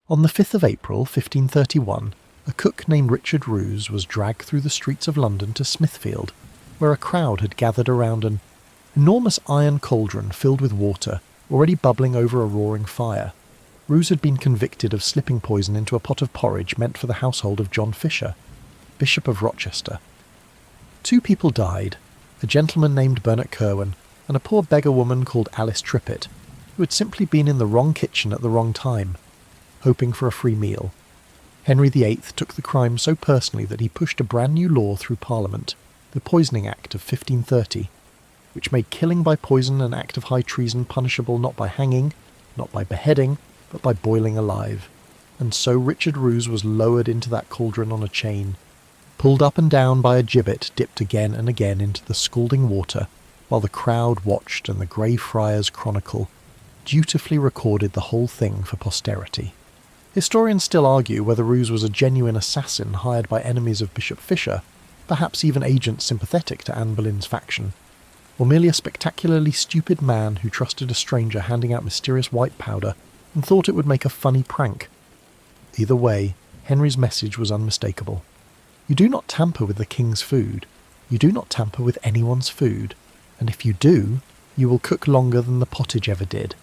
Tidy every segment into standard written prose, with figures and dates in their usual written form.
On the 5th of April 1531, a cook named Richard Roos was dragged through the streets of London to Smithfield, where a crowd had gathered around an enormous iron cauldron filled with water, already bubbling over a roaring fire. Roos had been convicted of slipping poison into a pot of porridge meant for the household of John Fisher, Bishop of Rochester. 2 people died, a gentleman named Bernard Curwen and a poor beggar woman called Alice Trippitt, who had simply been in the wrong kitchen at the wrong time, hoping for a free meal. Henry VIII took the crime so personally that he pushed a brand new law through Parliament, the Poisoning Act of 1530, which made killing by poison an act of high treason punishable not by hanging, not by beheading, but by boiling alive. And so Richard Roos was lowered into that cauldron on a chain, pulled up and down by a gibbet dipped again and again into the scalding water, while the crowd watched and the Grey Friars Chronicle dutifully recorded the whole thing for posterity. Historians still argue whether Roos was a genuine assassin hired by enemies of Bishop Fisher, perhaps even agents sympathetic to Anne Boleyn's faction, or merely a spectacularly stupid man who trusted a stranger handing out mysterious white powder and thought it would make a funny prank. Either way, Henry's message was unmistakable. You do not tamper with the king's food. You do not tamper with anyone's food. And if you do, you will cook longer than the pottage ever did.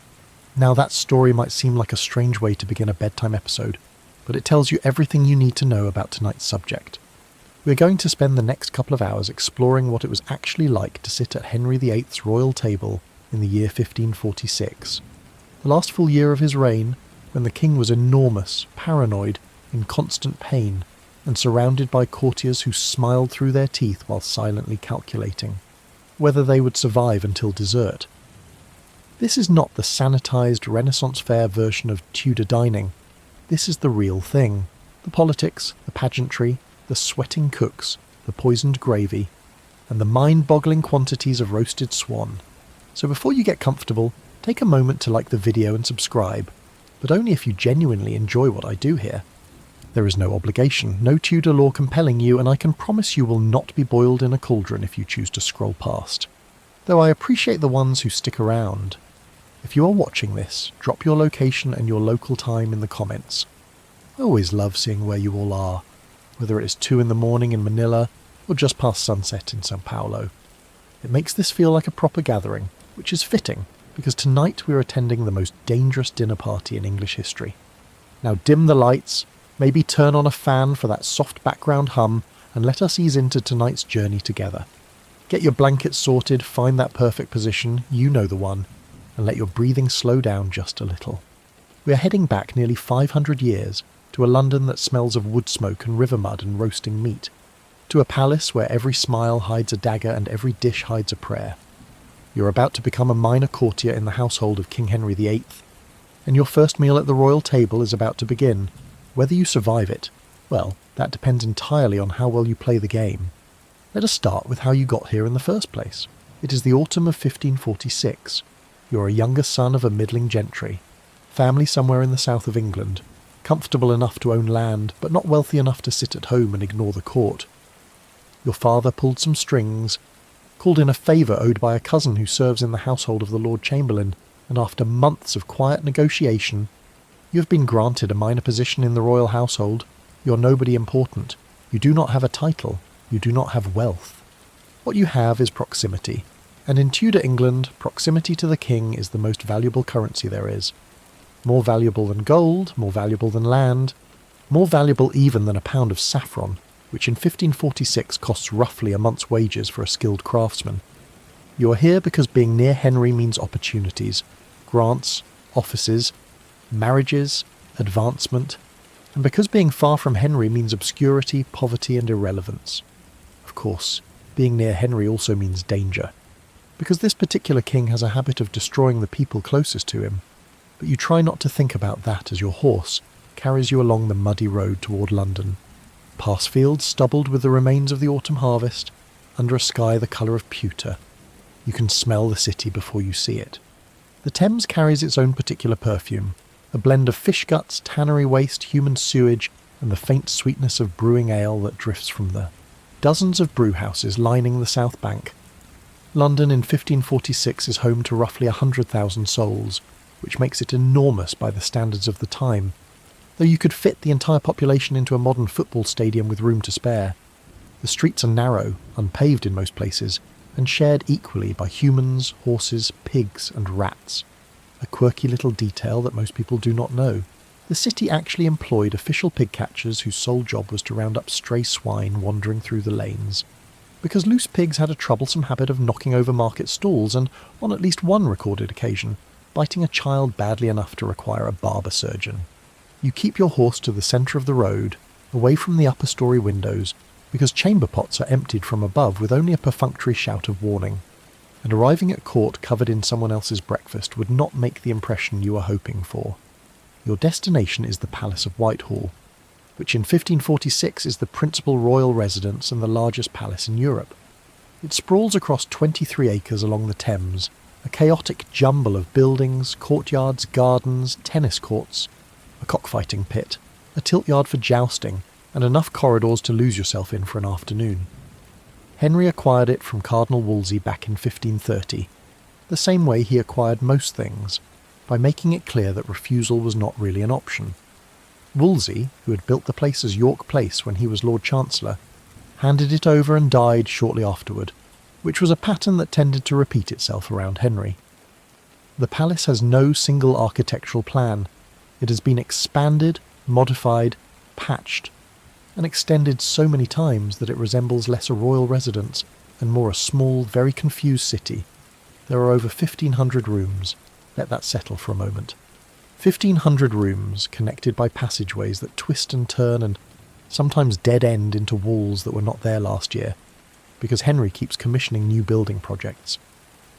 Now that story might seem like a strange way to begin a bedtime episode, but it tells you everything you need to know about tonight's subject. We're going to spend the next couple of hours exploring what it was actually like to sit at Henry VIII's royal table in the year 1546. The last full year of his reign, when the king was enormous, paranoid, in constant pain, and surrounded by courtiers who smiled through their teeth while silently calculating whether they would survive until dessert. This is not the sanitised Renaissance fair version of Tudor dining. This is the real thing. The politics, the pageantry, the sweating cooks, the poisoned gravy, and the mind-boggling quantities of roasted swan. So before you get comfortable, take a moment to like the video and subscribe, but only if you genuinely enjoy what I do here. There is no obligation, no Tudor law compelling you, and I can promise you will not be boiled in a cauldron if you choose to scroll past. Though I appreciate the ones who stick around. If you are watching this, drop your location and your local time in the comments. I always love seeing where you all are, whether it is 2 in the morning in Manila or just past sunset in São Paulo. It makes this feel like a proper gathering, which is fitting, because tonight we're attending the most dangerous dinner party in English history. Now dim the lights, maybe turn on a fan for that soft background hum, and let us ease into tonight's journey together. Get your blankets sorted, find that perfect position, you know the one, and let your breathing slow down just a little. We are heading back nearly 500 years, to a London that smells of wood smoke and river mud and roasting meat, to a palace where every smile hides a dagger and every dish hides a prayer. You're about to become a minor courtier in the household of King Henry VIII, and your first meal at the royal table is about to begin. Whether you survive it, well, that depends entirely on how well you play the game. Let us start with how you got here in the first place. It is the autumn of 1546. You're a younger son of a middling gentry, family somewhere in the south of England, comfortable enough to own land, but not wealthy enough to sit at home and ignore the court. Your father pulled some strings, called in a favour owed by a cousin who serves in the household of the Lord Chamberlain, and after months of quiet negotiation, you have been granted a minor position in the royal household. You're nobody important. You do not have a title. You do not have wealth. What you have is proximity, and in Tudor England, proximity to the king is the most valuable currency there is. More valuable than gold, more valuable than land, more valuable even than a pound of saffron, which in 1546 costs roughly a month's wages for a skilled craftsman. You are here because being near Henry means opportunities, grants, offices, marriages, advancement, and because being far from Henry means obscurity, poverty, and irrelevance. Of course, being near Henry also means danger, because this particular king has a habit of destroying the people closest to him, but you try not to think about that as your horse carries you along the muddy road toward London, past fields stubbled with the remains of the autumn harvest, under a sky the colour of pewter. You can smell the city before you see it. The Thames carries its own particular perfume, a blend of fish guts, tannery waste, human sewage, and the faint sweetness of brewing ale that drifts from the dozens of brewhouses lining the South Bank. London in 1546 is home to roughly 100,000 souls, which makes it enormous by the standards of the time. though you could fit the entire population into a modern football stadium with room to spare. The streets are narrow, unpaved in most places, and shared equally by humans, horses, pigs and rats. A quirky little detail that most people do not know. The city actually employed official pig catchers whose sole job was to round up stray swine wandering through the lanes. Because loose pigs had a troublesome habit of knocking over market stalls and, on at least one recorded occasion, biting a child badly enough to require a barber surgeon. You keep your horse to the centre of the road, away from the upper story windows, because chamber pots are emptied from above with only a perfunctory shout of warning, and arriving at court covered in someone else's breakfast would not make the impression you are hoping for. Your destination is the Palace of Whitehall, which in 1546 is the principal royal residence and the largest palace in Europe. It sprawls across 23 acres along the Thames, a chaotic jumble of buildings, courtyards, gardens, tennis courts, a cockfighting pit, a tilt yard for jousting, and enough corridors to lose yourself in for an afternoon. Henry acquired it from Cardinal Wolsey back in 1530, the same way he acquired most things, by making it clear that refusal was not really an option. Wolsey, who had built the place as York Place when he was Lord Chancellor, handed it over and died shortly afterward, which was a pattern that tended to repeat itself around Henry. The palace has no single architectural plan. It has been expanded, modified, patched, and extended so many times that it resembles less a royal residence and more a small, very confused city. There are over 1,500 rooms. Let that settle for a moment. 1,500 rooms connected by passageways that twist and turn and sometimes dead end into walls that were not there last year, because Henry keeps commissioning new building projects.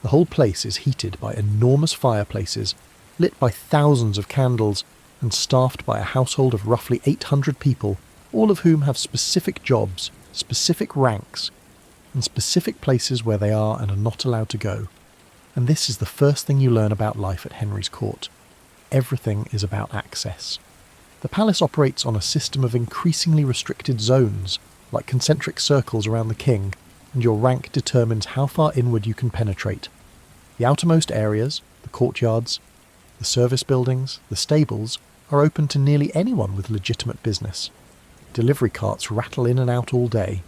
The whole place is heated by enormous fireplaces, lit by thousands of candles, and staffed by a household of roughly 800 people, all of whom have specific jobs, specific ranks, and specific places where they are and are not allowed to go. And this is the first thing you learn about life at Henry's court. Everything is about access. The palace operates on a system of increasingly restricted zones, like concentric circles around the king, and your rank determines how far inward you can penetrate. The outermost areas, the courtyards, the service buildings, the stables, are open to nearly anyone with legitimate business. Delivery carts rattle in and out all day.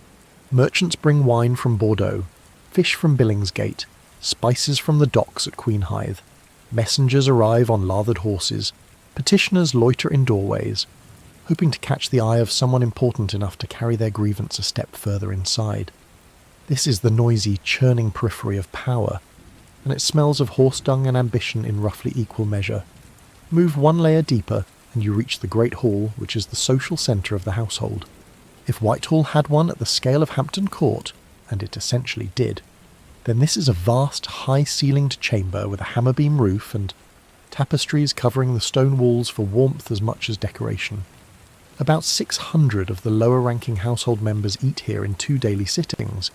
Merchants bring wine from Bordeaux, fish from Billingsgate, spices from the docks at Queenhithe. Messengers arrive on lathered horses. Petitioners loiter in doorways, hoping to catch the eye of someone important enough to carry their grievance a step further inside. This is the noisy, churning periphery of power, and it smells of horse dung and ambition in roughly equal measure. Move one layer deeper, and you reach the Great Hall, which is the social centre of the household. If Whitehall had one at the scale of Hampton Court, and it essentially did, then this is a vast, high-ceilinged chamber with a hammer-beam roof and tapestries covering the stone walls for warmth as much as decoration. About 600 of the lower-ranking household members eat here in 2 daily sittings,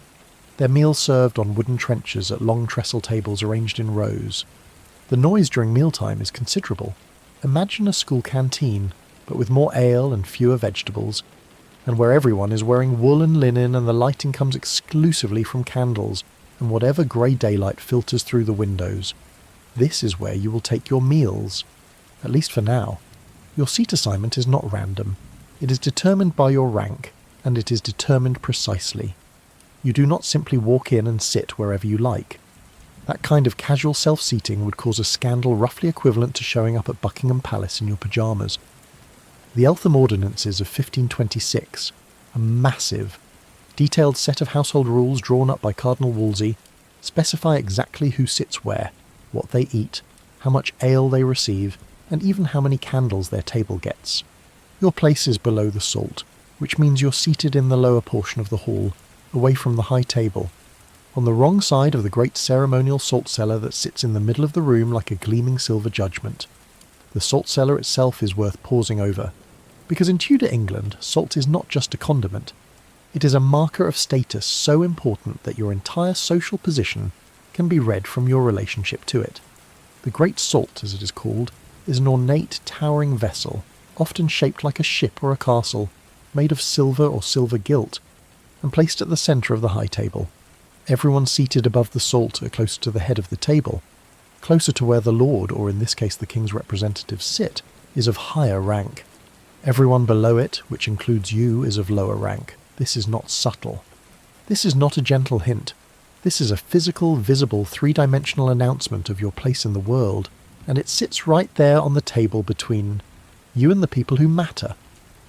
their meals served on wooden trenchers at long trestle tables arranged in rows. The noise during mealtime is considerable. Imagine a school canteen, but with more ale and fewer vegetables, and where everyone is wearing wool and linen and the lighting comes exclusively from candles and whatever grey daylight filters through the windows. This is where you will take your meals, at least for now. Your seat assignment is not random. It is determined by your rank, and it is determined precisely. You do not simply walk in and sit wherever you like. That kind of casual self-seating would cause a scandal roughly equivalent to showing up at Buckingham Palace in your pyjamas. The Eltham Ordinances of 1526, a massive, detailed set of household rules drawn up by Cardinal Wolsey, specify exactly who sits where, what they eat, how much ale they receive, and even how many candles their table gets. Your place is below the salt, which means you're seated in the lower portion of the hall, away from the high table, on the wrong side of the great ceremonial salt cellar that sits in the middle of the room like a gleaming silver judgment. The salt cellar itself is worth pausing over, because in Tudor England, salt is not just a condiment. It is a marker of status so important that your entire social position can be read from your relationship to it. The Great Salt, as it is called, is an ornate, towering vessel, often shaped like a ship or a castle, made of silver or silver gilt, and placed at the centre of the high table. Everyone seated above the salt are closer to the head of the table. Closer to where the Lord, or in this case the King's representatives, sit, is of higher rank. Everyone below it, which includes you, is of lower rank. This is not subtle. This is not a gentle hint. This is a physical, visible, three-dimensional announcement of your place in the world, and it sits right there on the table between you and the people who matter.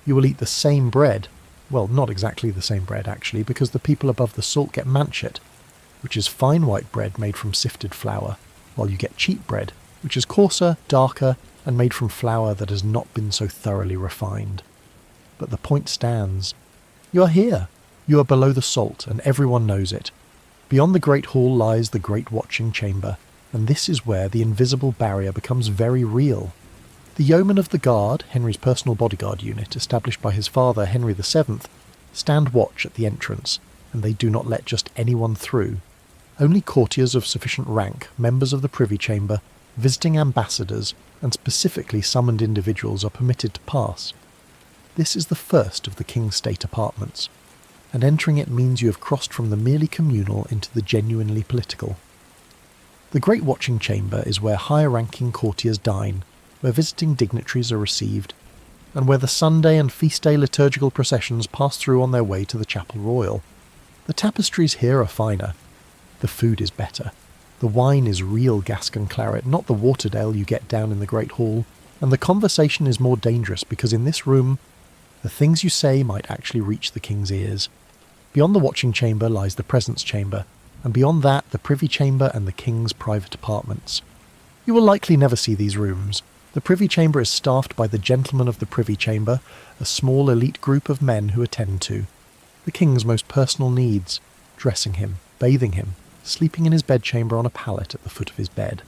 You will eat the same bread. Well, not exactly the same bread, actually, because the people above the salt get manchet, which is fine white bread made from sifted flour, while you get cheap bread, which is coarser, darker, and made from flour that has not been so thoroughly refined. But the point stands. You are here. You are below the salt, and everyone knows it. Beyond the Great Hall lies the Great Watching Chamber, and this is where the invisible barrier becomes very real. The yeomen of the Guard, Henry's personal bodyguard unit, established by his father Henry VII, stand watch at the entrance, and they do not let just anyone through. Only courtiers of sufficient rank, members of the Privy Chamber, visiting ambassadors, and specifically summoned individuals are permitted to pass. This is the first of the King's State apartments, and entering it means you have crossed from the merely communal into the genuinely political. The Great Watching Chamber is where higher-ranking courtiers dine, where visiting dignitaries are received, and where the Sunday and feast day liturgical processions pass through on their way to the Chapel Royal. The tapestries here are finer. The food is better. The wine is real Gascon claret, not the watered ale you get down in the Great Hall, and the conversation is more dangerous because in this room, the things you say might actually reach the King's ears. Beyond the Watching Chamber lies the Presence Chamber, and beyond that the Privy Chamber and the King's private apartments. You will likely never see these rooms. The Privy Chamber is staffed by the Gentlemen of the Privy Chamber, a small elite group of men who attend to the King's most personal needs, dressing him, bathing him, sleeping in his bedchamber on a pallet at the foot of his bed.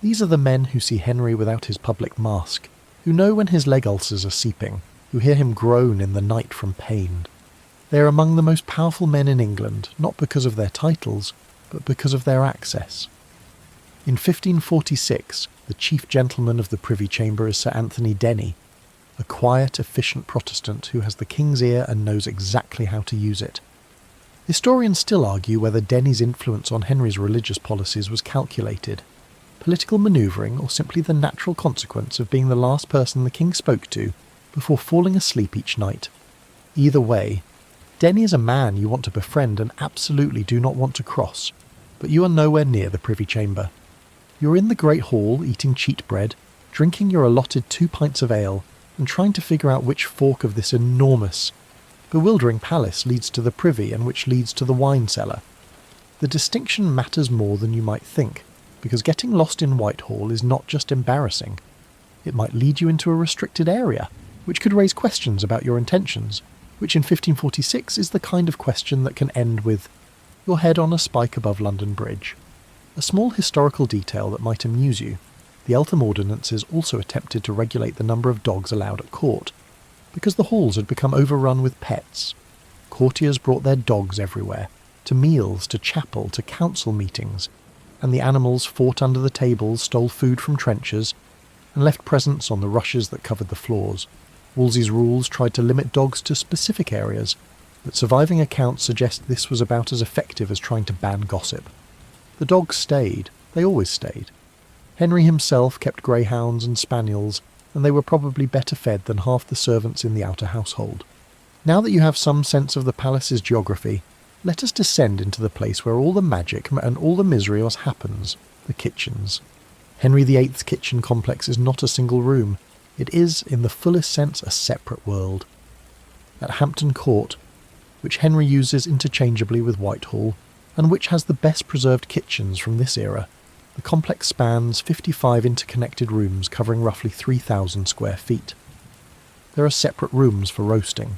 These are the men who see Henry without his public mask, who know when his leg ulcers are seeping, who hear him groan in the night from pain. They are among the most powerful men in England, not because of their titles, but because of their access. In 1546, the chief gentleman of the Privy Chamber is Sir Anthony Denny, a quiet, efficient Protestant who has the King's ear and knows exactly how to use it. Historians still argue whether Denny's influence on Henry's religious policies was calculated, political manoeuvring, or simply the natural consequence of being the last person the King spoke to before falling asleep each night. Either way, Denny is a man you want to befriend and absolutely do not want to cross, but you are nowhere near the Privy Chamber. You're in the Great Hall eating cheat bread, drinking your allotted 2 pints of ale, and trying to figure out which fork of this enormous, bewildering palace leads to the privy and which leads to the wine cellar. The distinction matters more than you might think, because getting lost in Whitehall is not just embarrassing. It might lead you into a restricted area, which could raise questions about your intentions, which in 1546 is the kind of question that can end with your head on a spike above London Bridge. A small historical detail that might amuse you: the Eltham Ordinances also attempted to regulate the number of dogs allowed at court, because the halls had become overrun with pets. Courtiers brought their dogs everywhere, to meals, to chapel, to council meetings, and the animals fought under the tables, stole food from trenchers, and left presents on the rushes that covered the floors. Wolsey's rules tried to limit dogs to specific areas, but surviving accounts suggest this was about as effective as trying to ban gossip. The dogs stayed. They always stayed. Henry himself kept greyhounds and spaniels, and they were probably better fed than half the servants in the outer household. Now that you have some sense of the palace's geography, let us descend into the place where all the magic and all the misery happens, the kitchens. Henry VIII's kitchen complex is not a single room. It is, in the fullest sense, a separate world. At Hampton Court, which Henry uses interchangeably with Whitehall, and which has the best preserved kitchens from this era, the complex spans 55 interconnected rooms covering roughly 3,000 square feet. There are separate rooms for roasting,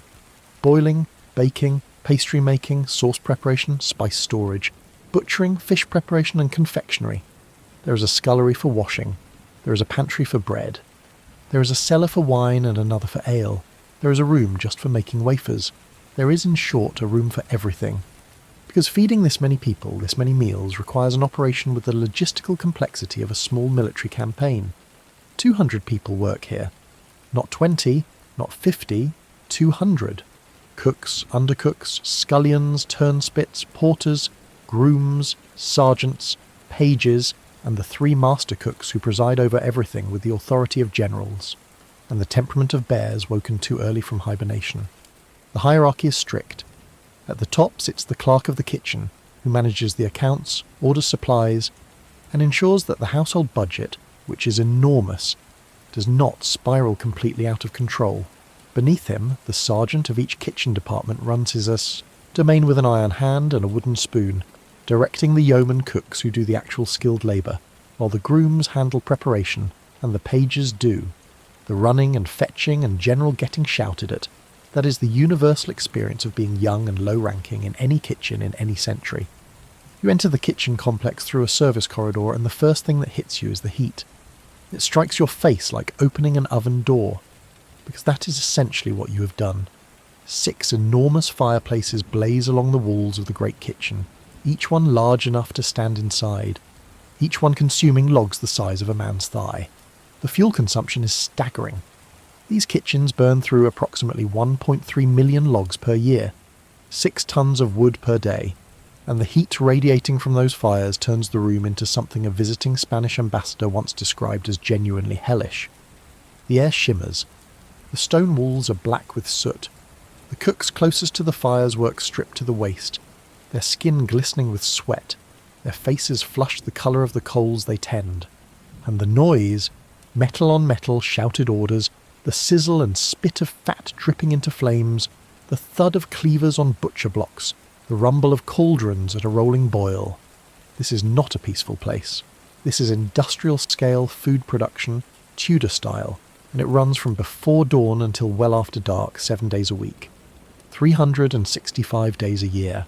boiling, baking, pastry making, sauce preparation, spice storage, butchering, fish preparation and confectionery. There is a scullery for washing. There is a pantry for bread. There is a cellar for wine and another for ale. There is a room just for making wafers. There is, in short, a room for everything. Because feeding this many people, this many meals, requires an operation with the logistical complexity of a small military campaign. 200 people work here. Not 20, not 50, 200. Cooks, undercooks, scullions, turnspits, porters, grooms, sergeants, pages, and the 3 master cooks who preside over everything with the authority of generals. and the temperament of bears woken too early from hibernation. The hierarchy is strict. At the top sits the clerk of the kitchen, who manages the accounts, orders supplies, and ensures that the household budget, which is enormous, does not spiral completely out of control. Beneath him, the sergeant of each kitchen department runs his domain with an iron hand and a wooden spoon, directing the yeoman cooks who do the actual skilled labour, while the grooms handle preparation and the pages do the running and fetching and general getting shouted at. That is the universal experience of being young and low-ranking in any kitchen in any century. You enter the kitchen complex through a service corridor, and the first thing that hits you is the heat. It strikes your face like opening an oven door, because that is essentially what you have done. 6 enormous fireplaces blaze along the walls of the great kitchen, each one large enough to stand inside, each one consuming logs the size of a man's thigh. The fuel consumption is staggering. These kitchens burn through approximately 1.3 million logs per year, 6 tons of wood per day, and the heat radiating from those fires turns the room into something a visiting Spanish ambassador once described as genuinely hellish. The air shimmers. The stone walls are black with soot. The cooks closest to the fires work stripped to the waist, their skin glistening with sweat, their faces flush the colour of the coals they tend. And the noise, metal on metal shouted orders, the sizzle and spit of fat dripping into flames, the thud of cleavers on butcher blocks, the rumble of cauldrons at a rolling boil. This is not a peaceful place. This is industrial-scale food production, Tudor style, and it runs from before dawn until well after dark 7 days a week, 365 days a year.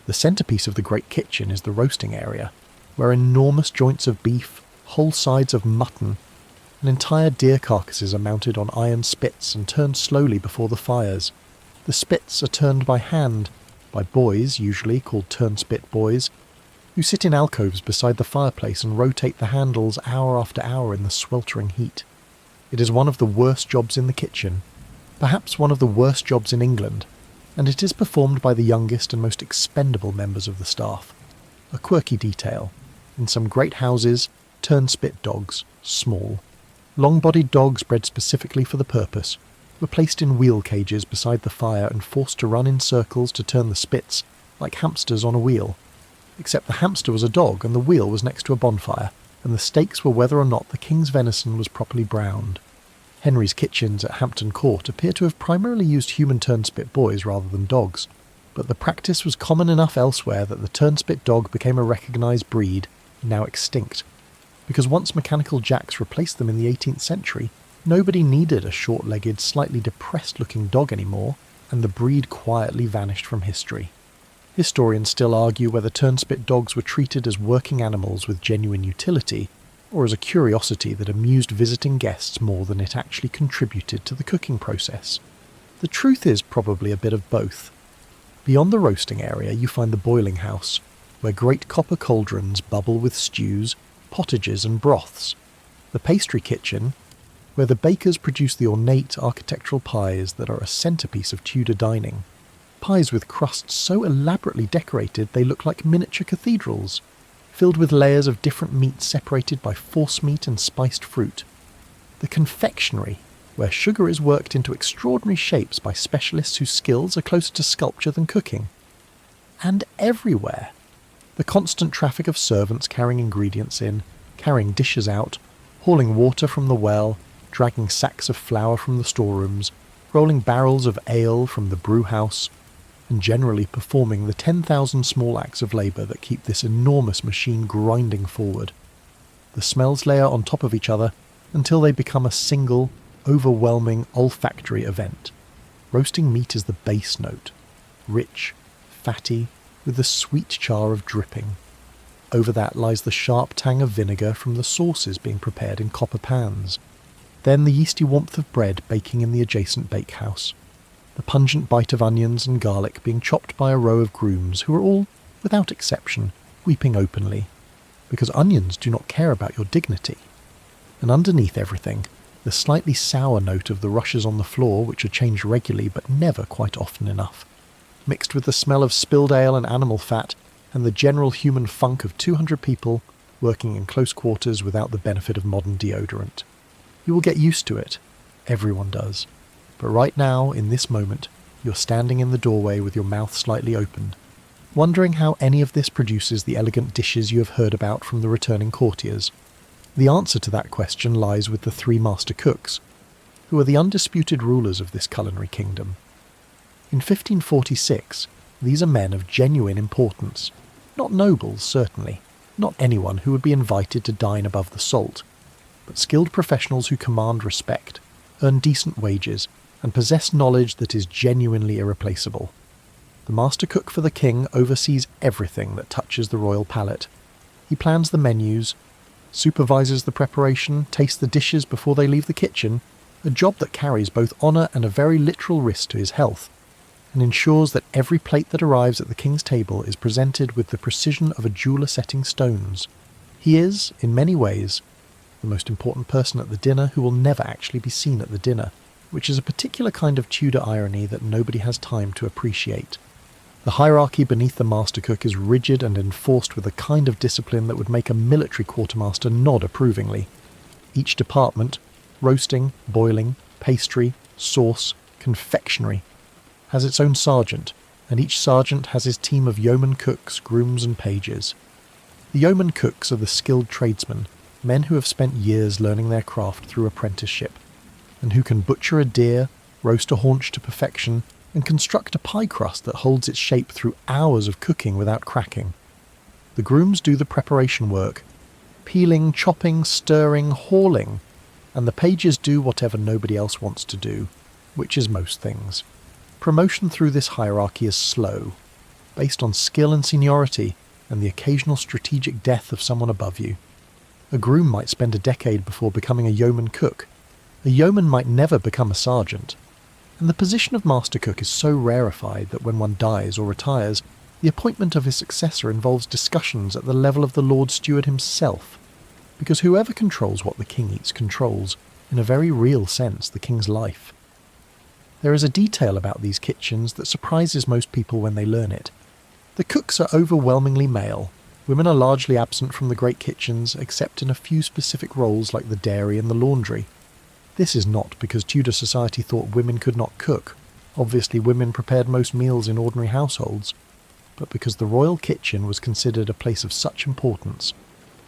The centrepiece of the great kitchen is the roasting area, where enormous joints of beef, whole sides of mutton, and entire deer carcasses are mounted on iron spits and turned slowly before the fires. The spits are turned by hand, by boys, usually called turnspit boys, who sit in alcoves beside the fireplace and rotate the handles hour after hour in the sweltering heat. It is one of the worst jobs in the kitchen, perhaps one of the worst jobs in England, and it is performed by the youngest and most expendable members of the staff. A quirky detail. In some great houses, turnspit dogs, small, long-bodied dogs bred specifically for the purpose, were placed in wheel cages beside the fire and forced to run in circles to turn the spits, like hamsters on a wheel. Except the hamster was a dog and the wheel was next to a bonfire, and the stakes were whether or not the king's venison was properly browned. Henry's kitchens at Hampton Court appear to have primarily used human turnspit boys rather than dogs, but the practice was common enough elsewhere that the turnspit dog became a recognised breed, now extinct, because once mechanical jacks replaced them in the 18th century, nobody needed a short-legged, slightly depressed-looking dog anymore, and the breed quietly vanished from history. Historians still argue whether turnspit dogs were treated as working animals with genuine utility, or as a curiosity that amused visiting guests more than it actually contributed to the cooking process. The truth is probably a bit of both. Beyond the roasting area you find the boiling house, where great copper cauldrons bubble with stews, pottages and broths. The pastry kitchen, where the bakers produce the ornate architectural pies that are a centrepiece of Tudor dining. Pies with crusts so elaborately decorated they look like miniature cathedrals, filled with layers of different meats separated by forcemeat and spiced fruit. The confectionery, where sugar is worked into extraordinary shapes by specialists whose skills are closer to sculpture than cooking. And everywhere, the constant traffic of servants carrying ingredients in, carrying dishes out, hauling water from the well, dragging sacks of flour from the storerooms, rolling barrels of ale from the brew house, and generally performing the 10,000 small acts of labour that keep this enormous machine grinding forward. The smells layer on top of each other until they become a single, overwhelming olfactory event. Roasting meat is the base note, rich, fatty, with the sweet char of dripping. Over that lies the sharp tang of vinegar from the sauces being prepared in copper pans. Then the yeasty warmth of bread baking in the adjacent bakehouse. The pungent bite of onions and garlic being chopped by a row of grooms who are all, without exception, weeping openly, because onions do not care about your dignity. And underneath everything, the slightly sour note of the rushes on the floor, which are changed regularly but never quite often enough, mixed with the smell of spilled ale and animal fat, and the general human funk of 200 people working in close quarters without the benefit of modern deodorant. You will get used to it, Everyone does. But right now, in this moment, you're standing in the doorway with your mouth slightly open, wondering how any of this produces the elegant dishes you have heard about from the returning courtiers. The answer to that question lies with the three master cooks, who are the undisputed rulers of this culinary kingdom. In 1546, these are men of genuine importance. Not nobles, certainly, not anyone who would be invited to dine above the salt, but skilled professionals who command respect, earn decent wages, and possess knowledge that is genuinely irreplaceable. The master cook for the king oversees everything that touches the royal palate. He plans the menus, supervises the preparation, tastes the dishes before they leave the kitchen, a job that carries both honour and a very literal risk to his health, and ensures that every plate that arrives at the king's table is presented with the precision of a jeweller setting stones. He is, in many ways, the most important person at the dinner who will never actually be seen at the dinner, which is a particular kind of Tudor irony that nobody has time to appreciate. The hierarchy beneath the master cook is rigid and enforced with a kind of discipline that would make a military quartermaster nod approvingly. Each department, roasting, boiling, pastry, sauce, confectionery, has its own sergeant, and each sergeant has his team of yeoman cooks, grooms and pages. The yeoman cooks are the skilled tradesmen, men who have spent years learning their craft through apprenticeship, and who can butcher a deer, roast a haunch to perfection, and construct a pie crust that holds its shape through hours of cooking without cracking. The grooms do the preparation work, peeling, chopping, stirring, hauling, and the pages do whatever nobody else wants to do, which is most things. Promotion through this hierarchy is slow, based on skill and seniority and the occasional strategic death of someone above you. A groom might spend a decade before becoming a yeoman cook. A yeoman might never become a sergeant. And the position of master cook is so rarefied that when one dies or retires, the appointment of his successor involves discussions at the level of the Lord Steward himself, because whoever controls what the king eats controls, in a very real sense, the king's life. There is a detail about these kitchens that surprises most people when they learn it. The cooks are overwhelmingly male. Women are largely absent from the great kitchens, except in a few specific roles like the dairy and the laundry. This is not because Tudor society thought women could not cook. Obviously women prepared most meals in ordinary households, but because the royal kitchen was considered a place of such importance,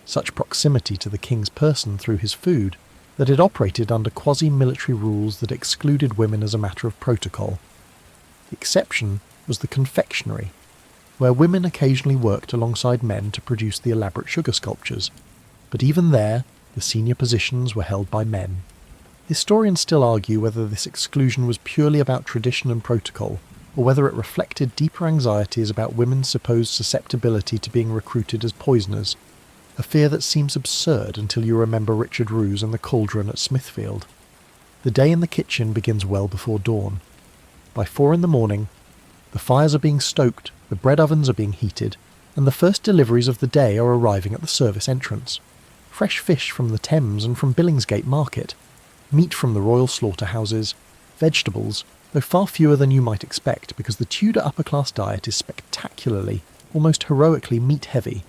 such proximity to the king's person through his food, that it operated under quasi-military rules that excluded women as a matter of protocol. The exception was the confectionery, where women occasionally worked alongside men to produce the elaborate sugar sculptures, but even there the senior positions were held by men. Historians still argue whether this exclusion was purely about tradition and protocol, or whether it reflected deeper anxieties about women's supposed susceptibility to being recruited as poisoners, a fear that seems absurd until you remember Richard Roos and the cauldron at Smithfield. The day in the kitchen begins well before dawn. By 4 a.m, the fires are being stoked, the bread ovens are being heated, and the first deliveries of the day are arriving at the service entrance. Fresh fish from the Thames and from Billingsgate Market, meat from the royal slaughterhouses, vegetables, though far fewer than you might expect because the Tudor upper-class diet is spectacularly, almost heroically meat-heavy,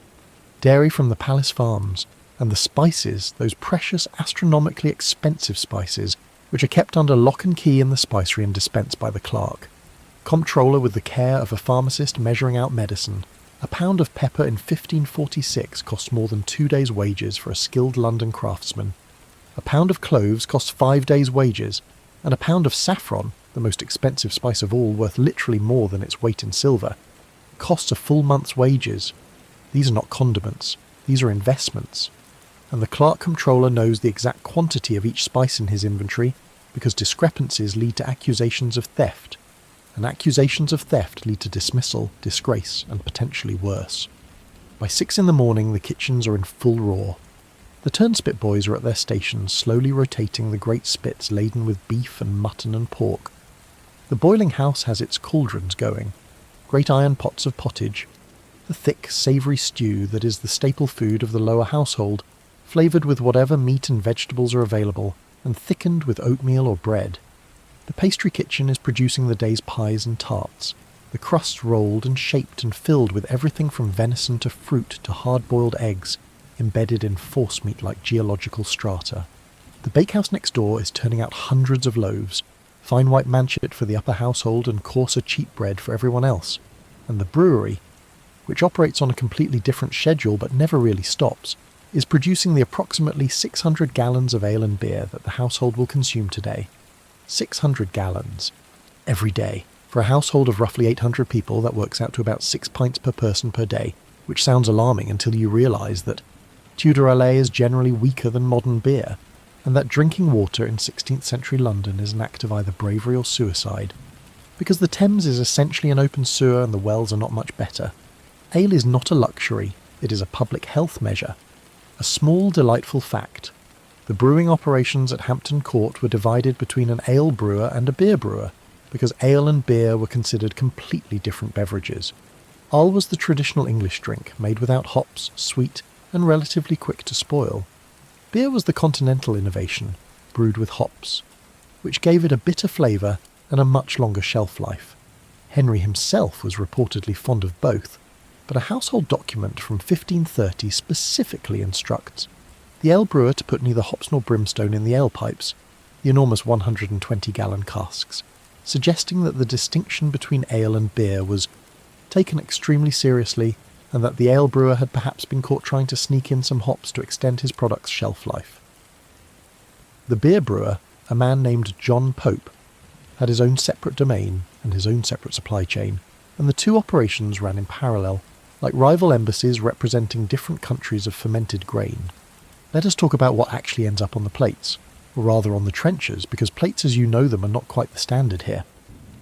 dairy from the palace farms, and the spices, those precious, astronomically expensive spices, which are kept under lock and key in the spicery and dispensed by the clerk. Comptroller with the care of a pharmacist measuring out medicine. A pound of pepper in 1546 costs more than 2 days' wages for a skilled London craftsman. A pound of cloves costs 5 days' wages, and a pound of saffron, the most expensive spice of all, worth literally more than its weight in silver, costs a full month's wages. These are not condiments, these are investments. And the clerk comptroller knows the exact quantity of each spice in his inventory, because discrepancies lead to accusations of theft, and accusations of theft lead to dismissal, disgrace, and potentially worse. By 6 a.m, the kitchens are in full roar. The turnspit boys are at their stations, slowly rotating the great spits laden with beef and mutton and pork. The boiling house has its cauldrons going, great iron pots of pottage, the thick, savoury stew that is the staple food of the lower household, flavoured with whatever meat and vegetables are available, and thickened with oatmeal or bread. The pastry kitchen is producing the day's pies and tarts, the crusts rolled and shaped and filled with everything from venison to fruit to hard-boiled eggs, embedded in force-meat like geological strata. The The bakehouse next door is turning out hundreds of loaves, fine white manchet for the upper household and coarser cheap bread for everyone else. And the brewery, which operates on a completely different schedule but never really stops, is producing the approximately 600 gallons of ale and beer that the household will consume today. 600 gallons. Every day. For a household of roughly 800 people, that works out to about 6 pints per person per day, which sounds alarming until you realise that Tudor ale is generally weaker than modern beer, and that drinking water in 16th century London is an act of either bravery or suicide. Because the Thames is essentially an open sewer and the wells are not much better. Ale is not a luxury, it is a public health measure. A small, delightful fact. The brewing operations at Hampton Court were divided between an ale brewer and a beer brewer, because ale and beer were considered completely different beverages. Ale was the traditional English drink, made without hops, sweet, and relatively quick to spoil. Beer was the continental innovation, brewed with hops, which gave it a bitter flavour and a much longer shelf life. Henry himself was reportedly fond of both, but a household document from 1530 specifically instructs the ale brewer to put neither hops nor brimstone in the ale pipes, the enormous 120-gallon casks, suggesting that the distinction between ale and beer was taken extremely seriously and that the ale brewer had perhaps been caught trying to sneak in some hops to extend his product's shelf life. The beer brewer, a man named John Pope, had his own separate domain and his own separate supply chain, and the two operations ran in parallel, like rival embassies representing different countries of fermented grain. Let us talk about what actually ends up on the plates, or rather on the trenchers, because plates as you know them are not quite the standard here.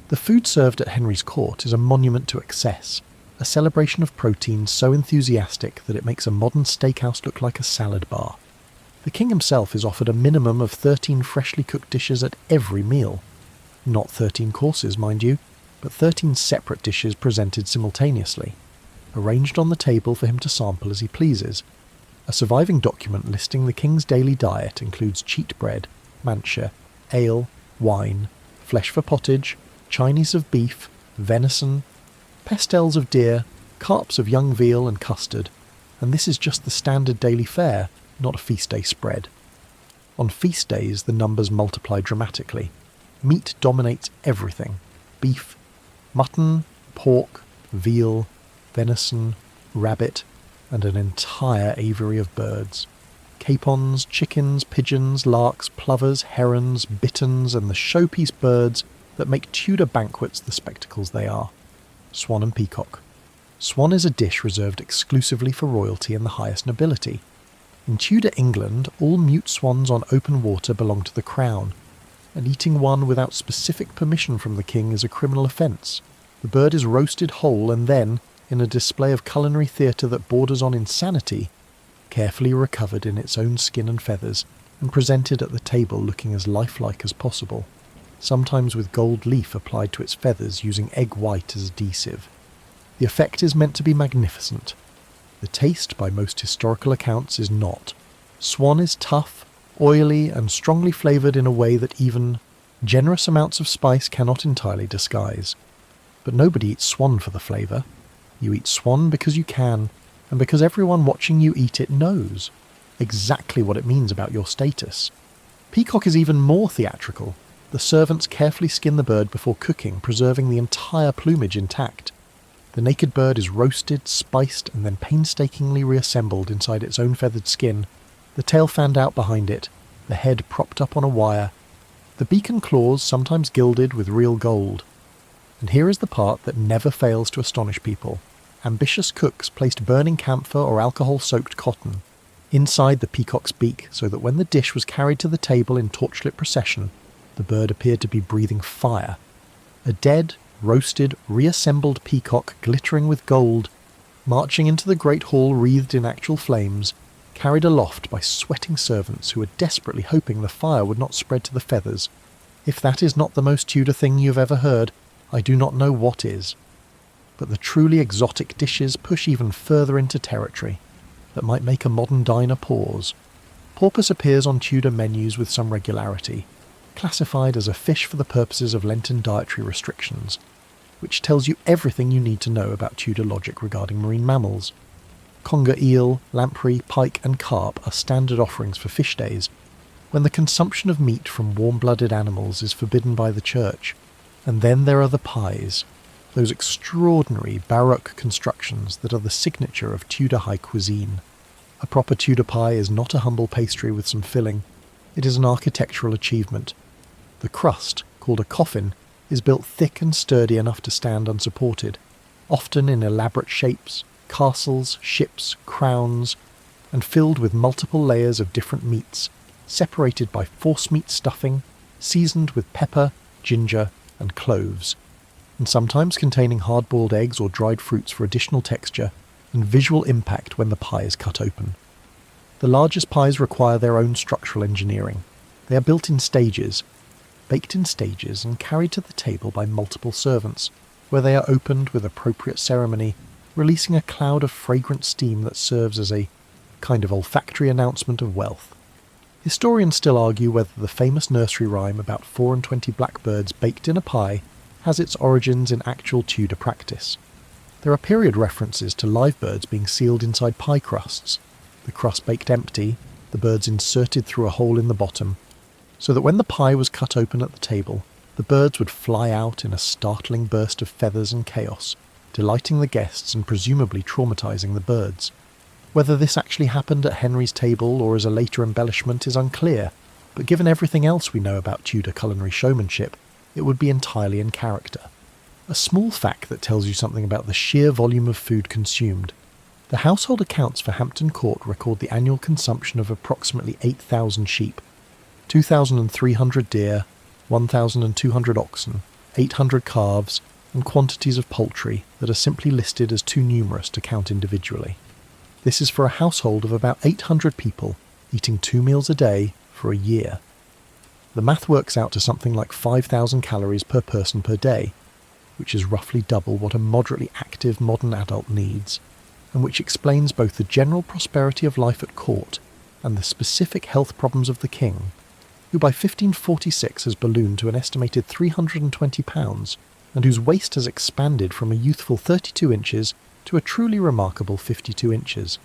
The food served at Henry's court is a monument to excess, a celebration of protein so enthusiastic that it makes a modern steakhouse look like a salad bar. The king himself is offered a minimum of 13 freshly cooked dishes at every meal. Not 13 courses, mind you, but 13 separate dishes presented simultaneously, arranged on the table for him to sample as he pleases. A surviving document listing the king's daily diet includes cheat bread, manchet, ale, wine, flesh for pottage, Chinese of beef, venison, pastels of deer, carps of young veal and custard, and this is just the standard daily fare, not a feast day spread. On feast days the numbers multiply dramatically. Meat dominates everything. Beef, mutton, pork, veal, venison, rabbit, and an entire aviary of birds. Capons, chickens, pigeons, larks, plovers, herons, bitterns, and the showpiece birds that make Tudor banquets the spectacles they are. Swan and peacock. Swan is a dish reserved exclusively for royalty and the highest nobility. In Tudor England, all mute swans on open water belong to the crown, and eating one without specific permission from the king is a criminal offence. The bird is roasted whole and then, in a display of culinary theatre that borders on insanity, carefully recovered in its own skin and feathers, and presented at the table looking as lifelike as possible, sometimes with gold leaf applied to its feathers using egg white as adhesive. The effect is meant to be magnificent. The taste, by most historical accounts, is not. Swan is tough, oily, and strongly flavoured in a way that even generous amounts of spice cannot entirely disguise. But nobody eats swan for the flavour. You eat swan because you can, and because everyone watching you eat it knows exactly what it means about your status. Peacock is even more theatrical. The servants carefully skin the bird before cooking, preserving the entire plumage intact. The naked bird is roasted, spiced, and then painstakingly reassembled inside its own feathered skin, the tail fanned out behind it, the head propped up on a wire, the beak and claws sometimes gilded with real gold. And here is the part that never fails to astonish people. Ambitious cooks placed burning camphor or alcohol-soaked cotton inside the peacock's beak so that when the dish was carried to the table in torchlit procession, the bird appeared to be breathing fire. A dead, roasted, reassembled peacock glittering with gold, marching into the great hall wreathed in actual flames, carried aloft by sweating servants who were desperately hoping the fire would not spread to the feathers. If that is not the most Tudor thing you've ever heard, I do not know what is. But the truly exotic dishes push even further into territory that might make a modern diner pause. Porpoise appears on Tudor menus with some regularity, classified as a fish for the purposes of Lenten dietary restrictions, which tells you everything you need to know about Tudor logic regarding marine mammals. Conger eel, lamprey, pike and carp are standard offerings for fish days, when the consumption of meat from warm-blooded animals is forbidden by the church. And then there are the pies, those extraordinary Baroque constructions that are the signature of Tudor high cuisine. A proper Tudor pie is not a humble pastry with some filling. It is an architectural achievement. The crust, called a coffin, is built thick and sturdy enough to stand unsupported, often in elaborate shapes, castles, ships, crowns, and filled with multiple layers of different meats, separated by forcemeat stuffing, seasoned with pepper, ginger, and cloves, and sometimes containing hard-boiled eggs or dried fruits for additional texture and visual impact when the pie is cut open. The largest pies require their own structural engineering. They are built in stages, baked in stages and carried to the table by multiple servants, where they are opened with appropriate ceremony, releasing a cloud of fragrant steam that serves as a kind of olfactory announcement of wealth. Historians still argue whether the famous nursery rhyme about 24 blackbirds baked in a pie has its origins in actual Tudor practice. There are period references to live birds being sealed inside pie crusts, the crust baked empty, the birds inserted through a hole in the bottom, so that when the pie was cut open at the table, the birds would fly out in a startling burst of feathers and chaos, delighting the guests and presumably traumatizing the birds. Whether this actually happened at Henry's table or as a later embellishment is unclear, but given everything else we know about Tudor culinary showmanship, it would be entirely in character. A small fact that tells you something about the sheer volume of food consumed. The household accounts for Hampton Court record the annual consumption of approximately 8,000 sheep, 2,300 deer, 1,200 oxen, 800 calves, and quantities of poultry that are simply listed as too numerous to count individually. This is for a household of about 800 people, eating 2 meals a day for a year. The math works out to something like 5,000 calories per person per day, which is roughly double what a moderately active modern adult needs, and which explains both the general prosperity of life at court and the specific health problems of the king, who by 1546 has ballooned to an estimated 320 pounds, and whose waist has expanded from a youthful 32 inches to a truly remarkable 52 inches.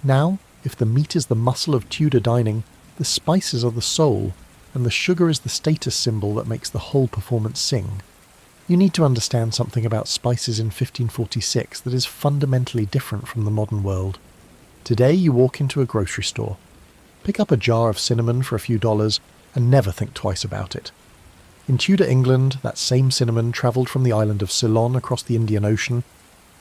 Now, if the meat is the muscle of Tudor dining, the spices are the soul, and the sugar is the status symbol that makes the whole performance sing. You need to understand something about spices in 1546 that is fundamentally different from the modern world. Today you walk into a grocery store, pick up a jar of cinnamon for a few dollars, and never think twice about it. In Tudor England, that same cinnamon travelled from the island of Ceylon across the Indian Ocean,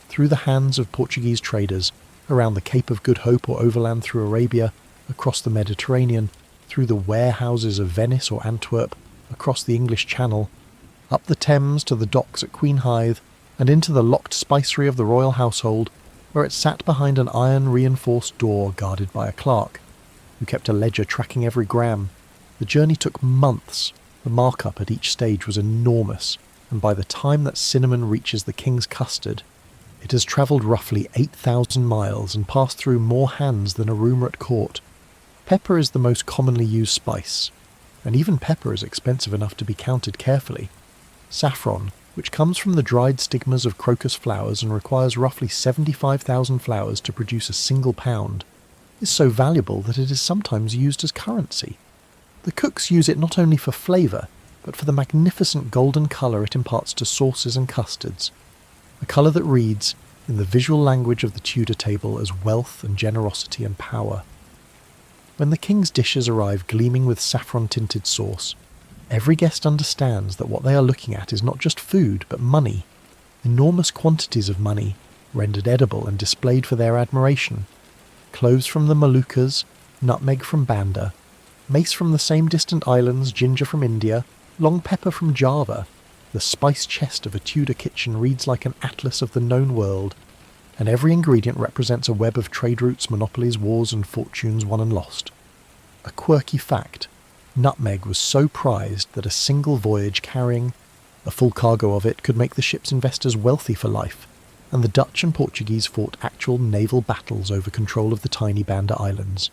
through the hands of Portuguese traders, around the Cape of Good Hope or overland through Arabia, across the Mediterranean, through the warehouses of Venice or Antwerp, across the English Channel, up the Thames to the docks at Queen Hithe, and into the locked spicery of the royal household, where it sat behind an iron-reinforced door guarded by a clerk, who kept a ledger tracking every gram. The journey took months. The markup at each stage was enormous, and by the time that cinnamon reaches the king's custard, it has travelled roughly 8,000 miles and passed through more hands than a rumour at court. Pepper is the most commonly used spice, and even pepper is expensive enough to be counted carefully. Saffron, which comes from the dried stigmas of crocus flowers and requires roughly 75,000 flowers to produce a single pound, is so valuable that it is sometimes used as currency. The cooks use it not only for flavour, but for the magnificent golden colour it imparts to sauces and custards, a colour that reads, in the visual language of the Tudor table, as wealth and generosity and power. When the king's dishes arrive gleaming with saffron-tinted sauce, every guest understands that what they are looking at is not just food, but money, enormous quantities of money, rendered edible and displayed for their admiration. Cloves from the Moluccas, nutmeg from Banda, mace from the same distant islands, ginger from India, long pepper from Java. The spice chest of a Tudor kitchen reads like an atlas of the known world, and every ingredient represents a web of trade routes, monopolies, wars, and fortunes won and lost. A quirky fact: nutmeg was so prized that a single voyage carrying a full cargo of it could make the ship's investors wealthy for life, and the Dutch and Portuguese fought actual naval battles over control of the tiny Banda Islands,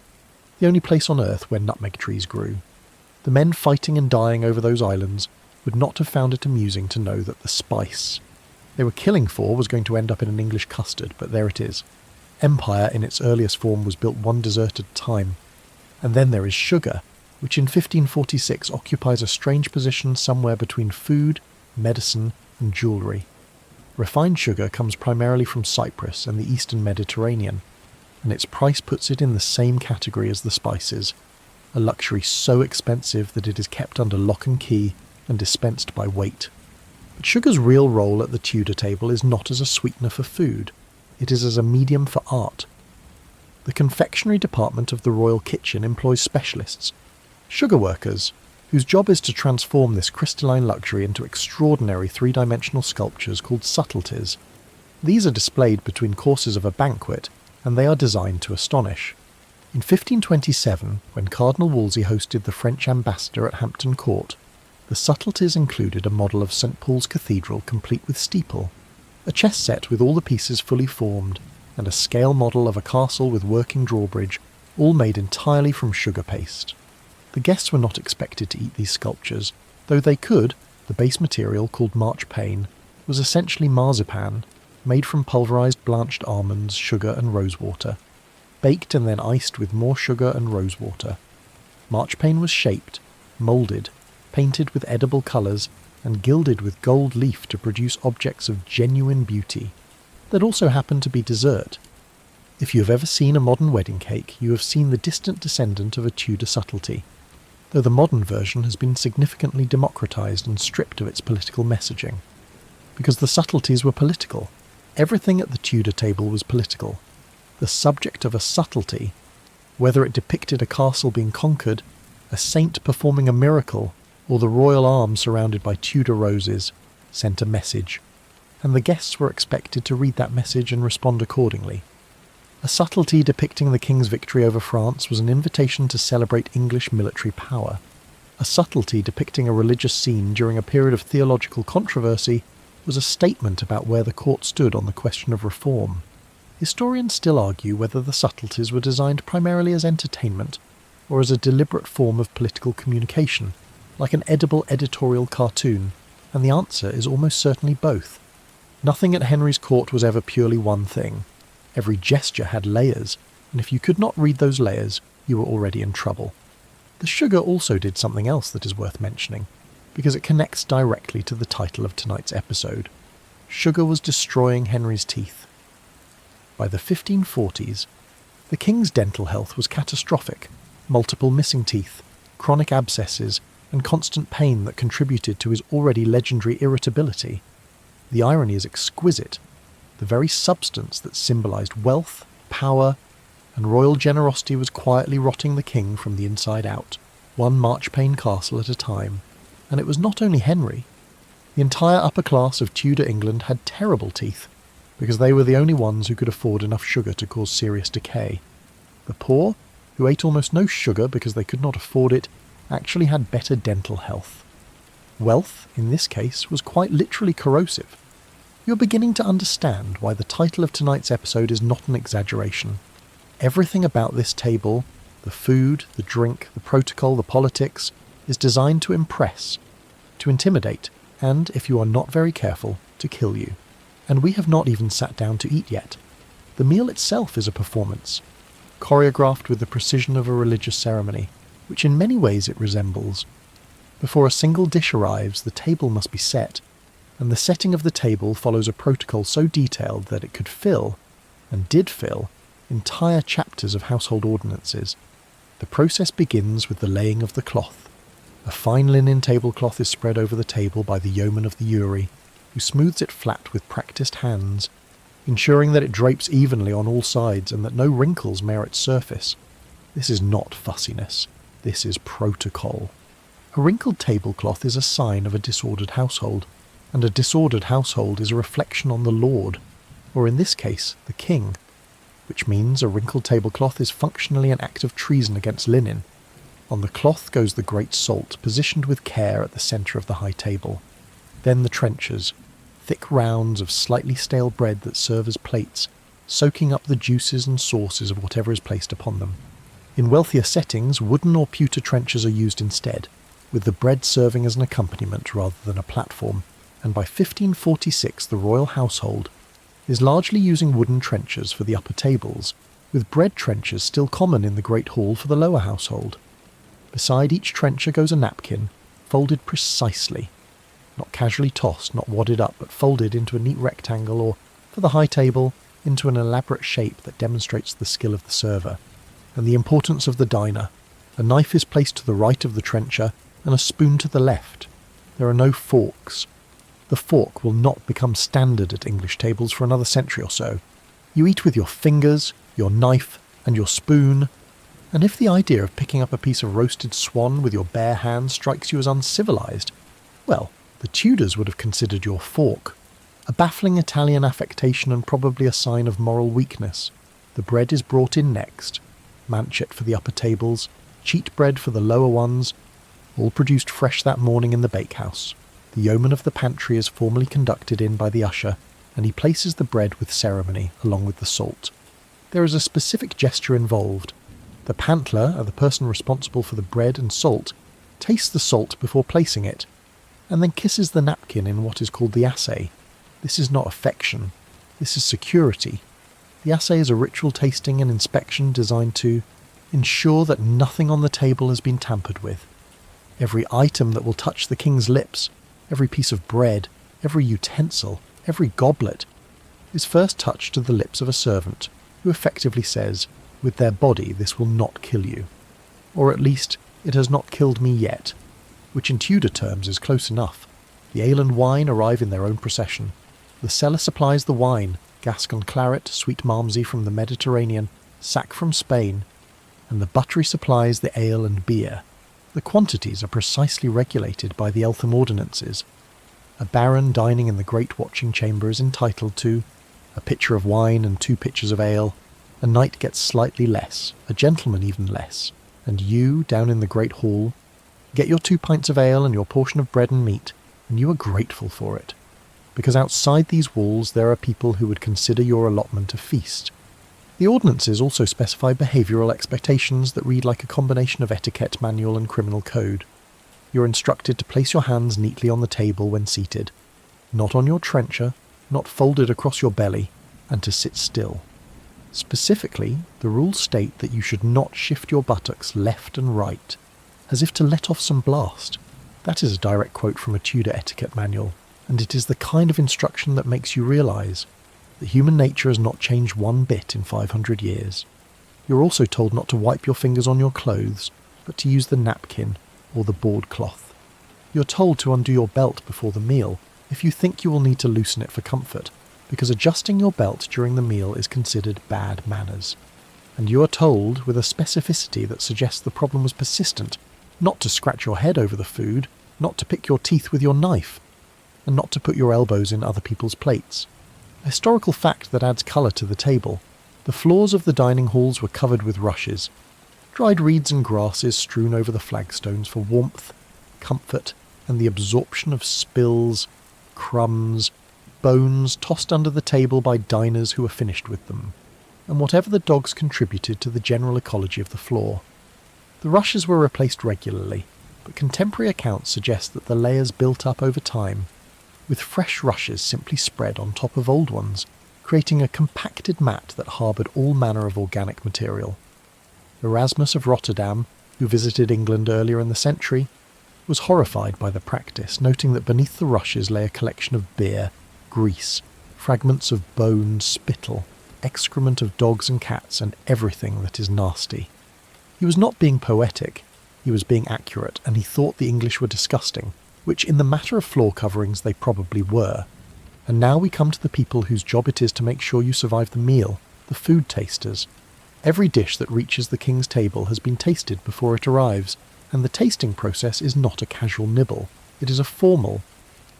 the only place on Earth where nutmeg trees grew. The men fighting and dying over those islands would not have found it amusing to know that the spice they were killing for was going to end up in an English custard, but there it is. Empire in its earliest form was built one dessert at a time. And then there is sugar, which in 1546 occupies a strange position somewhere between food, medicine, and jewellery. Refined sugar comes primarily from Cyprus and the eastern Mediterranean, and its price puts it in the same category as the spices, a luxury so expensive that it is kept under lock and key and dispensed by weight. But sugar's real role at the Tudor table is not as a sweetener for food, it is as a medium for art. The confectionery department of the royal kitchen employs specialists, sugar workers, whose job is to transform this crystalline luxury into extraordinary three-dimensional sculptures called subtleties. These are displayed between courses of a banquet, and they are designed to astonish. In 1527, when Cardinal Wolsey hosted the French ambassador at Hampton Court, the subtleties included a model of St. Paul's Cathedral complete with steeple, a chess set with all the pieces fully formed, and a scale model of a castle with working drawbridge, all made entirely from sugar paste. The guests were not expected to eat these sculptures, though they could. The base material, called marchpane, was essentially marzipan, made from pulverized blanched almonds, sugar and rosewater, baked and then iced with more sugar and rosewater. Marchpane was shaped, moulded, painted with edible colours, and gilded with gold leaf to produce objects of genuine beauty, that also happened to be dessert. If you have ever seen a modern wedding cake, you have seen the distant descendant of a Tudor subtlety, though the modern version has been significantly democratised and stripped of its political messaging. Because the subtleties were political. Everything at the Tudor table was political. The subject of a subtlety, whether it depicted a castle being conquered, a saint performing a miracle, or the royal arm surrounded by Tudor roses, sent a message, and the guests were expected to read that message and respond accordingly. A subtlety depicting the king's victory over France was an invitation to celebrate English military power. A subtlety depicting a religious scene during a period of theological controversy was a statement about where the court stood on the question of reform. Historians still argue whether the subtleties were designed primarily as entertainment or as a deliberate form of political communication, like an edible editorial cartoon, and the answer is almost certainly both. Nothing at Henry's court was ever purely one thing. Every gesture had layers, and if you could not read those layers, you were already in trouble. The sugar also did something else that is worth mentioning, because it connects directly to the title of tonight's episode. Sugar was destroying Henry's teeth. By the 1540s, the king's dental health was catastrophic, multiple missing teeth, chronic abscesses, and constant pain that contributed to his already legendary irritability. The irony is exquisite. The very substance that symbolised wealth, power, and royal generosity was quietly rotting the king from the inside out, one marchpane castle at a time. And it was not only Henry. The entire upper class of Tudor England had terrible teeth, because they were the only ones who could afford enough sugar to cause serious decay. The poor, who ate almost no sugar because they could not afford it, actually had better dental health. Wealth, in this case, was quite literally corrosive. You're beginning to understand why the title of tonight's episode is not an exaggeration. Everything about this table, the food, the drink, the protocol, the politics, is designed to impress, to intimidate, and, if you are not very careful, to kill you. And we have not even sat down to eat yet. The meal itself is a performance, choreographed with the precision of a religious ceremony, which in many ways it resembles. Before a single dish arrives, the table must be set, and the setting of the table follows a protocol so detailed that it could fill, and did fill, entire chapters of household ordinances. The process begins with the laying of the cloth. A fine linen tablecloth is spread over the table by the yeoman of the Uri, who smooths it flat with practised hands, ensuring that it drapes evenly on all sides and that no wrinkles mar its surface. This is not fussiness. This is protocol. A wrinkled tablecloth is a sign of a disordered household, and a disordered household is a reflection on the lord, or in this case, the king, which means a wrinkled tablecloth is functionally an act of treason against linen. On the cloth goes the great salt, positioned with care at the centre of the high table. Then the trenchers, thick rounds of slightly stale bread that serve as plates, soaking up the juices and sauces of whatever is placed upon them. In wealthier settings, wooden or pewter trenchers are used instead, with the bread serving as an accompaniment rather than a platform, and by 1546 the royal household is largely using wooden trenchers for the upper tables, with bread trenchers still common in the Great Hall for the lower household. Beside each trencher goes a napkin, folded precisely. Not casually tossed, not wadded up, but folded into a neat rectangle or, for the high table, into an elaborate shape that demonstrates the skill of the server and the importance of the diner. A knife is placed to the right of the trencher and a spoon to the left. There are no forks. The fork will not become standard at English tables for another century or so. You eat with your fingers, your knife, and your spoon, and if the idea of picking up a piece of roasted swan with your bare hands strikes you as uncivilized, well, the Tudors would have considered your fork a baffling Italian affectation and probably a sign of moral weakness. The bread is brought in next, manchet for the upper tables, cheat bread for the lower ones, all produced fresh that morning in the bakehouse. The yeoman of the pantry is formally conducted in by the usher, and he places the bread with ceremony along with the salt. There is a specific gesture involved. The pantler, the person responsible for the bread and salt, tastes the salt before placing it, and then kisses the napkin in what is called the assay. This is not affection. This is security. The assay is a ritual tasting and inspection designed to ensure that nothing on the table has been tampered with. Every item that will touch the king's lips, every piece of bread, every utensil, every goblet, is first touched to the lips of a servant, who effectively says, "With their body this will not kill you." Or at least, "It has not killed me yet," which in Tudor terms is close enough. The ale and wine arrive in their own procession. The cellar supplies the wine, Gascon claret, sweet malmsey from the Mediterranean, sack from Spain, and the buttery supplies the ale and beer. The quantities are precisely regulated by the Eltham ordinances. A baron dining in the great watching chamber is entitled to a pitcher of wine and 2 pitchers of ale. A knight gets slightly less, a gentleman even less, and you, down in the great hall, get your 2 pints of ale and your portion of bread and meat, and you are grateful for it. Because outside these walls there are people who would consider your allotment a feast. The ordinances also specify behavioural expectations that read like a combination of etiquette manual and criminal code. You're instructed to place your hands neatly on the table when seated, not on your trencher, not folded across your belly, and to sit still. Specifically, the rules state that you should not shift your buttocks left and right, as if to let off some blast. That is a direct quote from a Tudor etiquette manual, and it is the kind of instruction that makes you realise that human nature has not changed one bit in 500 years. You're also told not to wipe your fingers on your clothes, but to use the napkin or the board cloth. You're told to undo your belt before the meal if you think you will need to loosen it for comfort, because adjusting your belt during the meal is considered bad manners. And you are told, with a specificity that suggests the problem was persistent, not to scratch your head over the food, not to pick your teeth with your knife, and not to put your elbows in other people's plates. A historical fact that adds colour to the table. The floors of the dining halls were covered with rushes, dried reeds and grasses strewn over the flagstones for warmth, comfort, and the absorption of spills, crumbs, bones tossed under the table by diners who were finished with them, and whatever the dogs contributed to the general ecology of the floor. The rushes were replaced regularly, but contemporary accounts suggest that the layers built up over time, with fresh rushes simply spread on top of old ones, creating a compacted mat that harboured all manner of organic material. Erasmus of Rotterdam, who visited England earlier in the century, was horrified by the practice, noting that beneath the rushes lay a collection of beer, grease, fragments of bone, spittle, excrement of dogs and cats, and everything that is nasty. He was not being poetic, he was being accurate, and he thought the English were disgusting, which in the matter of floor coverings they probably were. And now we come to the people whose job it is to make sure you survive the meal, the food tasters. Every dish that reaches the king's table has been tasted before it arrives, and the tasting process is not a casual nibble. It is a formal,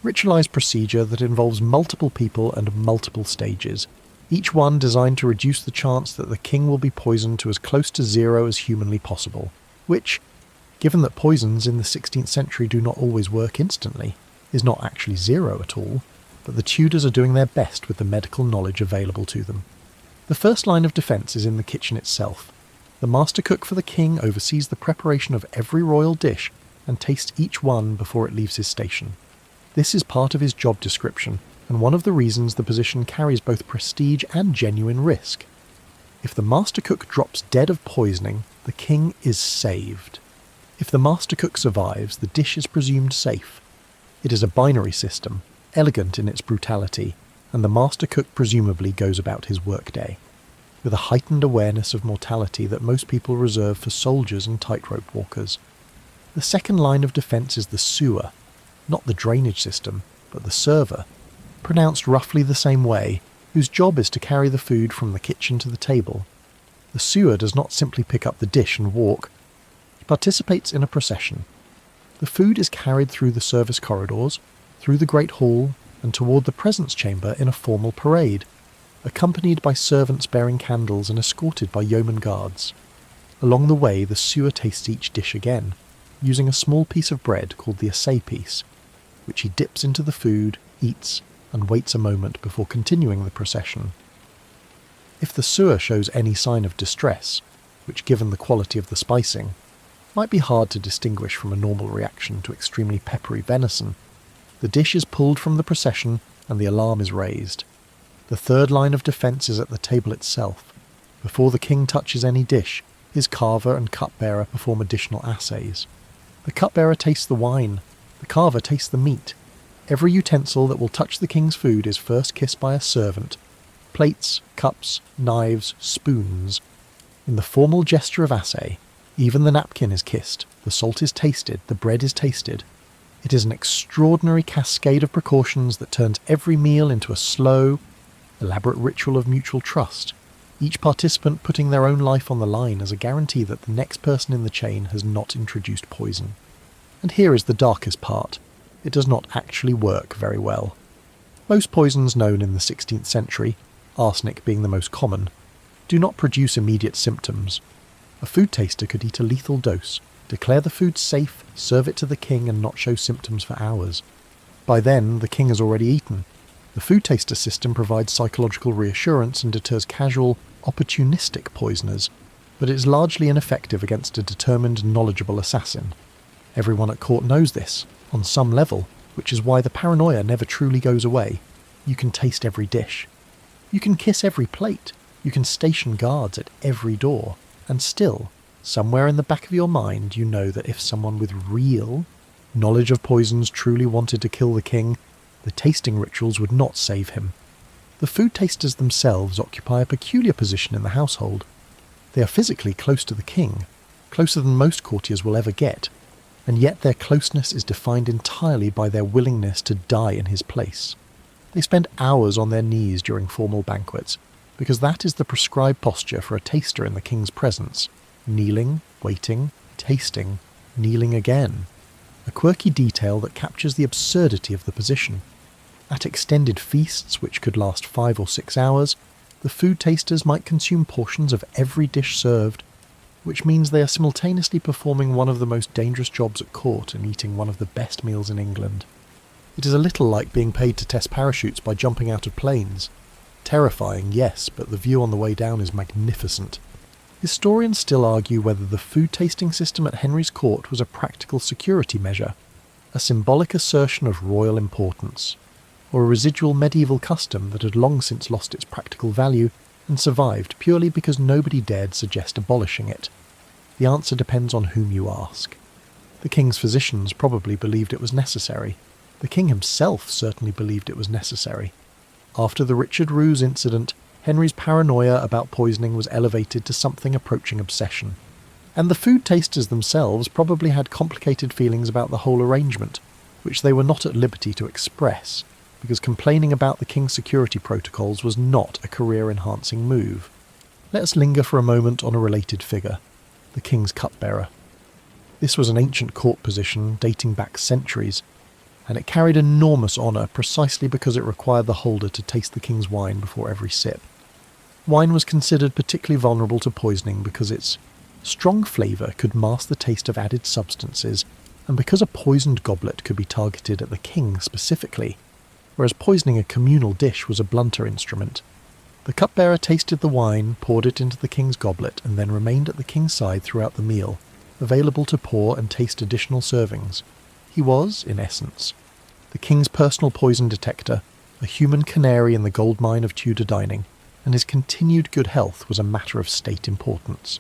ritualized procedure that involves multiple people and multiple stages, each one designed to reduce the chance that the king will be poisoned to as close to 0 as humanly possible, which, given that poisons in the 16th century do not always work instantly, is not actually 0 at all, but the Tudors are doing their best with the medical knowledge available to them. The first line of defence is in the kitchen itself. The master cook for the king oversees the preparation of every royal dish and tastes each one before it leaves his station. This is part of his job description, and one of the reasons the position carries both prestige and genuine risk. If the master cook drops dead of poisoning, the king is saved. If the master cook survives, the dish is presumed safe. It is a binary system, elegant in its brutality, and the master cook presumably goes about his workday, with a heightened awareness of mortality that most people reserve for soldiers and tightrope walkers. The second line of defence is the sewer, not the drainage system, but the server, pronounced roughly the same way, whose job is to carry the food from the kitchen to the table. The sewer does not simply pick up the dish and walk. He participates in a procession. The food is carried through the service corridors, through the great hall, and toward the presence chamber in a formal parade, accompanied by servants bearing candles and escorted by yeoman guards. Along the way, the sewer tastes each dish again, using a small piece of bread called the assay piece, which he dips into the food, eats, and waits a moment before continuing the procession. If the sewer shows any sign of distress, which given the quality of the spicing, might be hard to distinguish from a normal reaction to extremely peppery venison, the dish is pulled from the procession and the alarm is raised. The third line of defence is at the table itself. Before the king touches any dish, his carver and cupbearer perform additional assays. The cupbearer tastes the wine, the carver tastes the meat. Every utensil that will touch the king's food is first kissed by a servant. Plates, cups, knives, spoons. In the formal gesture of assay, even the napkin is kissed, the salt is tasted, the bread is tasted. It is an extraordinary cascade of precautions that turns every meal into a slow, elaborate ritual of mutual trust, each participant putting their own life on the line as a guarantee that the next person in the chain has not introduced poison. And here is the darkest part. It does not actually work very well. Most poisons known in the 16th century, arsenic being the most common, do not produce immediate symptoms. A food taster could eat a lethal dose, declare the food safe, serve it to the king and not show symptoms for hours. By then, the king has already eaten. The food taster system provides psychological reassurance and deters casual, opportunistic poisoners, but it is largely ineffective against a determined, knowledgeable assassin. Everyone at court knows this, on some level, which is why the paranoia never truly goes away. You can taste every dish. You can kiss every plate. You can station guards at every door. And still, somewhere in the back of your mind, you know that if someone with real knowledge of poisons truly wanted to kill the king, the tasting rituals would not save him. The food tasters themselves occupy a peculiar position in the household. They are physically close to the king, closer than most courtiers will ever get, and yet their closeness is defined entirely by their willingness to die in his place. They spend hours on their knees during formal banquets, because that is the prescribed posture for a taster in the king's presence. Kneeling, waiting, tasting, kneeling again. A quirky detail that captures the absurdity of the position. At extended feasts, which could last 5 or 6 hours, the food tasters might consume portions of every dish served, which means they are simultaneously performing one of the most dangerous jobs at court and eating one of the best meals in England. It is a little like being paid to test parachutes by jumping out of planes. Terrifying, yes, but the view on the way down is magnificent. Historians still argue whether the food tasting system at Henry's court was a practical security measure, a symbolic assertion of royal importance, or a residual medieval custom that had long since lost its practical value and survived purely because nobody dared suggest abolishing it. The answer depends on whom you ask. The king's physicians probably believed it was necessary. The king himself certainly believed it was necessary. After the Richard Roos incident, Henry's paranoia about poisoning was elevated to something approaching obsession. And the food tasters themselves probably had complicated feelings about the whole arrangement, which they were not at liberty to express, because complaining about the king's security protocols was not a career-enhancing move. Let us linger for a moment on a related figure, the king's cupbearer. This was an ancient court position dating back centuries, and it carried enormous honour precisely because it required the holder to taste the king's wine before every sip. Wine was considered particularly vulnerable to poisoning because its strong flavour could mask the taste of added substances, and because a poisoned goblet could be targeted at the king specifically, whereas poisoning a communal dish was a blunter instrument. The cupbearer tasted the wine, poured it into the king's goblet, and then remained at the king's side throughout the meal, available to pour and taste additional servings. He was, in essence, the king's personal poison detector, a human canary in the gold mine of Tudor dining, and his continued good health was a matter of state importance.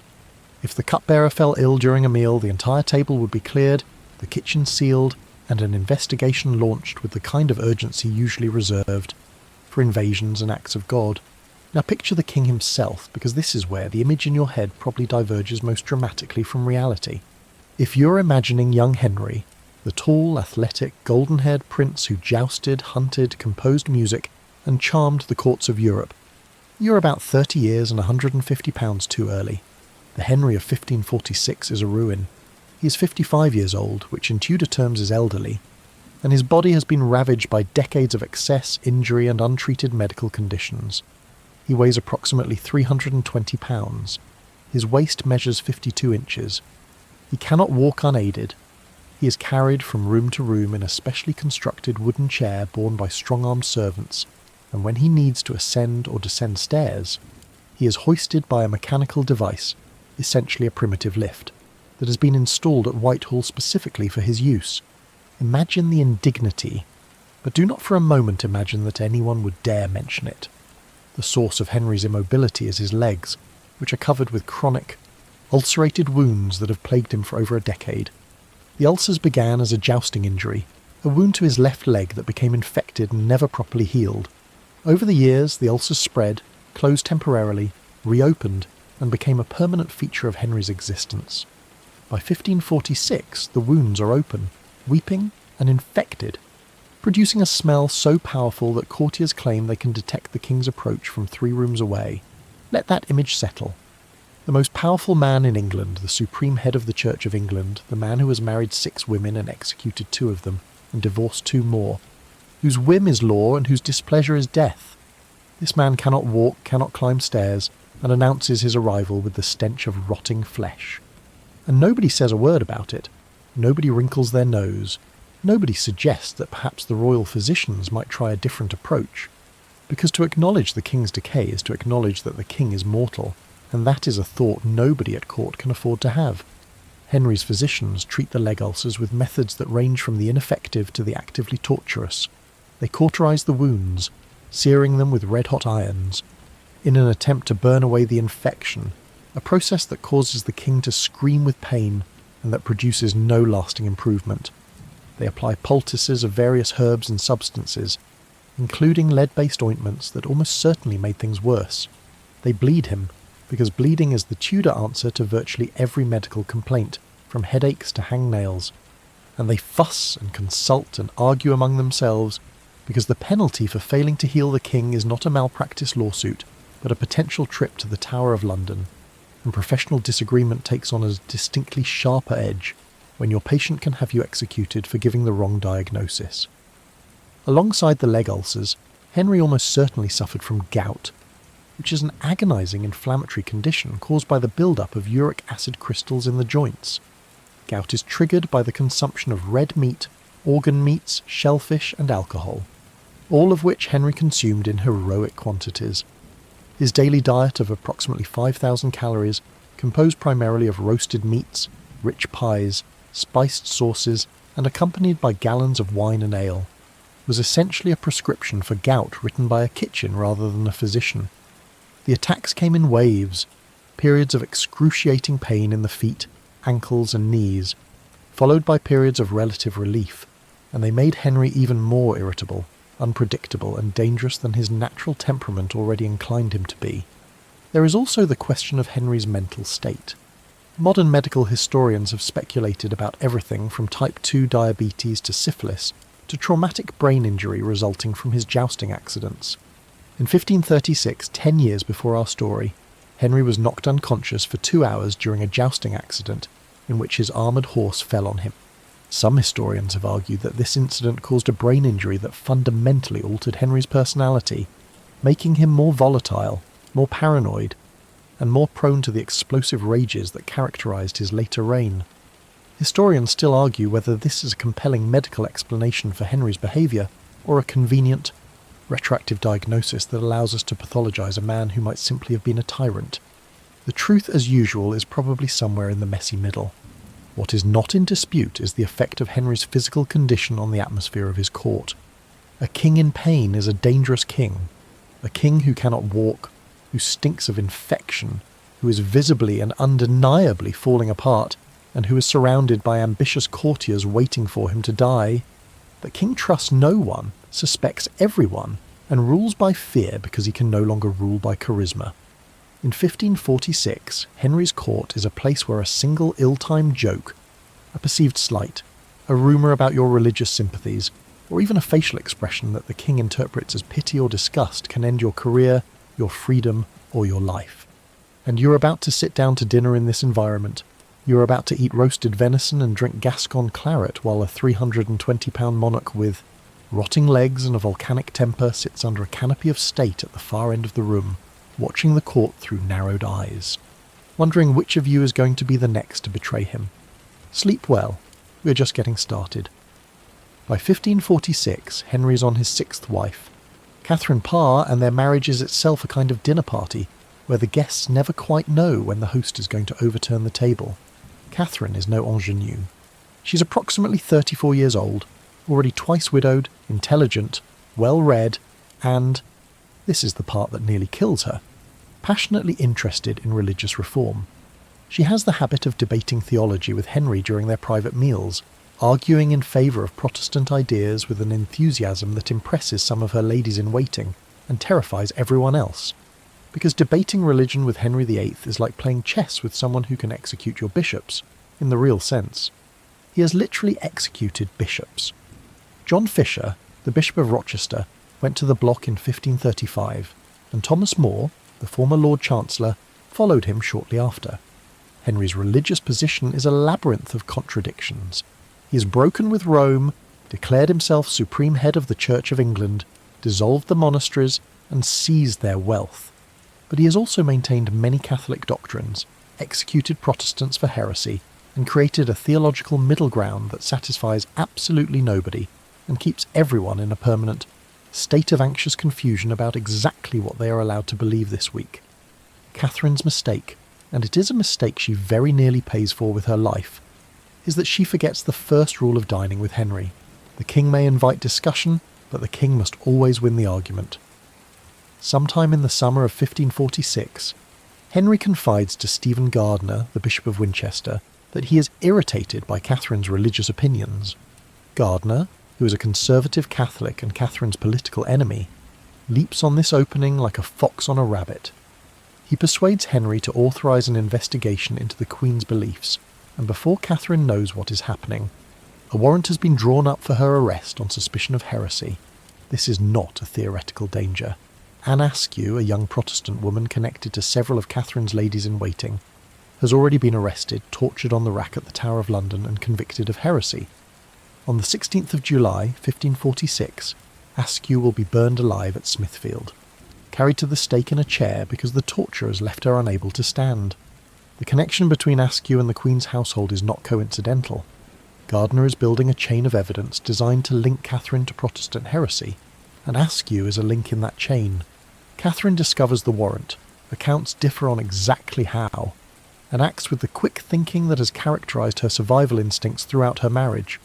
If the cupbearer fell ill during a meal, the entire table would be cleared, the kitchen sealed, and an investigation launched with the kind of urgency usually reserved for invasions and acts of God. Now picture the king himself, because this is where the image in your head probably diverges most dramatically from reality. If you're imagining young Henry, the tall, athletic, golden-haired prince who jousted, hunted, composed music, and charmed the courts of Europe, you're about 30 years and £150 too early. The Henry of 1546 is a ruin. He is 55 years old, which in Tudor terms is elderly, and his body has been ravaged by decades of excess, injury, and untreated medical conditions. He weighs approximately 320 pounds. His waist measures 52 inches. He cannot walk unaided. He is carried from room to room in a specially constructed wooden chair borne by strong-armed servants, and when he needs to ascend or descend stairs, he is hoisted by a mechanical device, essentially a primitive lift, that has been installed at Whitehall specifically for his use. Imagine the indignity, but do not for a moment imagine that anyone would dare mention it. The source of Henry's immobility is his legs, which are covered with chronic, ulcerated wounds that have plagued him for over a decade. The ulcers began as a jousting injury, a wound to his left leg that became infected and never properly healed. Over the years, the ulcers spread, closed temporarily, reopened, and became a permanent feature of Henry's existence. By 1546, the wounds are open, weeping, and infected, producing a smell so powerful that courtiers claim they can detect the king's approach from 3 rooms away. Let that image settle. The most powerful man in England, the supreme head of the Church of England, the man who has married 6 women and executed 2 of them, and divorced 2 more, whose whim is law and whose displeasure is death. This man cannot walk, cannot climb stairs, and announces his arrival with the stench of rotting flesh. And nobody says a word about it. Nobody wrinkles their nose. Nobody suggests that perhaps the royal physicians might try a different approach, because to acknowledge the king's decay is to acknowledge that the king is mortal, and that is a thought nobody at court can afford to have. Henry's physicians treat the leg ulcers with methods that range from the ineffective to the actively torturous. They cauterize the wounds, searing them with red-hot irons, in an attempt to burn away the infection, a process that causes the king to scream with pain and that produces no lasting improvement. They apply poultices of various herbs and substances, including lead-based ointments that almost certainly made things worse. They bleed him, because bleeding is the Tudor answer to virtually every medical complaint, from headaches to hangnails. And they fuss and consult and argue among themselves, because the penalty for failing to heal the king is not a malpractice lawsuit, but a potential trip to the Tower of London. And professional disagreement takes on a distinctly sharper edge when your patient can have you executed for giving the wrong diagnosis. Alongside the leg ulcers, Henry almost certainly suffered from gout, which is an agonizing inflammatory condition caused by the build-up of uric acid crystals in the joints. Gout is triggered by the consumption of red meat, organ meats, shellfish, and alcohol, all of which Henry consumed in heroic quantities. His daily diet of approximately 5,000 calories, composed primarily of roasted meats, rich pies, spiced sauces, and accompanied by gallons of wine and ale, was essentially a prescription for gout written by a kitchen rather than a physician. The attacks came in waves, periods of excruciating pain in the feet, ankles and knees, followed by periods of relative relief, and they made Henry even more irritable, unpredictable and dangerous than his natural temperament already inclined him to be. There is also the question of Henry's mental state. Modern medical historians have speculated about everything from type 2 diabetes to syphilis to traumatic brain injury resulting from his jousting accidents. In 1536, 10 years before our story, Henry was knocked unconscious for 2 hours during a jousting accident in which his armoured horse fell on him. Some historians have argued that this incident caused a brain injury that fundamentally altered Henry's personality, making him more volatile, more paranoid, and more prone to the explosive rages that characterised his later reign. Historians still argue whether this is a compelling medical explanation for Henry's behaviour or a convenient, retroactive diagnosis that allows us to pathologise a man who might simply have been a tyrant. The truth, as usual, is probably somewhere in the messy middle. What is not in dispute is the effect of Henry's physical condition on the atmosphere of his court. A king in pain is a dangerous king. A king who cannot walk, who stinks of infection, who is visibly and undeniably falling apart, and who is surrounded by ambitious courtiers waiting for him to die. The king trusts no one, suspects everyone, and rules by fear because he can no longer rule by charisma. In 1546, Henry's court is a place where a single ill-timed joke, a perceived slight, a rumour about your religious sympathies, or even a facial expression that the king interprets as pity or disgust can end your career, your freedom, or your life. And you're about to sit down to dinner in this environment. You're about to eat roasted venison and drink Gascon claret while a 320-pound monarch with rotting legs and a volcanic temper sits under a canopy of state at the far end of the room, watching the court through narrowed eyes, wondering which of you is going to be the next to betray him. Sleep well. We're just getting started. By 1546, Henry's on his sixth wife. Catherine Parr, and their marriage is itself a kind of dinner party, where the guests never quite know when the host is going to overturn the table. Catherine is no ingenue. She's approximately 34 years old, already twice widowed, intelligent, well-read, and, this is the part that nearly kills her, passionately interested in religious reform. She has the habit of debating theology with Henry during their private meals, arguing in favour of Protestant ideas with an enthusiasm that impresses some of her ladies-in-waiting and terrifies everyone else. Because debating religion with Henry VIII is like playing chess with someone who can execute your bishops, in the real sense. He has literally executed bishops. John Fisher, the Bishop of Rochester, went to the block in 1535, and Thomas More, the former Lord Chancellor, followed him shortly after. Henry's religious position is a labyrinth of contradictions. He has broken with Rome, declared himself supreme head of the Church of England, dissolved the monasteries, and seized their wealth. But he has also maintained many Catholic doctrines, executed Protestants for heresy, and created a theological middle ground that satisfies absolutely nobody and keeps everyone in a permanent state of anxious confusion about exactly what they are allowed to believe this week. Catherine's mistake, and it is a mistake she very nearly pays for with her life, is that she forgets the first rule of dining with Henry. The king may invite discussion, but the king must always win the argument. Sometime in the summer of 1546, Henry confides to Stephen Gardiner, the Bishop of Winchester, that he is irritated by Catherine's religious opinions. Gardiner, who is a conservative Catholic and Catherine's political enemy, leaps on this opening like a fox on a rabbit. He persuades Henry to authorise an investigation into the Queen's beliefs, and before Catherine knows what is happening, a warrant has been drawn up for her arrest on suspicion of heresy. This is not a theoretical danger. Anne Askew, a young Protestant woman connected to several of Catherine's ladies-in-waiting, has already been arrested, tortured on the rack at the Tower of London and convicted of heresy. On the 16th of July, 1546, Askew will be burned alive at Smithfield, carried to the stake in a chair because the torturers left her unable to stand. The connection between Askew and the Queen's household is not coincidental. Gardiner is building a chain of evidence designed to link Catherine to Protestant heresy, and Askew is a link in that chain. Catherine discovers the warrant, accounts differ on exactly how, and acts with the quick thinking that has characterised her survival instincts throughout her marriage.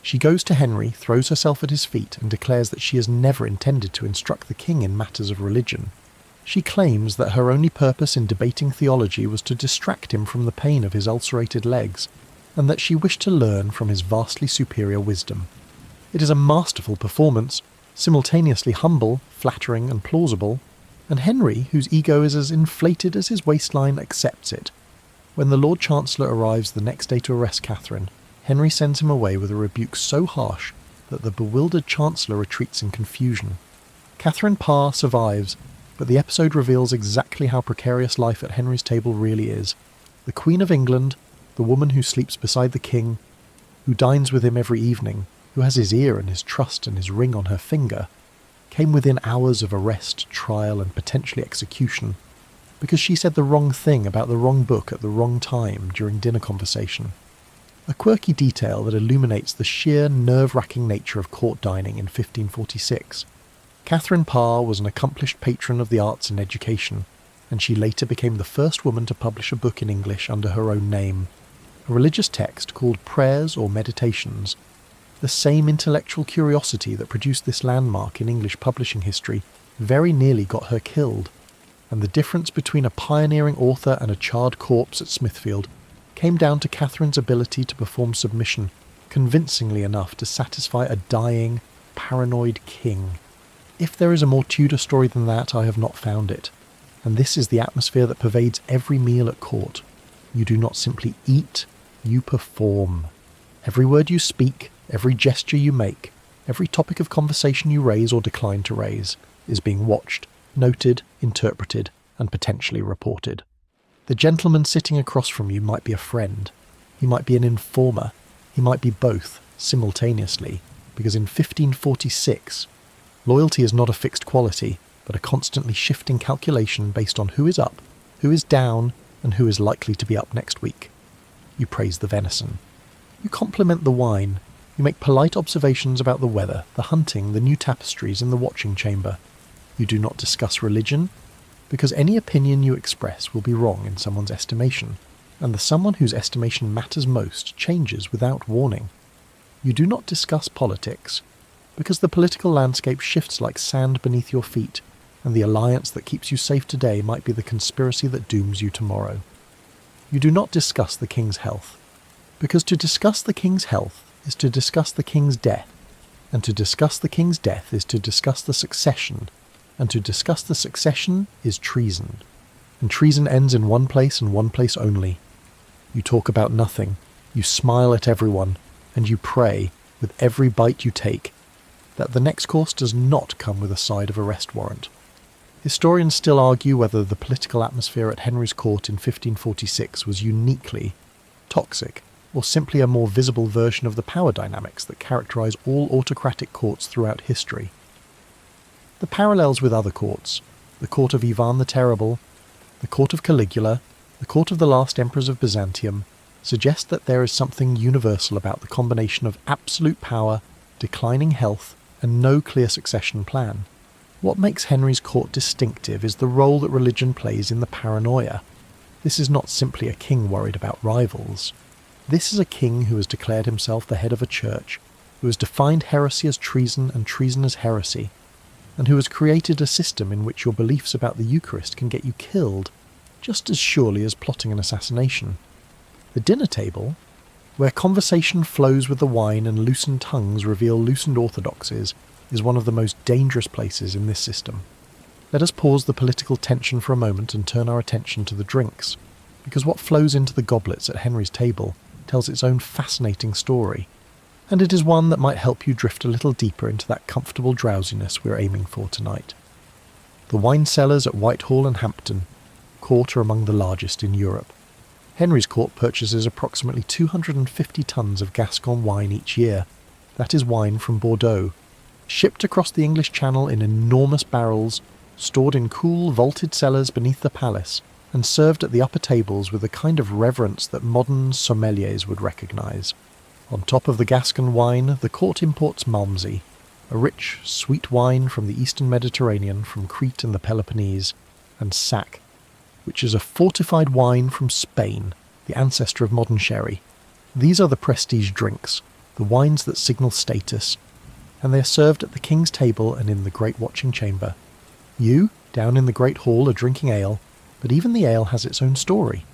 She goes to Henry, throws herself at his feet, and declares that she has never intended to instruct the king in matters of religion. She claims that her only purpose in debating theology was to distract him from the pain of his ulcerated legs, and that she wished to learn from his vastly superior wisdom. It is a masterful performance, simultaneously humble, flattering, and plausible, and Henry, whose ego is as inflated as his waistline, accepts it. When the Lord Chancellor arrives the next day to arrest Catherine, Henry sends him away with a rebuke so harsh that the bewildered Chancellor retreats in confusion. Catherine Parr survives, but the episode reveals exactly how precarious life at Henry's table really is. The Queen of England, the woman who sleeps beside the king, who dines with him every evening, who has his ear and his trust and his ring on her finger, came within hours of arrest, trial, and potentially execution, because she said the wrong thing about the wrong book at the wrong time during dinner conversation. A quirky detail that illuminates the sheer nerve-wracking nature of court dining in 1546. Catherine Parr was an accomplished patron of the arts and education, and she later became the first woman to publish a book in English under her own name, a religious text called Prayers or Meditations. The same intellectual curiosity that produced this landmark in English publishing history very nearly got her killed. and the difference between a pioneering author and a charred corpse at Smithfield came down to Catherine's ability to perform submission convincingly enough to satisfy a dying, paranoid king. If there is a more Tudor story than that, I have not found it. And this is the atmosphere that pervades every meal at court. You do not simply eat, you perform. Every word you speak, every gesture you make, every topic of conversation you raise or decline to raise is being watched, noted, interpreted, and potentially reported. The gentleman sitting across from you might be a friend. He might be an informer. He might be both, simultaneously, because in 1546, loyalty is not a fixed quality, but a constantly shifting calculation based on who is up, who is down, and who is likely to be up next week. You praise the venison. You compliment the wine. You make polite observations about the weather, the hunting, the new tapestries in the watching chamber. You do not discuss religion, because any opinion you express will be wrong in someone's estimation, and the someone whose estimation matters most changes without warning. You do not discuss politics, because the political landscape shifts like sand beneath your feet, and the alliance that keeps you safe today might be the conspiracy that dooms you tomorrow. You do not discuss the king's health, because to discuss the king's health is to discuss the king's death, and to discuss the king's death is to discuss the succession, and to discuss the succession is treason. And treason ends in one place and one place only. You talk about nothing, you smile at everyone, and you pray, with every bite you take, that the next course does not come with a side of arrest warrant. Historians still argue whether the political atmosphere at Henry's court in 1546 was uniquely toxic, or simply a more visible version of the power dynamics that characterise all autocratic courts throughout history. The parallels with other courts, the court of Ivan the Terrible, the court of Caligula, the court of the last emperors of Byzantium, suggest that there is something universal about the combination of absolute power, declining health, and no clear succession plan. What makes Henry's court distinctive is the role that religion plays in the paranoia. This is not simply a king worried about rivals. This is a king who has declared himself the head of a church, who has defined heresy as treason and treason as heresy, and who has created a system in which your beliefs about the Eucharist can get you killed, just as surely as plotting an assassination. The dinner table, where conversation flows with the wine and loosened tongues reveal loosened orthodoxies, is one of the most dangerous places in this system. Let us pause the political tension for a moment and turn our attention to the drinks, because what flows into the goblets at Henry's table tells its own fascinating story, and it is one that might help you drift a little deeper into that comfortable drowsiness we're aiming for tonight. The wine cellars at Whitehall and Hampton Court are among the largest in Europe. Henry's court purchases approximately 250 tons of Gascon wine each year. That is wine from Bordeaux, shipped across the English Channel in enormous barrels, stored in cool, vaulted cellars beneath the palace, and served at the upper tables with a kind of reverence that modern sommeliers would recognise. On top of the Gascon wine, the court imports Malmsey, a rich, sweet wine from the eastern Mediterranean, from Crete and the Peloponnese, and Sack, which is a fortified wine from Spain, the ancestor of modern sherry. These are the prestige drinks, the wines that signal status, and they are served at the king's table and in the great watching chamber. You, down in the great hall, are drinking ale, but even the ale has its own story.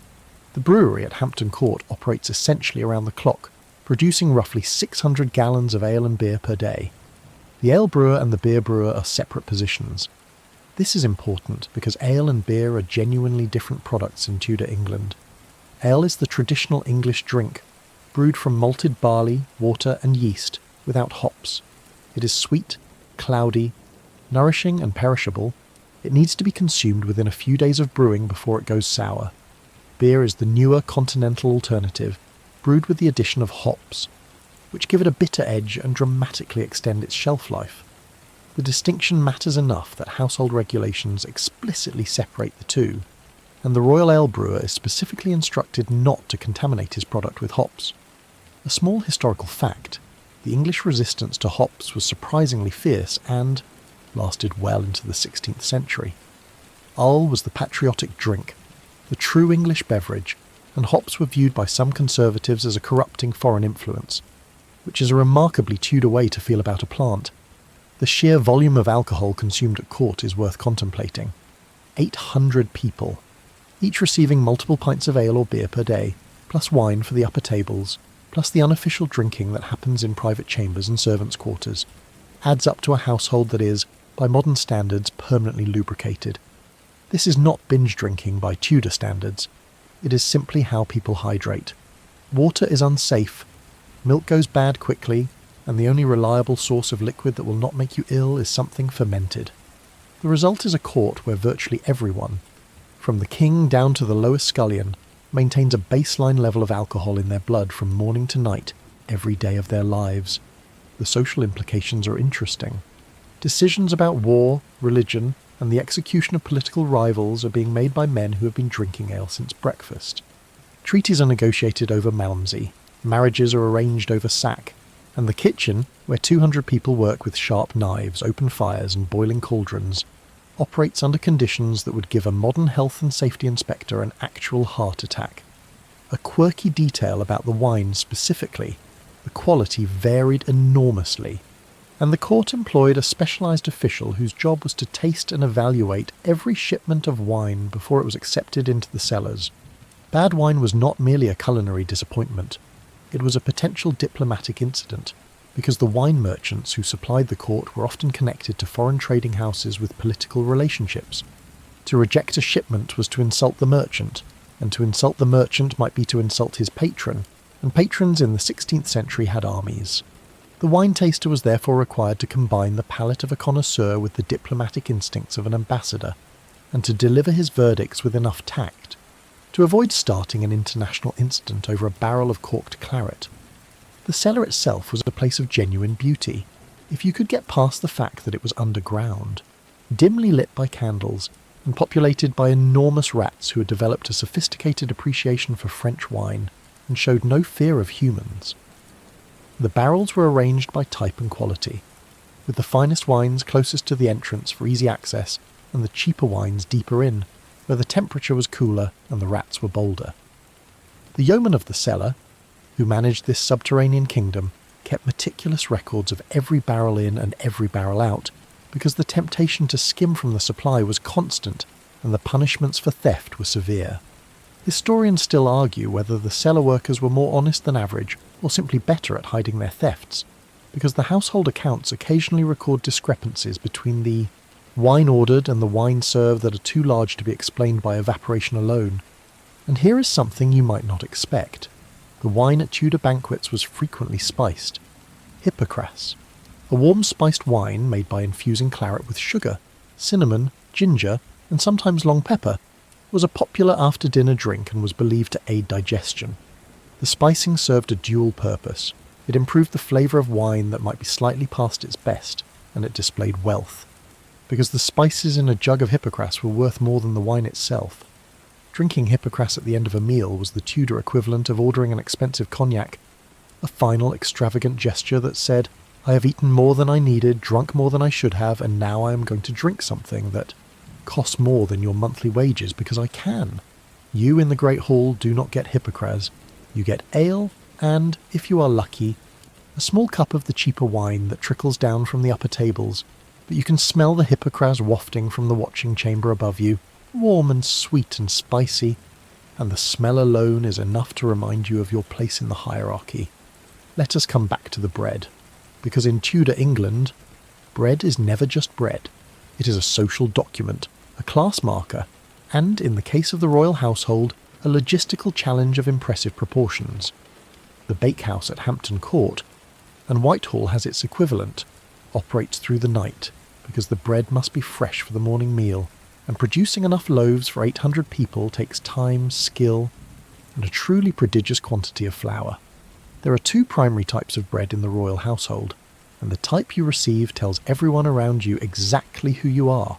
The brewery at Hampton Court operates essentially around the clock, producing roughly 600 gallons of ale and beer per day. The ale brewer and the beer brewer are separate positions. This is important because ale and beer are genuinely different products in Tudor England. Ale is the traditional English drink, brewed from malted barley, water and yeast, without hops. It is sweet, cloudy, nourishing and perishable. It needs to be consumed within a few days of brewing before it goes sour. Beer is the newer continental alternative, brewed with the addition of hops, which give it a bitter edge and dramatically extend its shelf life. The distinction matters enough that household regulations explicitly separate the two, and the Royal Ale Brewer is specifically instructed not to contaminate his product with hops. A small historical fact: the English resistance to hops was surprisingly fierce and lasted well into the 16th century. Ale was the patriotic drink, the true English beverage, and hops were viewed by some conservatives as a corrupting foreign influence, which is a remarkably Tudor way to feel about a plant. The sheer volume of alcohol consumed at court is worth contemplating. 800 people, each receiving multiple pints of ale or beer per day, plus wine for the upper tables, plus the unofficial drinking that happens in private chambers and servants' quarters, adds up to a household that is, by modern standards, permanently lubricated. This is not binge drinking by Tudor standards. It is simply how people hydrate. Water is unsafe, milk goes bad quickly, and the only reliable source of liquid that will not make you ill is something fermented. The result is a court where virtually everyone, from the king down to the lowest scullion, maintains a baseline level of alcohol in their blood from morning to night, every day of their lives. The social implications are interesting. Decisions about war, religion, and the execution of political rivals are being made by men who have been drinking ale since breakfast. Treaties are negotiated over Malmsey, marriages are arranged over sack, and the kitchen, where 200 people work with sharp knives, open fires, and boiling cauldrons, operates under conditions that would give a modern health and safety inspector an actual heart attack. A quirky detail about the wine specifically, the quality varied enormously, and the court employed a specialised official whose job was to taste and evaluate every shipment of wine before it was accepted into the cellars. Bad wine was not merely a culinary disappointment, it was a potential diplomatic incident, because the wine merchants who supplied the court were often connected to foreign trading houses with political relationships. To reject a shipment was to insult the merchant, and to insult the merchant might be to insult his patron, and patrons in the 16th century had armies. The wine taster was therefore required to combine the palate of a connoisseur with the diplomatic instincts of an ambassador, and to deliver his verdicts with enough tact, to avoid starting an international incident over a barrel of corked claret. The cellar itself was a place of genuine beauty, if you could get past the fact that it was underground, dimly lit by candles, and populated by enormous rats who had developed a sophisticated appreciation for French wine and showed no fear of humans. The barrels were arranged by type and quality, with the finest wines closest to the entrance for easy access and the cheaper wines deeper in, where the temperature was cooler and the rats were bolder. The yeoman of the cellar, who managed this subterranean kingdom, kept meticulous records of every barrel in and every barrel out, because the temptation to skim from the supply was constant and the punishments for theft were severe. Historians still argue whether the cellar workers were more honest than average or simply better at hiding their thefts, because the household accounts occasionally record discrepancies between the wine ordered and the wine served that are too large to be explained by evaporation alone. And here is something you might not expect. The wine at Tudor banquets was frequently spiced. Hippocras, a warm spiced wine made by infusing claret with sugar, cinnamon, ginger, and sometimes long pepper, was a popular after-dinner drink and was believed to aid digestion. The spicing served a dual purpose. It improved the flavour of wine that might be slightly past its best, and it displayed wealth, because the spices in a jug of Hippocras were worth more than the wine itself. Drinking Hippocras at the end of a meal was the Tudor equivalent of ordering an expensive cognac, a final extravagant gesture that said, "I have eaten more than I needed, drunk more than I should have, and now I am going to drink something that costs more than your monthly wages because I can. You in the Great Hall do not get Hippocras. You get ale and, if you are lucky, a small cup of the cheaper wine that trickles down from the upper tables, but you can smell the Hippocras wafting from the watching chamber above you, warm and sweet and spicy, and the smell alone is enough to remind you of your place in the hierarchy. Let us come back to the bread, because in Tudor England, bread is never just bread. It is a social document, a class marker, and, in the case of the royal household, a logistical challenge of impressive proportions. The bakehouse at Hampton Court, and Whitehall has its equivalent, operates through the night, because the bread must be fresh for the morning meal, and producing enough loaves for 800 people takes time, skill, and a truly prodigious quantity of flour. There are two primary types of bread in the royal household, and the type you receive tells everyone around you exactly who you are.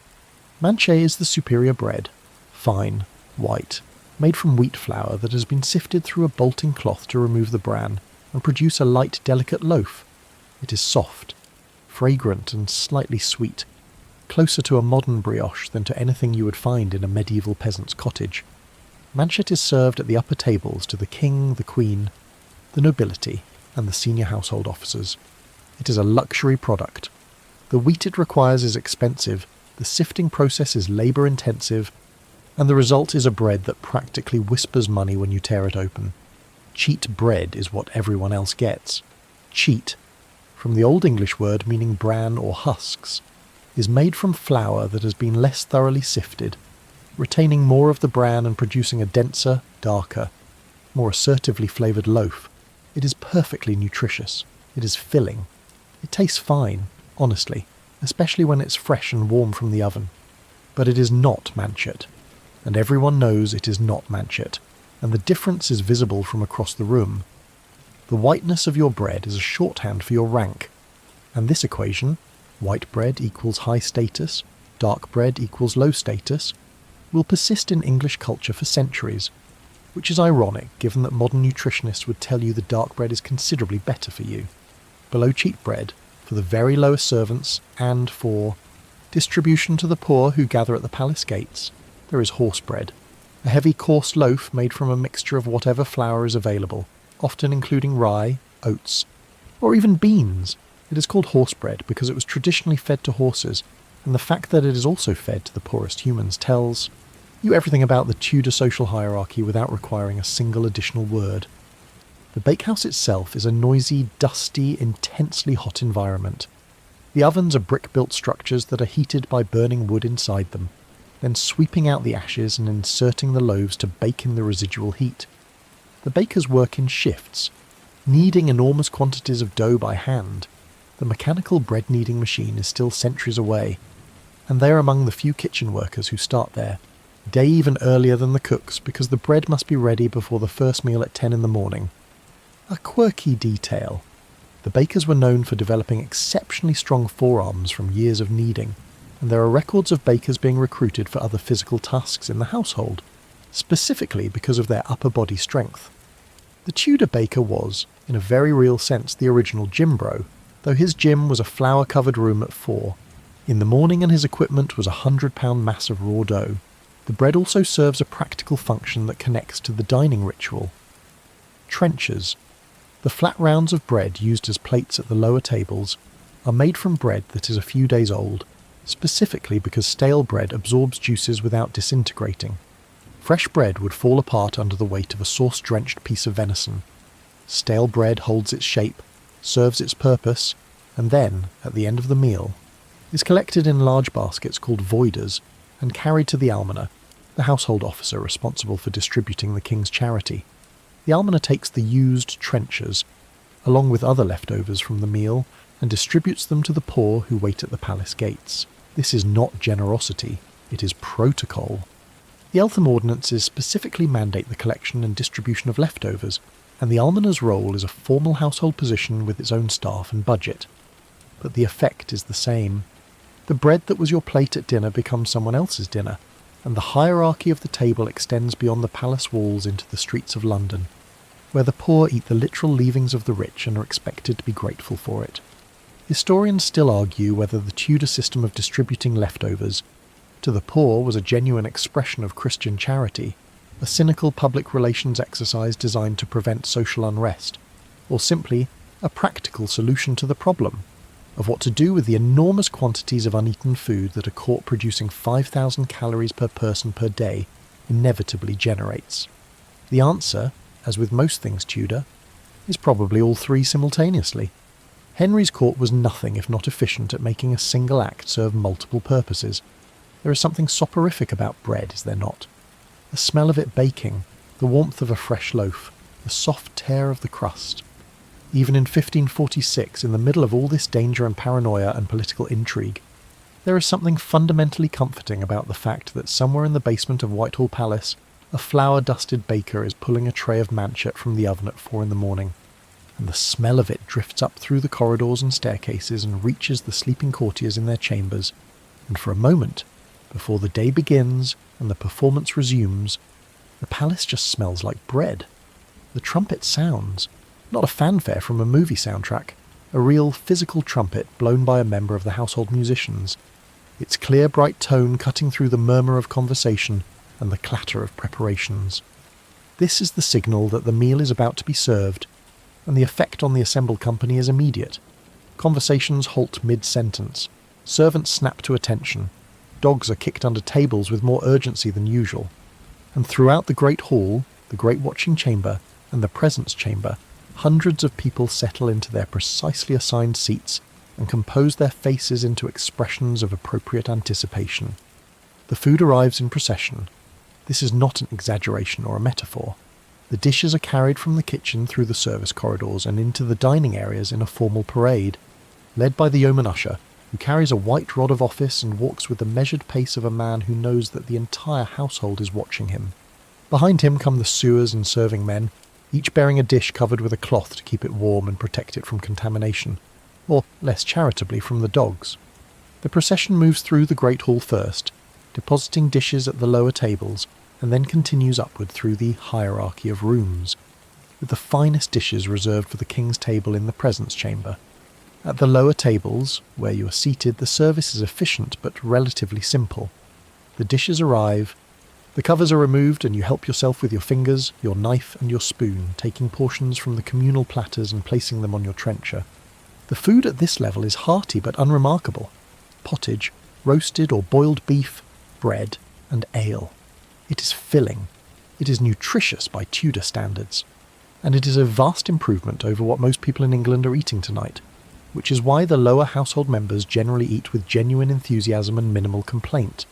Manchet is the superior bread, fine, white, made from wheat flour that has been sifted through a bolting cloth to remove the bran and produce a light, delicate loaf. It is soft, fragrant and slightly sweet, closer to a modern brioche than to anything you would find in a medieval peasant's cottage. Manchet is served at the upper tables to the king, the queen, the nobility, and the senior household officers. It is a luxury product. The wheat it requires is expensive, The sifting process is labour-intensive, and the result is a bread that practically whispers money when you tear it open. Cheat bread is what everyone else gets. Cheat, from the Old English word meaning bran or husks, is made from flour that has been less thoroughly sifted, retaining more of the bran and producing a denser, darker, more assertively flavoured loaf. It is perfectly nutritious. It is filling. It tastes fine, honestly, especially when it's fresh and warm from the oven. But it is not manchet, and everyone knows it is not manchet, and the difference is visible from across the room. The whiteness of your bread is a shorthand for your rank, and this equation, white bread equals high status, dark bread equals low status, will persist in English culture for centuries, which is ironic given that modern nutritionists would tell you the dark bread is considerably better for you. Below cheat bread, for the very lowest servants, and for distribution to the poor who gather at the palace gates, there is horse bread, a heavy coarse loaf made from a mixture of whatever flour is available, often including rye, oats, or even beans. It is called horse bread because it was traditionally fed to horses, and the fact that it is also fed to the poorest humans tells you everything about the Tudor social hierarchy without requiring a single additional word. The bakehouse itself is a noisy, dusty, intensely hot environment. The ovens are brick-built structures that are heated by burning wood inside them, then sweeping out the ashes and inserting the loaves to bake in the residual heat. The bakers work in shifts, kneading enormous quantities of dough by hand. The mechanical bread-kneading machine is still centuries away, and they are among the few kitchen workers who start there, a day even earlier than the cooks because the bread must be ready before the first meal at 10 in the morning. A quirky detail. The bakers were known for developing exceptionally strong forearms from years of kneading, and there are records of bakers being recruited for other physical tasks in the household, specifically because of their upper body strength. The Tudor baker was, in a very real sense, the original gym bro, though his gym was a flour-covered room at 4. In the morning and his equipment was a 100-pound mass of raw dough. The bread also serves a practical function that connects to the dining ritual. Trenchers. The flat rounds of bread used as plates at the lower tables are made from bread that is a few days old, specifically because stale bread absorbs juices without disintegrating. Fresh bread would fall apart under the weight of a sauce-drenched piece of venison. Stale bread holds its shape, serves its purpose, and then, at the end of the meal, is collected in large baskets called voiders and carried to the almoner, the household officer responsible for distributing the king's charity. The almoner takes the used trenchers, along with other leftovers from the meal, and distributes them to the poor who wait at the palace gates. This is not generosity, it is protocol. The Eltham ordinances specifically mandate the collection and distribution of leftovers, and the almoner's role is a formal household position with its own staff and budget. But the effect is the same. The bread that was your plate at dinner becomes someone else's dinner, and the hierarchy of the table extends beyond the palace walls into the streets of London, where the poor eat the literal leavings of the rich and are expected to be grateful for it. Historians still argue whether the Tudor system of distributing leftovers to the poor was a genuine expression of Christian charity, a cynical public relations exercise designed to prevent social unrest, or simply a practical solution to the problem of what to do with the enormous quantities of uneaten food that a court producing 5,000 calories per person per day inevitably generates. The answer, as with most things Tudor, is probably all three simultaneously. Henry's court was nothing if not efficient at making a single act serve multiple purposes. There is something soporific about bread, is there not? The smell of it baking, the warmth of a fresh loaf, the soft tear of the crust. Even in 1546, in the middle of all this danger and paranoia and political intrigue, there is something fundamentally comforting about the fact that somewhere in the basement of Whitehall Palace, a flour-dusted baker is pulling a tray of manchet from the oven at 4 in the morning, and the smell of it drifts up through the corridors and staircases and reaches the sleeping courtiers in their chambers, and for a moment, before the day begins and the performance resumes, the palace just smells like bread. The trumpet sounds, not a fanfare from a movie soundtrack, a real physical trumpet blown by a member of the household musicians, its clear bright tone cutting through the murmur of conversation and the clatter of preparations. This is the signal that the meal is about to be served, and the effect on the assembled company is immediate. Conversations halt mid-sentence, servants snap to attention, Dogs are kicked under tables with more urgency than usual. And throughout the Great Hall, the Great Watching Chamber, and the Presence Chamber, hundreds of people settle into their precisely assigned seats and compose their faces into expressions of appropriate anticipation. The food arrives in procession. This is not an exaggeration or a metaphor. The dishes are carried from the kitchen through the service corridors and into the dining areas in a formal parade, led by the yeoman usher, who carries a white rod of office and walks with the measured pace of a man who knows that the entire household is watching him. Behind him come the sewers and serving men, each bearing a dish covered with a cloth to keep it warm and protect it from contamination, or, less charitably, from the dogs. The procession moves through the Great Hall first, depositing dishes at the lower tables, and then continues upward through the hierarchy of rooms, with the finest dishes reserved for the king's table in the presence chamber. At the lower tables, where you are seated, the service is efficient but relatively simple. The dishes arrive, the covers are removed, and you help yourself with your fingers, your knife and your spoon, taking portions from the communal platters and placing them on your trencher. The food at this level is hearty but unremarkable. Pottage, roasted or boiled beef, bread and ale. It is filling. It is nutritious by Tudor standards. And it is a vast improvement over what most people in England are eating tonight, which is why the lower household members generally eat with genuine enthusiasm and minimal complaint,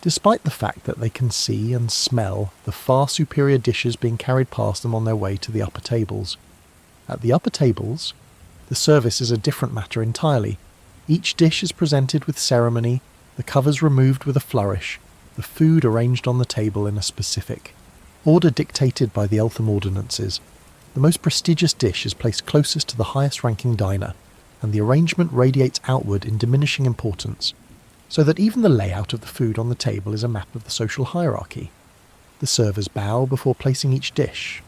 despite the fact that they can see and smell the far superior dishes being carried past them on their way to the upper tables. At the upper tables, the service is a different matter entirely. Each dish is presented with ceremony, the covers removed with a flourish, the food arranged on the table in a specific order dictated by the Eltham ordinances. The most prestigious dish is placed closest to the highest-ranking diner, and the arrangement radiates outward in diminishing importance, so that even the layout of the food on the table is a map of the social hierarchy. The servers bow before placing each dish.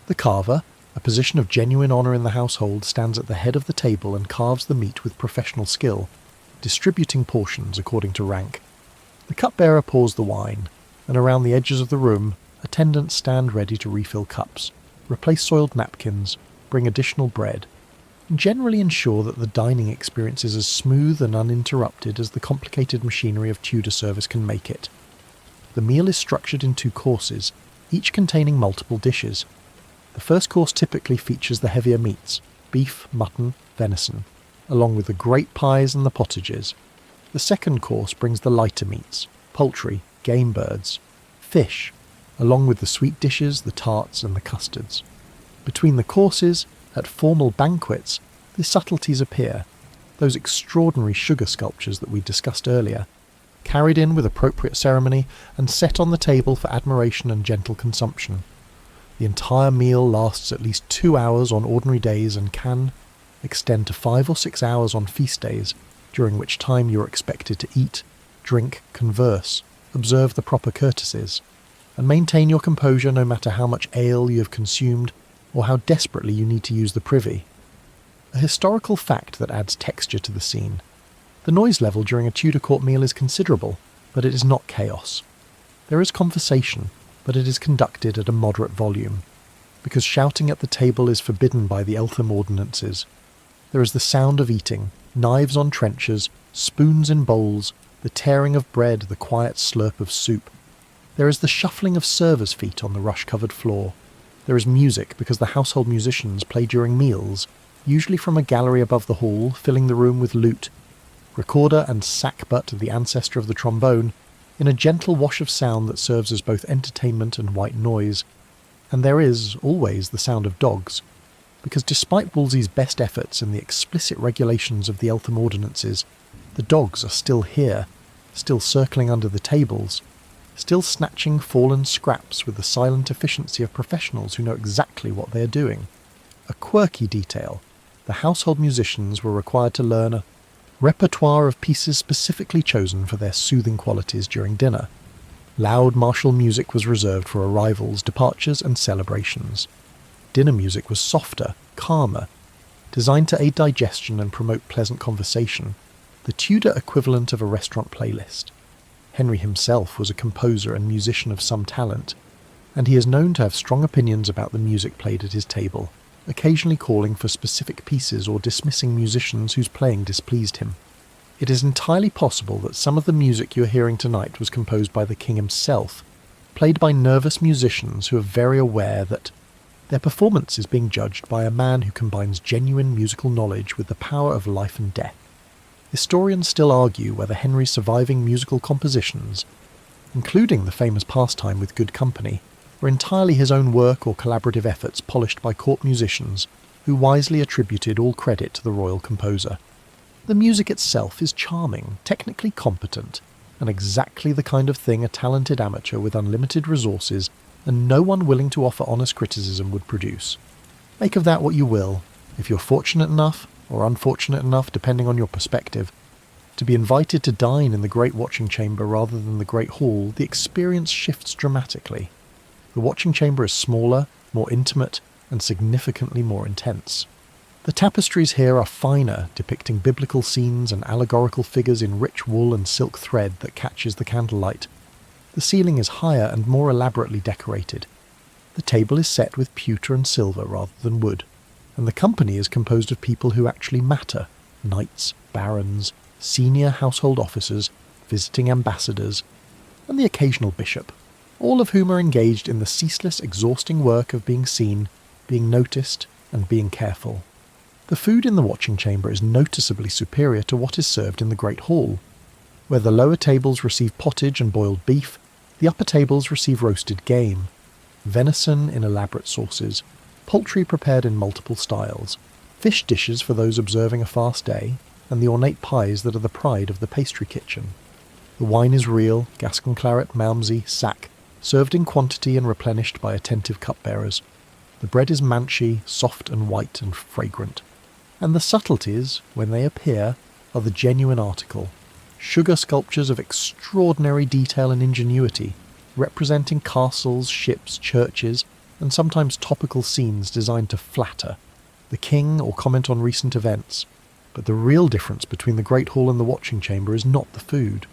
The carver, a position of genuine honour in the household, stands at the head of the table and carves the meat with professional skill, distributing portions according to rank. The cupbearer pours the wine, and around the edges of the room, attendants stand ready to refill cups, replace soiled napkins, bring additional bread, and generally ensure that the dining experience is as smooth and uninterrupted as the complicated machinery of Tudor service can make it. The meal is structured in 2 courses, each containing multiple dishes. The first course typically features the heavier meats, beef, mutton, venison, along with the great pies and the pottages. The second course brings the lighter meats, poultry, game birds, fish, along with the sweet dishes, the tarts and the custards. Between the courses, at formal banquets, the subtleties appear, those extraordinary sugar sculptures that we discussed earlier, carried in with appropriate ceremony and set on the table for admiration and gentle consumption. The entire meal lasts at least 2 hours on ordinary days and can extend to 5 or 6 hours on feast days, during which time you are expected to eat, drink, converse, observe the proper courtesies, and maintain your composure no matter how much ale you have consumed or how desperately you need to use the privy. A historical fact that adds texture to the scene. The noise level during a Tudor court meal is considerable, but it is not chaos. There is conversation, but it is conducted at a moderate volume, because shouting at the table is forbidden by the Eltham ordinances. There is the sound of eating, knives on trenchers, spoons in bowls, the tearing of bread, the quiet slurp of soup. There is the shuffling of servers' feet on the rush-covered floor. There is music because the household musicians play during meals, usually from a gallery above the hall, filling the room with lute, recorder and sackbut, the ancestor of the trombone, in a gentle wash of sound that serves as both entertainment and white noise. And there is, always, the sound of dogs, because despite Wolsey's best efforts and the explicit regulations of the Eltham ordinances, the dogs are still here, still circling under the tables, still snatching fallen scraps with the silent efficiency of professionals who know exactly what they are doing. A quirky detail: the household musicians were required to learn a repertoire of pieces specifically chosen for their soothing qualities during dinner. Loud martial music was reserved for arrivals, departures and celebrations. Dinner music was softer, calmer, designed to aid digestion and promote pleasant conversation, the Tudor equivalent of a restaurant playlist. Henry himself was a composer and musician of some talent, and he is known to have strong opinions about the music played at his table, occasionally calling for specific pieces or dismissing musicians whose playing displeased him. It is entirely possible that some of the music you are hearing tonight was composed by the king himself, played by nervous musicians who are very aware that their performance is being judged by a man who combines genuine musical knowledge with the power of life and death. Historians still argue whether Henry's surviving musical compositions, including the famous pastime with good company, were entirely his own work or collaborative efforts polished by court musicians who wisely attributed all credit to the royal composer. The music itself is charming, technically competent, and exactly the kind of thing a talented amateur with unlimited resources and no one willing to offer honest criticism would produce. Make of that what you will. If you're fortunate enough, or unfortunate enough depending on your perspective, to be invited to dine in the Great Watching Chamber rather than the Great Hall, the experience shifts dramatically. The Watching Chamber is smaller, more intimate, and significantly more intense. The tapestries here are finer, depicting biblical scenes and allegorical figures in rich wool and silk thread that catches the candlelight. The ceiling is higher and more elaborately decorated. The table is set with pewter and silver rather than wood, and the company is composed of people who actually matter: knights, barons, senior household officers, visiting ambassadors, and the occasional bishop, all of whom are engaged in the ceaseless, exhausting work of being seen, being noticed, and being careful. The food in the Watching Chamber is noticeably superior to what is served in the Great Hall. Where the lower tables receive pottage and boiled beef, the upper tables receive roasted game, venison in elaborate sauces, poultry prepared in multiple styles, fish dishes for those observing a fast day, and the ornate pies that are the pride of the pastry kitchen. The wine is real, Gascon claret, Malmsey, sack, served in quantity and replenished by attentive cupbearers. The bread is manchy, soft and white and fragrant. And the subtleties, when they appear, are the genuine article. Sugar sculptures of extraordinary detail and ingenuity, representing castles, ships, churches, and sometimes topical scenes designed to flatter the king or comment on recent events. But the real difference between the Great Hall and the Watching Chamber is not the food.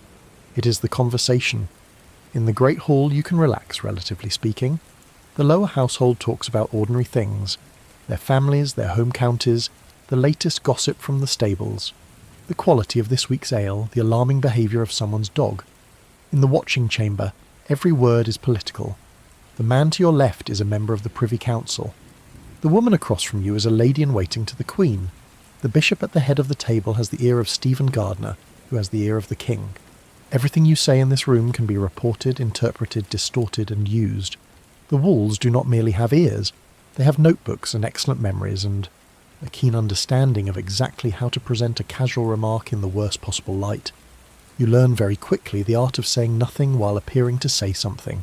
It is the conversation. In the Great Hall you can relax, relatively speaking. The lower household talks about ordinary things, their families, their home counties, the latest gossip from the stables, the quality of this week's ale, the alarming behaviour of someone's dog. In the Watching Chamber, every word is political. The man to your left is a member of the Privy Council. The woman across from you is a lady-in-waiting to the Queen. The bishop at the head of the table has the ear of Stephen Gardiner, who has the ear of the king. Everything you say in this room can be reported, interpreted, distorted, and used. The walls do not merely have ears, they have notebooks and excellent memories and a keen understanding of exactly how to present a casual remark in the worst possible light. You learn very quickly the art of saying nothing while appearing to say something.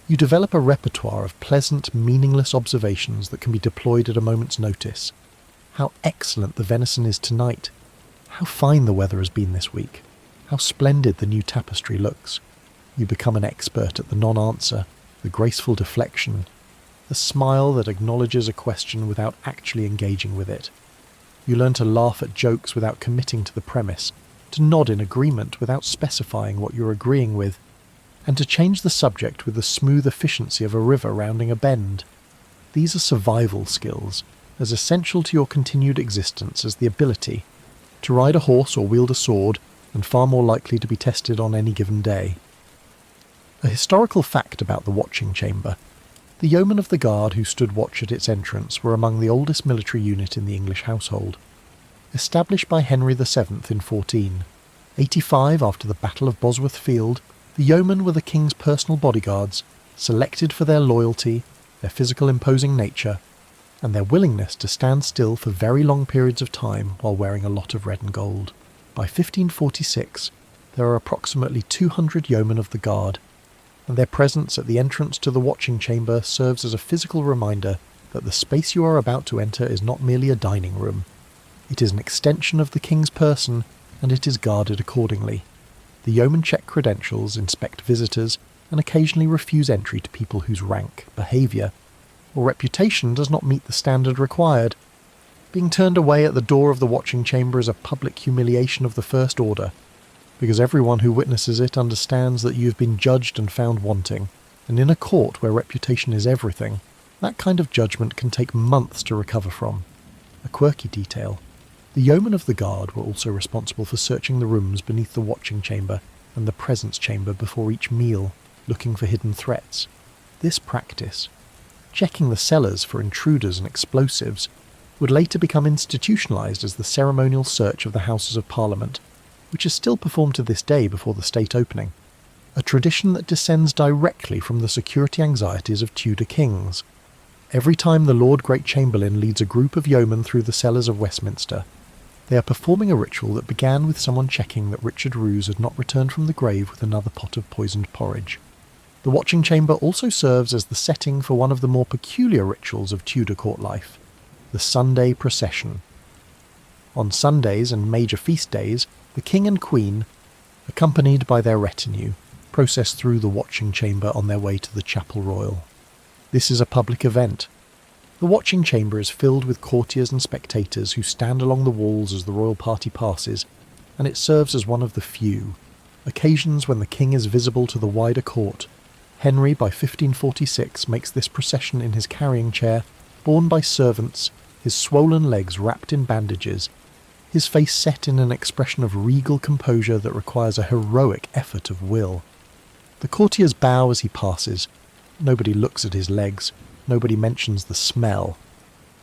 You develop a repertoire of pleasant, meaningless observations that can be deployed at a moment's notice. How excellent the venison is tonight. How fine the weather has been this week. How splendid the new tapestry looks. You become an expert at the non-answer, the graceful deflection, the smile that acknowledges a question without actually engaging with it. You learn to laugh at jokes without committing to the premise, to nod in agreement without specifying what you're agreeing with, and to change the subject with the smooth efficiency of a river rounding a bend. These are survival skills, as essential to your continued existence as the ability to ride a horse or wield a sword, and far more likely to be tested on any given day. A historical fact about the Watching Chamber: the yeomen of the guard who stood watch at its entrance were among the oldest military unit in the English household. Established by Henry VII in 1485 after the Battle of Bosworth Field, the yeomen were the king's personal bodyguards, selected for their loyalty, their physical imposing nature, and their willingness to stand still for very long periods of time while wearing a lot of red and gold. By 1546, there are approximately 200 yeomen of the guard, and their presence at the entrance to the Watching Chamber serves as a physical reminder that the space you are about to enter is not merely a dining room. It is an extension of the king's person, and it is guarded accordingly. The yeomen check credentials, inspect visitors, and occasionally refuse entry to people whose rank, behaviour, or reputation does not meet the standard required. Being turned away at the door of the Watching Chamber is a public humiliation of the first order, because everyone who witnesses it understands that you have been judged and found wanting, and in a court where reputation is everything, that kind of judgment can take months to recover from. A quirky detail. The yeomen of the guard were also responsible for searching the rooms beneath the watching chamber and the presence chamber before each meal, looking for hidden threats. This practice, checking the cellars for intruders and explosives, would later become institutionalised as the ceremonial search of the Houses of Parliament, which is still performed to this day before the state opening, a tradition that descends directly from the security anxieties of Tudor kings. Every time the Lord Great Chamberlain leads a group of yeomen through the cellars of Westminster, they are performing a ritual that began with someone checking that Richard Roos had not returned from the grave with another pot of poisoned porridge. The watching chamber also serves as the setting for one of the more peculiar rituals of Tudor court life, the Sunday procession. On Sundays and major feast days, the king and queen, accompanied by their retinue, process through the watching chamber on their way to the Chapel Royal. This is a public event. The watching chamber is filled with courtiers and spectators who stand along the walls as the royal party passes, and it serves as one of the few occasions when the king is visible to the wider court. Henry, by 1546, makes this procession in his carrying chair, borne by servants, his swollen legs wrapped in bandages, his face set in an expression of regal composure that requires a heroic effort of will. The courtiers bow as he passes. Nobody looks at his legs. Nobody mentions the smell.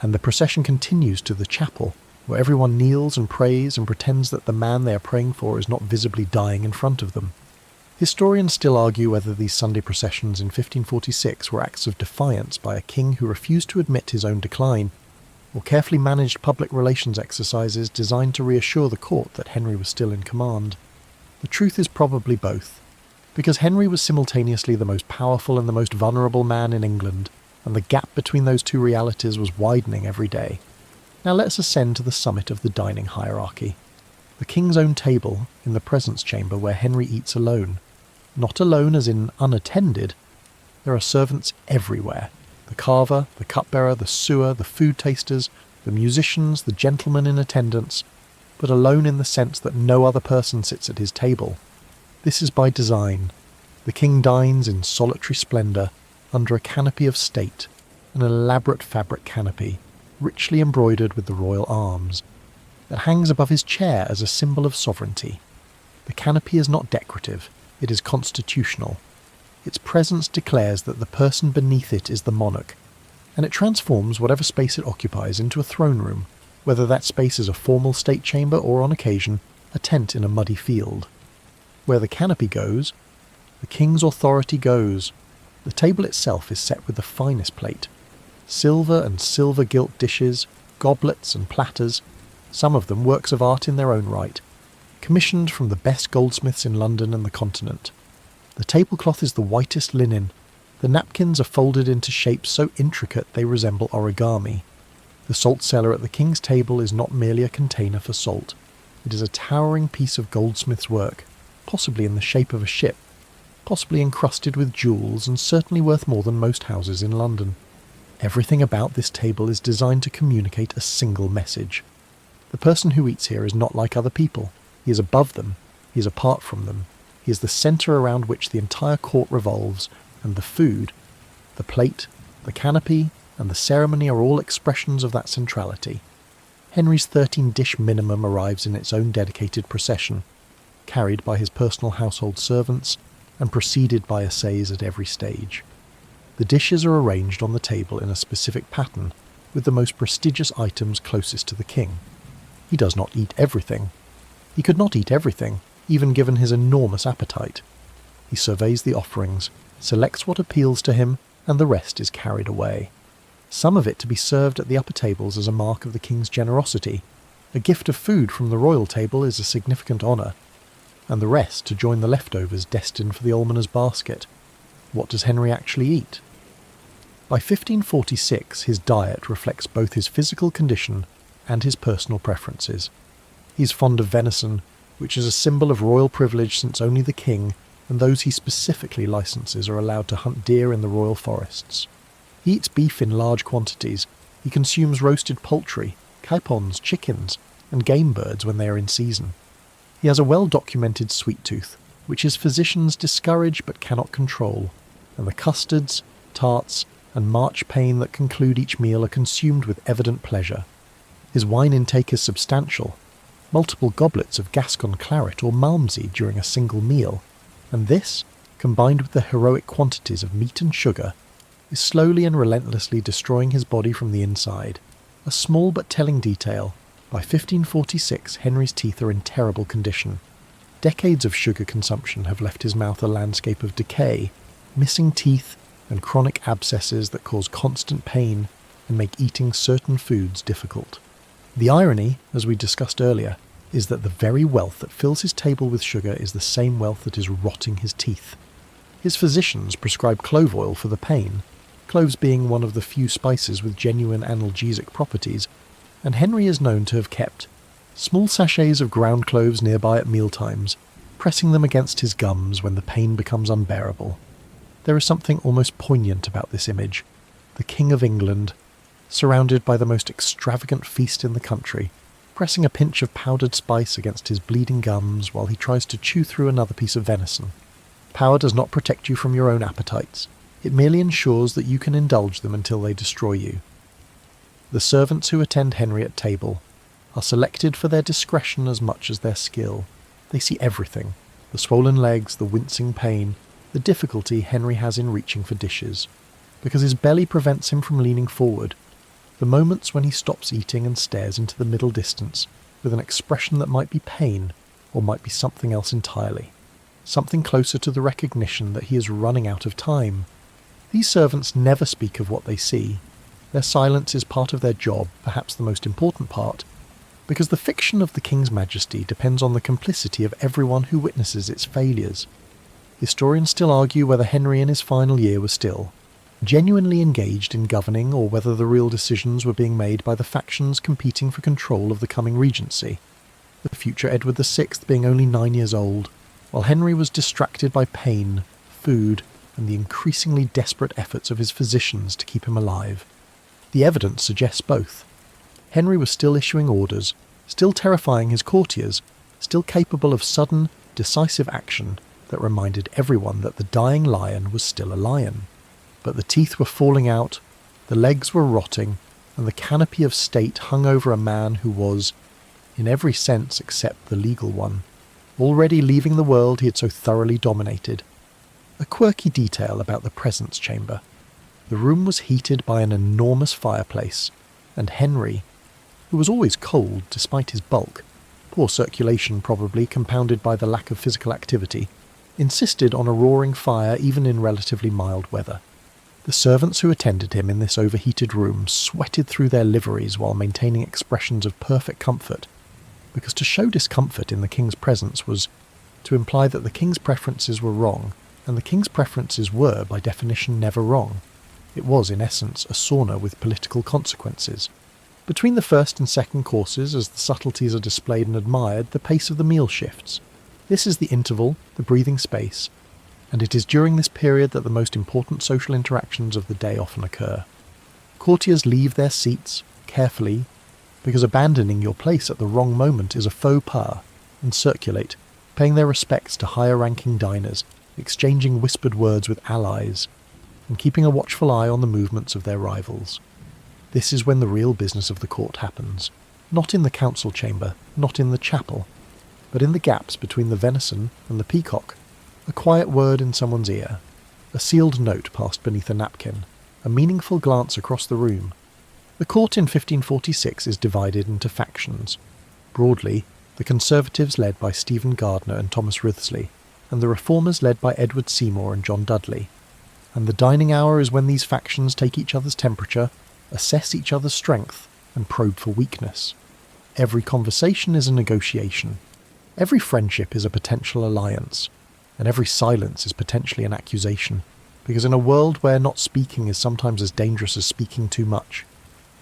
And the procession continues to the chapel, where everyone kneels and prays and pretends that the man they are praying for is not visibly dying in front of them. Historians still argue whether these Sunday processions in 1546 were acts of defiance by a king who refused to admit his own decline, or carefully managed public relations exercises designed to reassure the court that Henry was still in command. The truth is probably both, because Henry was simultaneously the most powerful and the most vulnerable man in England, and the gap between those two realities was widening every day. Now let us ascend to the summit of the dining hierarchy. The king's own table in the presence chamber where Henry eats alone. Not alone as in unattended. There are servants everywhere. The carver, the cupbearer, the sewer, the food tasters, the musicians, the gentlemen in attendance, but alone in the sense that no other person sits at his table. This is by design. The king dines in solitary splendour, under a canopy of state, an elaborate fabric canopy, richly embroidered with the royal arms, that hangs above his chair as a symbol of sovereignty. The canopy is not decorative, it is constitutional. Its presence declares that the person beneath it is the monarch, and it transforms whatever space it occupies into a throne room, whether that space is a formal state chamber or, on occasion, a tent in a muddy field. Where the canopy goes, the king's authority goes. The table itself is set with the finest plate. Silver and silver-gilt dishes, goblets and platters, some of them works of art in their own right, commissioned from the best goldsmiths in London and the continent. The tablecloth is the whitest linen. The napkins are folded into shapes so intricate they resemble origami. The salt cellar at the king's table is not merely a container for salt. It is a towering piece of goldsmith's work, possibly in the shape of a ship, possibly encrusted with jewels, and certainly worth more than most houses in London. Everything about this table is designed to communicate a single message. The person who eats here is not like other people. He is above them. He is apart from them. He is the centre around which the entire court revolves, and the food, the plate, the canopy, and the ceremony are all expressions of that centrality. Henry's 13-dish minimum arrives in its own dedicated procession, carried by his personal household servants, and preceded by essays at every stage. The dishes are arranged on the table in a specific pattern, with the most prestigious items closest to the king. He does not eat everything. He could not eat everything, even given his enormous appetite. He surveys the offerings, selects what appeals to him, and the rest is carried away. Some of it to be served at the upper tables as a mark of the king's generosity. A gift of food from the royal table is a significant honour, and the rest to join the leftovers destined for the almoner's basket. What does Henry actually eat? By 1546, his diet reflects both his physical condition and his personal preferences. He is fond of venison, which is a symbol of royal privilege since only the king and those he specifically licenses are allowed to hunt deer in the royal forests. He eats beef in large quantities. He consumes roasted poultry, capons, chickens, and game birds when they are in season. He has a well-documented sweet tooth, which his physicians discourage but cannot control, and the custards, tarts, and marchpane that conclude each meal are consumed with evident pleasure. His wine intake is substantial, multiple goblets of Gascon claret or malmsey during a single meal, and this, combined with the heroic quantities of meat and sugar, is slowly and relentlessly destroying his body from the inside. A small but telling detail: by 1546 Henry's teeth are in terrible condition. Decades of sugar consumption have left his mouth a landscape of decay, missing teeth and chronic abscesses that cause constant pain and make eating certain foods difficult. The irony, as we discussed earlier, is that the very wealth that fills his table with sugar is the same wealth that is rotting his teeth. His physicians prescribe clove oil for the pain, cloves being one of the few spices with genuine analgesic properties, and Henry is known to have kept small sachets of ground cloves nearby at mealtimes, pressing them against his gums when the pain becomes unbearable. There is something almost poignant about this image: the King of England, surrounded by the most extravagant feast in the country, pressing a pinch of powdered spice against his bleeding gums while he tries to chew through another piece of venison. Power does not protect you from your own appetites. It merely ensures that you can indulge them until they destroy you. The servants who attend Henry at table are selected for their discretion as much as their skill. They see everything: the swollen legs, the wincing pain, the difficulty Henry has in reaching for dishes, because his belly prevents him from leaning forward, the moments when he stops eating and stares into the middle distance with an expression that might be pain or might be something else entirely, something closer to the recognition that he is running out of time. These servants never speak of what they see. Their silence is part of their job, perhaps the most important part, because the fiction of the King's Majesty depends on the complicity of everyone who witnesses its failures. Historians still argue whether Henry in his final year was still genuinely engaged in governing, or whether the real decisions were being made by the factions competing for control of the coming regency, the future Edward VI being only 9 years old, while Henry was distracted by pain, food, and the increasingly desperate efforts of his physicians to keep him alive. The evidence suggests both. Henry was still issuing orders, still terrifying his courtiers, still capable of sudden, decisive action that reminded everyone that the dying lion was still a lion. But the teeth were falling out, the legs were rotting, and the canopy of state hung over a man who was, in every sense except the legal one, already leaving the world he had so thoroughly dominated. A quirky detail about the presence chamber: the room was heated by an enormous fireplace, and Henry, who was always cold despite his bulk, poor circulation probably compounded by the lack of physical activity, insisted on a roaring fire even in relatively mild weather. The servants who attended him in this overheated room sweated through their liveries while maintaining expressions of perfect comfort, because to show discomfort in the king's presence was to imply that the king's preferences were wrong, and the king's preferences were, by definition, never wrong. It was, in essence, a sauna with political consequences. Between the first and second courses, as the subtleties are displayed and admired, the pace of the meal shifts. This is the interval, the breathing space, and it is during this period that the most important social interactions of the day often occur. Courtiers leave their seats, carefully, because abandoning your place at the wrong moment is a faux pas, and circulate, paying their respects to higher-ranking diners, exchanging whispered words with allies, and keeping a watchful eye on the movements of their rivals. This is when the real business of the court happens, not in the council chamber, not in the chapel, but in the gaps between the venison and the peacock. A quiet word in someone's ear, a sealed note passed beneath a napkin, a meaningful glance across the room. The court in 1546 is divided into factions. Broadly, the Conservatives led by Stephen Gardiner and Thomas Wriothesley, and the Reformers led by Edward Seymour and John Dudley. And the dining hour is when these factions take each other's temperature, assess each other's strength, and probe for weakness. Every conversation is a negotiation. Every friendship is a potential alliance. And every silence is potentially an accusation, because in a world where not speaking is sometimes as dangerous as speaking too much,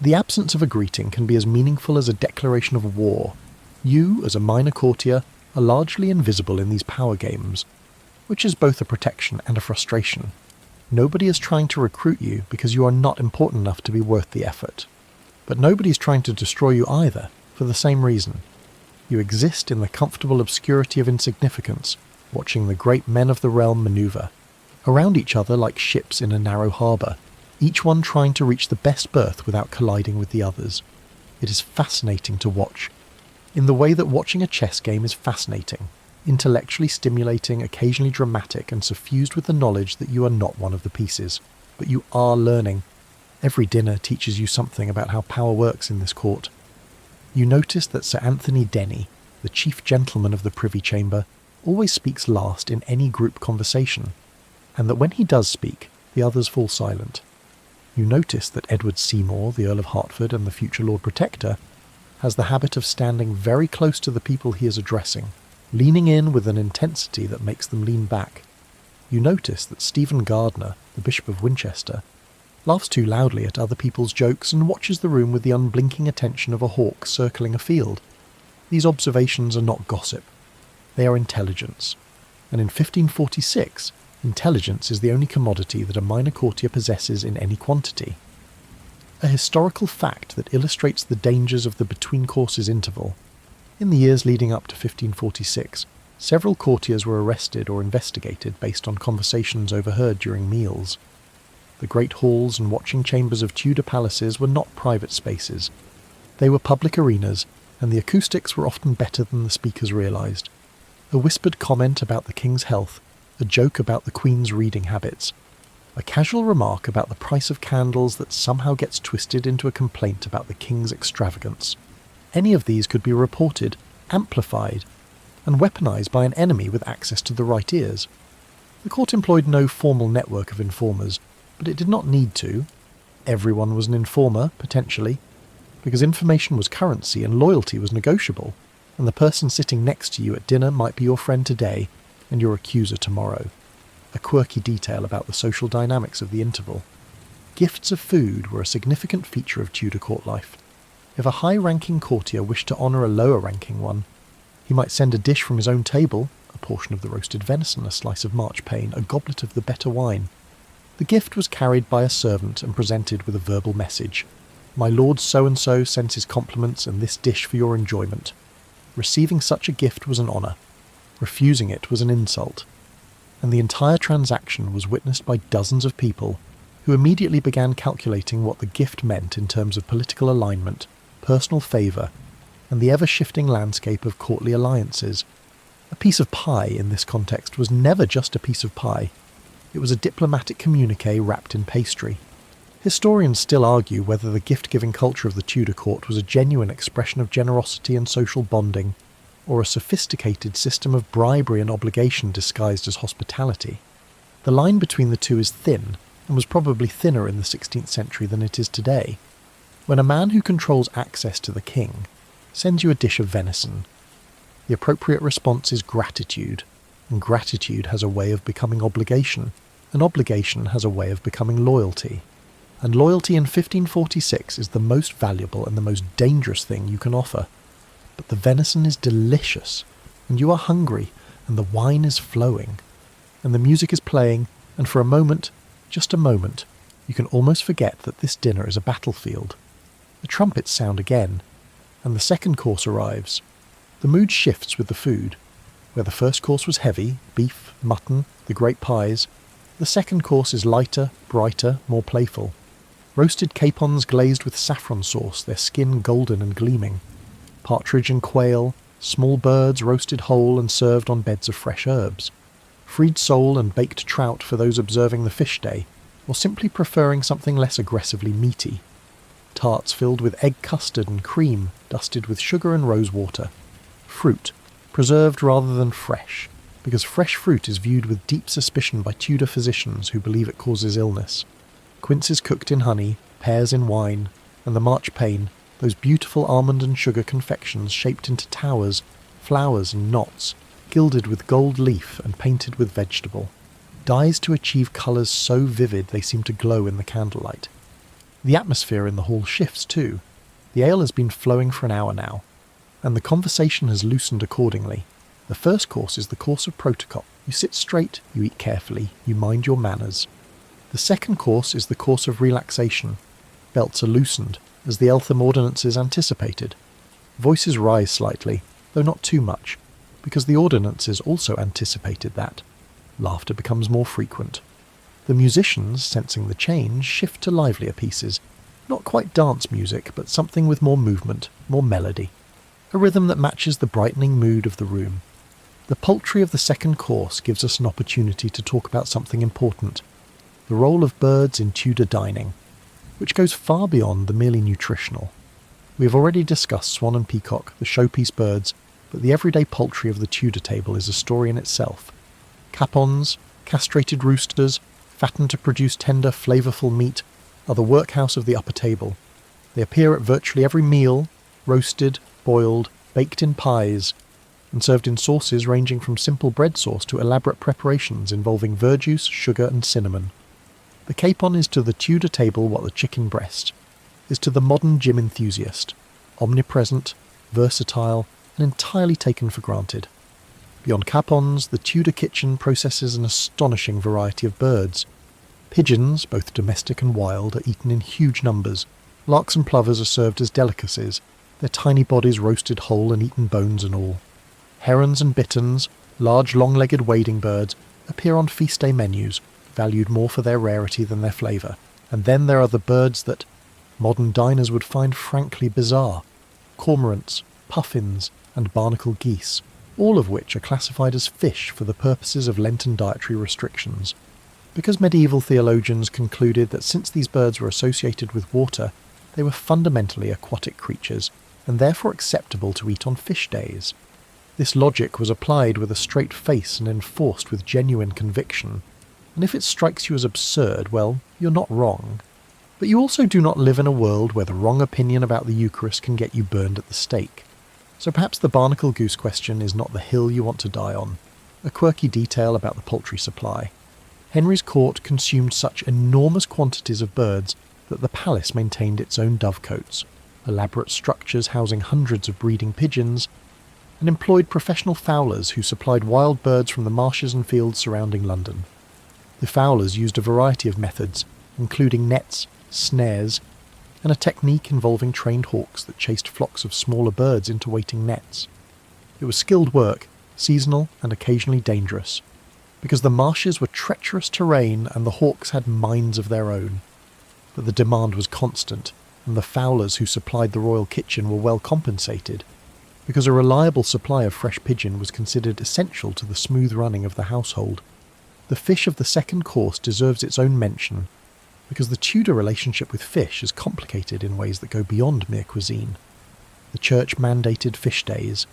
the absence of a greeting can be as meaningful as a declaration of war. You, as a minor courtier, are largely invisible in these power games, which is both a protection and a frustration. Nobody is trying to recruit you because you are not important enough to be worth the effort. But nobody is trying to destroy you either, for the same reason. You exist in the comfortable obscurity of insignificance, watching the great men of the realm maneuver, around each other like ships in a narrow harbour, each one trying to reach the best berth without colliding with the others. It is fascinating to watch, in the way that watching a chess game is fascinating, intellectually stimulating, occasionally dramatic, and suffused with the knowledge that you are not one of the pieces, but you are learning. Every dinner teaches you something about how power works in this court. You notice that Sir Anthony Denny, the chief gentleman of the Privy Chamber, always speaks last in any group conversation, and that when he does speak, the others fall silent. You notice that Edward Seymour, the Earl of Hertford and the future Lord Protector, has the habit of standing very close to the people he is addressing, leaning in with an intensity that makes them lean back. You notice that Stephen Gardiner, the Bishop of Winchester, laughs too loudly at other people's jokes and watches the room with the unblinking attention of a hawk circling a field. These observations are not gossip. They are intelligence. And in 1546, intelligence is the only commodity that a minor courtier possesses in any quantity. A historical fact that illustrates the dangers of the between courses interval. In the years leading up to 1546, several courtiers were arrested or investigated based on conversations overheard during meals. The great halls and watching chambers of Tudor palaces were not private spaces. They were public arenas, and the acoustics were often better than the speakers realised. A whispered comment about the king's health, a joke about the Queen's reading habits, a casual remark about the price of candles that somehow gets twisted into a complaint about the king's extravagance. Any of these could be reported, amplified, and weaponised by an enemy with access to the right ears. The court employed no formal network of informers, but it did not need to. Everyone was an informer, potentially, because information was currency and loyalty was negotiable, and the person sitting next to you at dinner might be your friend today and your accuser tomorrow. A quirky detail about the social dynamics of the interval. Gifts of food were a significant feature of Tudor court life. If a high-ranking courtier wished to honour a lower-ranking one, he might send a dish from his own table, a portion of the roasted venison, a slice of marchpane, a goblet of the better wine. The gift was carried by a servant and presented with a verbal message. "My lord so-and-so sends his compliments and this dish for your enjoyment." Receiving such a gift was an honour. Refusing it was an insult. And the entire transaction was witnessed by dozens of people who immediately began calculating what the gift meant in terms of political alignment, personal favour, and the ever-shifting landscape of courtly alliances. A piece of pie in this context was never just a piece of pie. It was a diplomatic communique wrapped in pastry. Historians still argue whether the gift-giving culture of the Tudor court was a genuine expression of generosity and social bonding, or a sophisticated system of bribery and obligation disguised as hospitality. The line between the two is thin, and was probably thinner in the 16th century than it is today. When a man who controls access to the king sends you a dish of venison, the appropriate response is gratitude, and gratitude has a way of becoming obligation, and obligation has a way of becoming loyalty. And loyalty in 1546 is the most valuable and the most dangerous thing you can offer. But the venison is delicious, and you are hungry, and the wine is flowing, and the music is playing, and for a moment, just a moment, you can almost forget that this dinner is a battlefield. The trumpets sound again, and the second course arrives. The mood shifts with the food. Where the first course was heavy, beef, mutton, the great pies, the second course is lighter, brighter, more playful. Roasted capons glazed with saffron sauce, their skin golden and gleaming. Partridge and quail, small birds roasted whole and served on beds of fresh herbs. Freed sole and baked trout for those observing the fish day, or simply preferring something less aggressively meaty. Tarts filled with egg custard and cream, dusted with sugar and rosewater. Fruit, preserved rather than fresh, because fresh fruit is viewed with deep suspicion by Tudor physicians who believe it causes illness. Quinces cooked in honey, pears in wine, and the marchpane, those beautiful almond and sugar confections shaped into towers, flowers and knots, gilded with gold leaf and painted with vegetable. Dyes to achieve colours so vivid they seem to glow in the candlelight. The atmosphere in the hall shifts too. The ale has been flowing for an hour now, and the conversation has loosened accordingly. The first course is the course of protocol. You sit straight, you eat carefully, you mind your manners. The second course is the course of relaxation. Belts are loosened, as the Eltham ordinances anticipated. Voices rise slightly, though not too much, because the ordinances also anticipated that. Laughter becomes more frequent. The musicians, sensing the change, shift to livelier pieces, Not quite dance music, but something with more movement, more melody. A rhythm that matches the brightening mood of the room. The poultry of the second course gives us an opportunity to talk about something important, the role of birds in Tudor dining, which goes far beyond the merely nutritional. We have already discussed swan and peacock, the showpiece birds, but the everyday poultry of the Tudor table is a story in itself. Capons, castrated roosters, fattened to produce tender, flavourful meat, are the workhouse of the upper table. They appear at virtually every meal, roasted, boiled, baked in pies, and served in sauces ranging from simple bread sauce to elaborate preparations involving verjuice, sugar and cinnamon. The capon is to the Tudor table what the chicken breast is to the modern gym enthusiast, omnipresent, versatile, and entirely taken for granted. Beyond capons, the Tudor kitchen processes an astonishing variety of birds. Pigeons, both domestic and wild, are eaten in huge numbers. Larks and plovers are served as delicacies, their tiny bodies roasted whole and eaten bones and all. Herons and bitterns, large long-legged wading birds, appear on feast day menus, valued more for their rarity than their flavour. And then there are the birds that modern diners would find frankly bizarre. Cormorants, puffins, and barnacle geese, all of which are classified as fish for the purposes of Lenten dietary restrictions. Because medieval theologians concluded that since these birds were associated with water, they were fundamentally aquatic creatures, and therefore acceptable to eat on fish days. This logic was applied with a straight face and enforced with genuine conviction, and if it strikes you as absurd, well, you're not wrong. But you also do not live in a world where the wrong opinion about the Eucharist can get you burned at the stake. So perhaps the barnacle goose question is not the hill you want to die on. A quirky detail about the poultry supply. Henry's court consumed such enormous quantities of birds that the palace maintained its own dovecotes, elaborate structures housing hundreds of breeding pigeons, and employed professional fowlers who supplied wild birds from the marshes and fields surrounding London. The fowlers used a variety of methods, including nets, snares, and a technique involving trained hawks that chased flocks of smaller birds into waiting nets. It was skilled work, seasonal and occasionally dangerous, because the marshes were treacherous terrain and the hawks had minds of their own. But the demand was constant, and the fowlers who supplied the royal kitchen were well compensated, because a reliable supply of fresh pigeon was considered essential to the smooth running of the household. The fish of the second course deserves its own mention, because the Tudor relationship with fish is complicated in ways that go beyond mere cuisine. The church mandated fish days,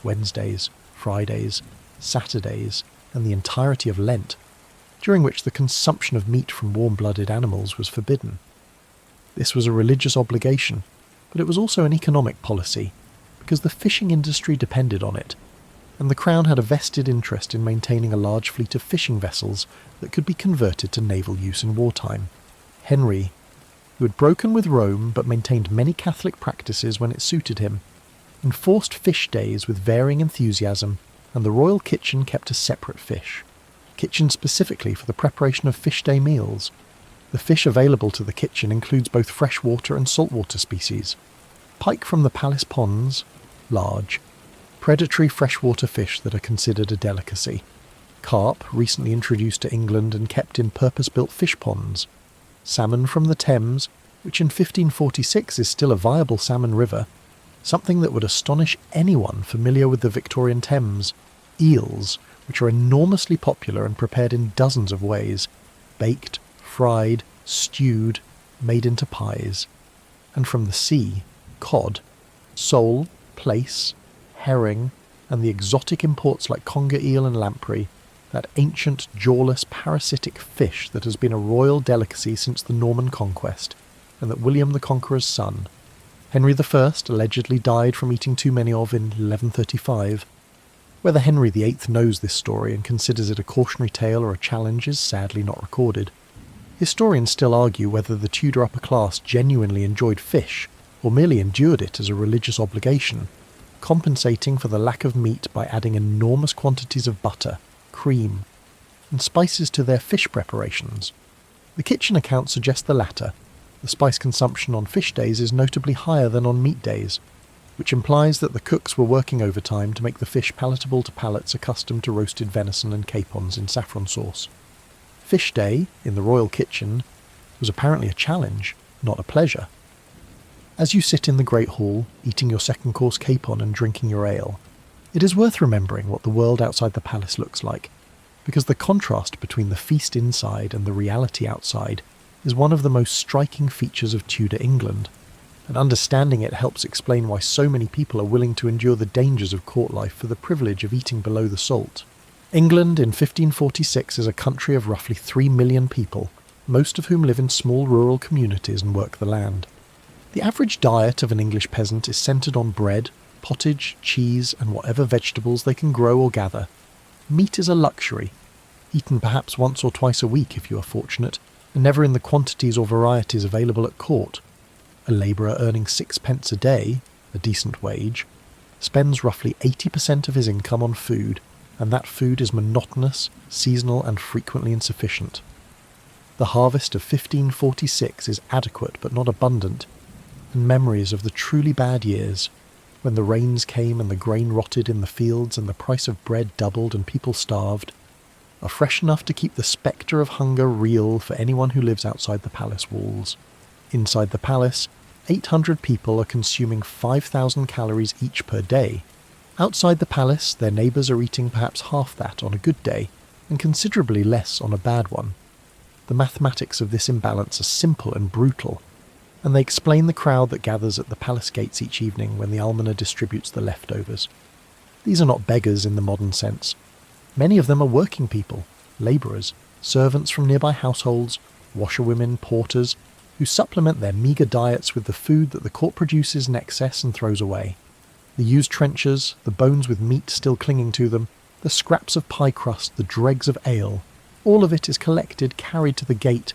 Wednesdays, Fridays, Saturdays, and the entirety of Lent, during which the consumption of meat from warm-blooded animals was forbidden. This was a religious obligation, but it was also an economic policy, because the fishing industry depended on it, and the Crown had a vested interest in maintaining a large fleet of fishing vessels that could be converted to naval use in wartime. Henry, who had broken with Rome but maintained many Catholic practices when it suited him, enforced fish days with varying enthusiasm, and the royal kitchen kept a separate kitchen specifically for the preparation of fish day meals. The fish available to the kitchen includes both freshwater and saltwater species. Pike from the palace ponds, large, predatory freshwater fish that are considered a delicacy. Carp, recently introduced to England and kept in purpose-built fish ponds. Salmon from the Thames, which in 1546 is still a viable salmon river, something that would astonish anyone familiar with the Victorian Thames. Eels, which are enormously popular and prepared in dozens of ways, baked, fried, stewed, made into pies. And from the sea, cod, sole, plaice, herring, and the exotic imports like conger eel and lamprey, that ancient, jawless, parasitic fish that has been a royal delicacy since the Norman conquest, and that William the Conqueror's son, Henry I, allegedly died from eating too many of in 1135. Whether Henry VIII knows this story and considers it a cautionary tale or a challenge is sadly not recorded. Historians still argue whether the Tudor upper class genuinely enjoyed fish, or merely endured it as a religious obligation, compensating for the lack of meat by adding enormous quantities of butter, cream, and spices to their fish preparations. The kitchen accounts suggest the latter. The spice consumption on fish days is notably higher than on meat days, which implies that the cooks were working overtime to make the fish palatable to palates accustomed to roasted venison and capons in saffron sauce. Fish day, in the royal kitchen, was apparently a challenge, not a pleasure. As you sit in the Great Hall, eating your second-course capon and drinking your ale, it is worth remembering what the world outside the palace looks like, because the contrast between the feast inside and the reality outside is one of the most striking features of Tudor England, and understanding it helps explain why so many people are willing to endure the dangers of court life for the privilege of eating below the salt. England in 1546 is a country of roughly 3 million people, most of whom live in small rural communities and work the land. The average diet of an English peasant is centred on bread, pottage, cheese, and whatever vegetables they can grow or gather. Meat is a luxury, eaten perhaps once or twice a week if you are fortunate, and never in the quantities or varieties available at court. A labourer earning 6 pence a day, a decent wage, spends roughly 80% of his income on food, and that food is monotonous, seasonal, and frequently insufficient. The harvest of 1546 is adequate but not abundant, and memories of the truly bad years, when the rains came and the grain rotted in the fields and the price of bread doubled and people starved, are fresh enough to keep the spectre of hunger real for anyone who lives outside the palace walls. Inside the palace, 800 people are consuming 5,000 calories each per day. Outside the palace, their neighbours are eating perhaps half that on a good day, and considerably less on a bad one. The mathematics of this imbalance are simple and brutal, and they explain the crowd that gathers at the palace gates each evening when the almoner distributes the leftovers. These are not beggars in the modern sense. Many of them are working people, labourers, servants from nearby households, washerwomen, porters, who supplement their meagre diets with the food that the court produces in excess and throws away. The used trenchers, the bones with meat still clinging to them, the scraps of pie crust, the dregs of ale, all of it is collected, carried to the gate,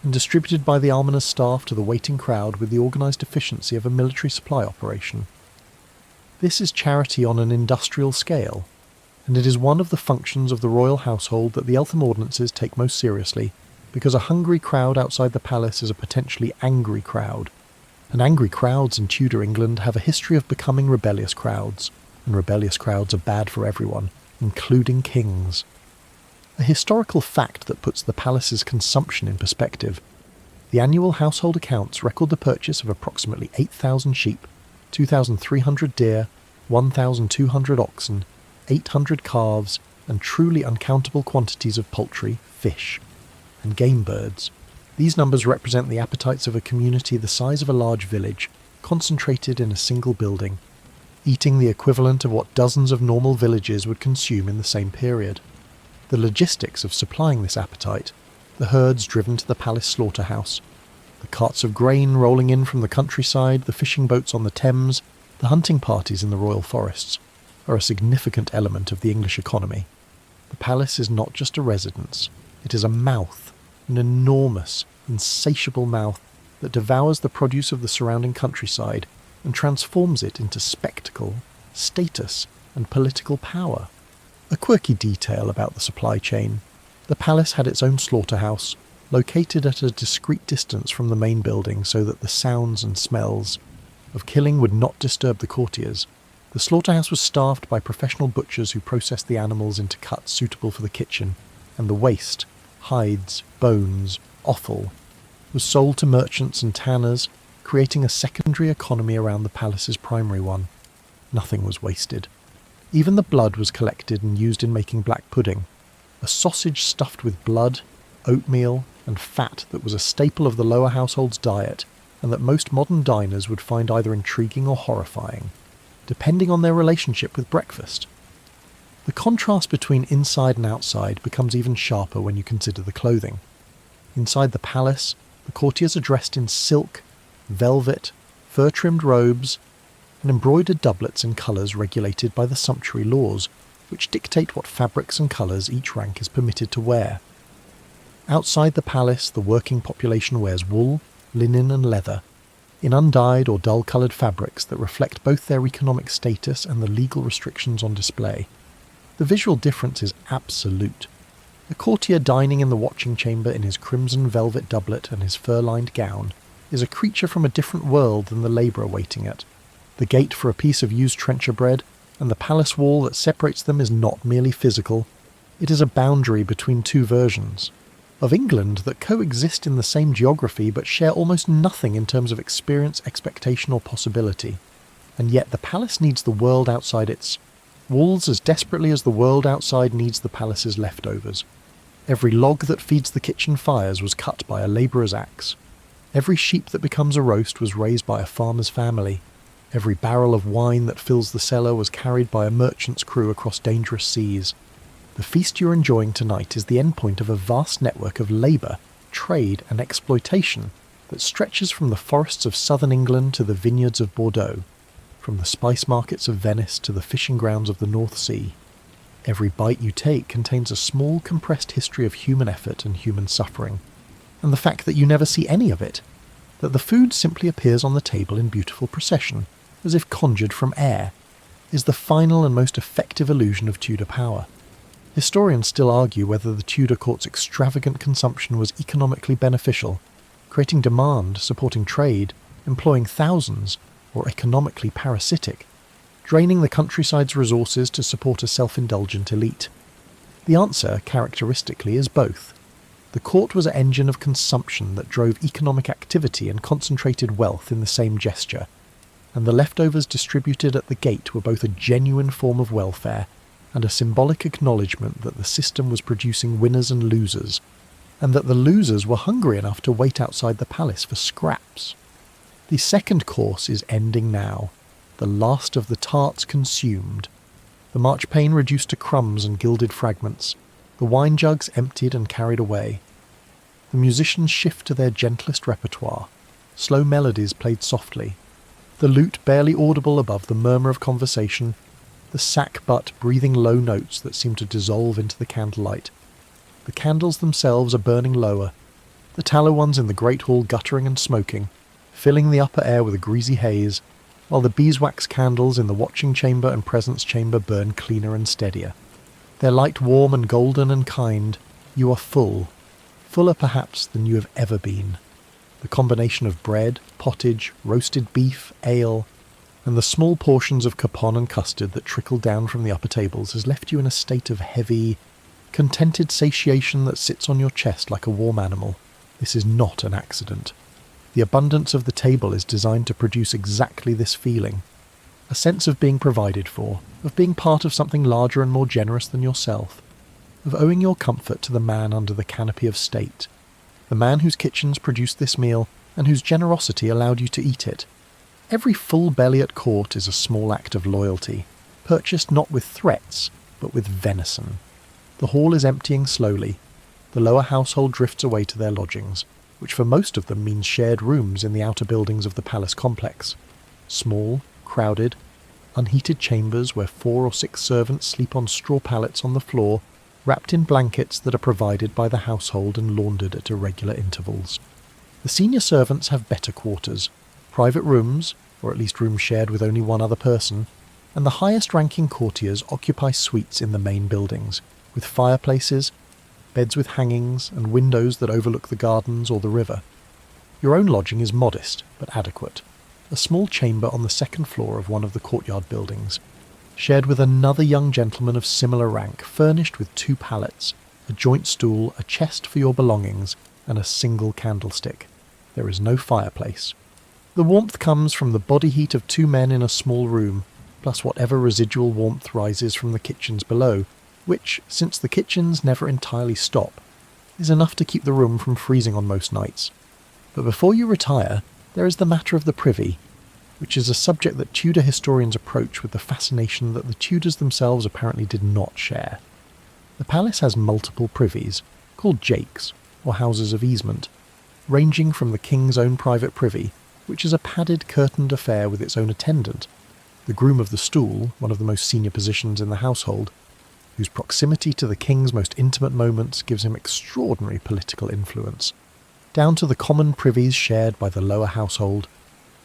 and distributed by the almoner's staff to the waiting crowd with the organised efficiency of a military supply operation. This is charity on an industrial scale, and it is one of the functions of the royal household that the Eltham Ordinances take most seriously, because a hungry crowd outside the palace is a potentially angry crowd, and angry crowds in Tudor England have a history of becoming rebellious crowds, and rebellious crowds are bad for everyone, including kings. A historical fact that puts the palace's consumption in perspective. The annual household accounts record the purchase of approximately 8,000 sheep, 2,300 deer, 1,200 oxen, 800 calves, and truly uncountable quantities of poultry, fish, and game birds. These numbers represent the appetites of a community the size of a large village, concentrated in a single building, eating the equivalent of what dozens of normal villages would consume in the same period. The logistics of supplying this appetite, the herds driven to the palace slaughterhouse, the carts of grain rolling in from the countryside, the fishing boats on the Thames, the hunting parties in the royal forests, are a significant element of the English economy. The palace is not just a residence, it is a mouth, an enormous, insatiable mouth that devours the produce of the surrounding countryside and transforms it into spectacle, status, and political power. A quirky detail about the supply chain: the palace had its own slaughterhouse, located at a discreet distance from the main building so that the sounds and smells of killing would not disturb the courtiers. The slaughterhouse was staffed by professional butchers who processed the animals into cuts suitable for the kitchen, and the waste, hides, bones, offal, was sold to merchants and tanners, creating a secondary economy around the palace's primary one. Nothing was wasted. Even the blood was collected and used in making black pudding, a sausage stuffed with blood, oatmeal, and fat that was a staple of the lower household's diet, and that most modern diners would find either intriguing or horrifying, depending on their relationship with breakfast. The contrast between inside and outside becomes even sharper when you consider the clothing. Inside the palace, the courtiers are dressed in silk, velvet, fur-trimmed robes, and embroidered doublets in colours regulated by the sumptuary laws, which dictate what fabrics and colours each rank is permitted to wear. Outside the palace, the working population wears wool, linen and leather, in undyed or dull-coloured fabrics that reflect both their economic status and the legal restrictions on display. The visual difference is absolute. A courtier dining in the watching chamber in his crimson velvet doublet and his fur-lined gown is a creature from a different world than the labourer waiting it. The gate for a piece of used trencher bread and the palace wall that separates them is not merely physical, it is a boundary between two versions. of England that coexist in the same geography but share almost nothing in terms of experience, expectation or possibility. And yet the palace needs the world outside its walls as desperately as the world outside needs the palace's leftovers. Every log that feeds the kitchen fires was cut by a labourer's axe. Every sheep that becomes a roast was raised by a farmer's family. Every barrel of wine that fills the cellar was carried by a merchant's crew across dangerous seas. The feast you're enjoying tonight is the endpoint of a vast network of labour, trade and exploitation that stretches from the forests of southern England to the vineyards of Bordeaux, from the spice markets of Venice to the fishing grounds of the North Sea. Every bite you take contains a small compressed history of human effort and human suffering, and the fact that you never see any of it, that the food simply appears on the table in beautiful procession, as if conjured from air, is the final and most effective illusion of Tudor power. Historians still argue whether the Tudor court's extravagant consumption was economically beneficial, creating demand, supporting trade, employing thousands, or economically parasitic, draining the countryside's resources to support a self-indulgent elite. The answer, characteristically, is both. The court was an engine of consumption that drove economic activity and concentrated wealth in the same gesture, and the leftovers distributed at the gate were both a genuine form of welfare and a symbolic acknowledgement that the system was producing winners and losers, and that the losers were hungry enough to wait outside the palace for scraps. The second course is ending now, the last of the tarts consumed, the marchpane reduced to crumbs and gilded fragments, the wine jugs emptied and carried away. The musicians shift to their gentlest repertoire, slow melodies played softly, the lute barely audible above the murmur of conversation, the sack butt breathing low notes that seem to dissolve into the candlelight. The candles themselves are burning lower, the tallow ones in the great hall guttering and smoking, filling the upper air with a greasy haze, while the beeswax candles in the watching chamber and presence chamber burn cleaner and steadier. Their light warm and golden and kind, you are full, fuller perhaps than you have ever been. The combination of bread, pottage, roasted beef, ale, and the small portions of capon and custard that trickle down from the upper tables has left you in a state of heavy, contented satiation that sits on your chest like a warm animal. This is not an accident. The abundance of the table is designed to produce exactly this feeling, a sense of being provided for, of being part of something larger and more generous than yourself, of owing your comfort to the man under the canopy of state, the man whose kitchens produced this meal and whose generosity allowed you to eat it. Every full belly at court is a small act of loyalty, purchased not with threats, but with venison. The hall is emptying slowly. The lower household drifts away to their lodgings, which for most of them means shared rooms in the outer buildings of the palace complex. Small, crowded, unheated chambers where 4 or 6 servants sleep on straw pallets on the floor, wrapped in blankets that are provided by the household and laundered at irregular intervals. The senior servants have better quarters, private rooms, or at least rooms shared with only one other person, and the highest-ranking courtiers occupy suites in the main buildings, with fireplaces, beds with hangings, and windows that overlook the gardens or the river. Your own lodging is modest, but adequate. A small chamber on the second floor of one of the courtyard buildings, shared with another young gentleman of similar rank, furnished with 2 pallets, a joint stool, a chest for your belongings, and a single candlestick. There is no fireplace. The warmth comes from the body heat of 2 men in a small room, plus whatever residual warmth rises from the kitchens below, which, since the kitchens never entirely stop, is enough to keep the room from freezing on most nights. But before you retire, there is the matter of the privy, which is a subject that Tudor historians approach with the fascination that the Tudors themselves apparently did not share. The palace has multiple privies, called jakes, or houses of easement, ranging from the king's own private privy, which is a padded curtained affair with its own attendant, the groom of the stool, one of the most senior positions in the household, whose proximity to the king's most intimate moments gives him extraordinary political influence, down to the common privies shared by the lower household,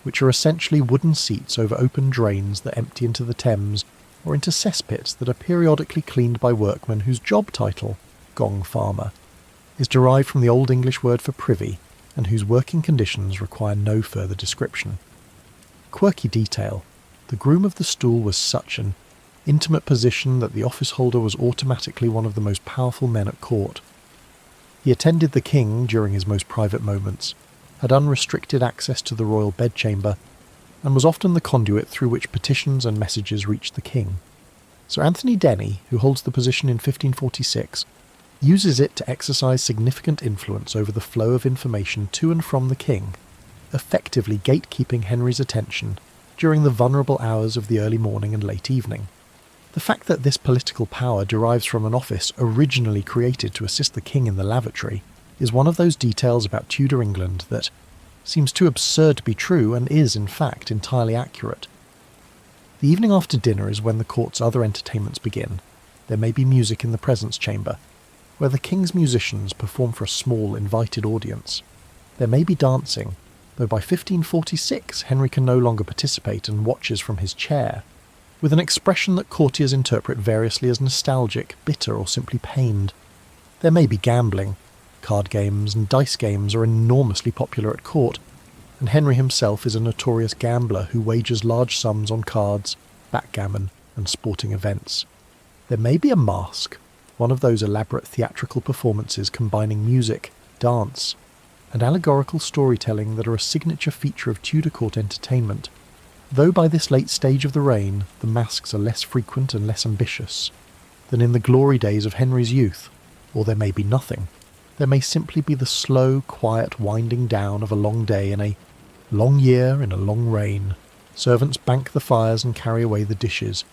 which are essentially wooden seats over open drains that empty into the Thames or into cesspits that are periodically cleaned by workmen whose job title, gong farmer, is derived from the Old English word for privy, and whose working conditions require no further description. Quirky detail, the groom of the stool was such an intimate position that the office holder was automatically one of the most powerful men at court. He attended the king during his most private moments, had unrestricted access to the royal bedchamber, and was often the conduit through which petitions and messages reached the king. Sir Anthony Denny, who holds the position in 1546, uses it to exercise significant influence over the flow of information to and from the king, effectively gatekeeping Henry's attention during the vulnerable hours of the early morning and late evening. The fact that this political power derives from an office originally created to assist the king in the lavatory is one of those details about Tudor England that seems too absurd to be true and is, in fact, entirely accurate. The evening after dinner is when the court's other entertainments begin. There may be music in the presence chamber, where the king's musicians perform for a small, invited audience. There may be dancing, though by 1546 Henry can no longer participate and watches from his chair, with an expression that courtiers interpret variously as nostalgic, bitter, or simply pained. There may be gambling. Card games and dice games are enormously popular at court, and Henry himself is a notorious gambler who wagers large sums on cards, backgammon, and sporting events. There may be a masque, one of those elaborate theatrical performances combining music, dance, and allegorical storytelling that are a signature feature of Tudor court entertainment, though by this late stage of the reign the masques are less frequent and less ambitious than in the glory days of Henry's youth. Or there may be nothing. There may simply be the slow, quiet winding down of a long day in a long year in a long reign. Servants bank the fires and carry away the dishes.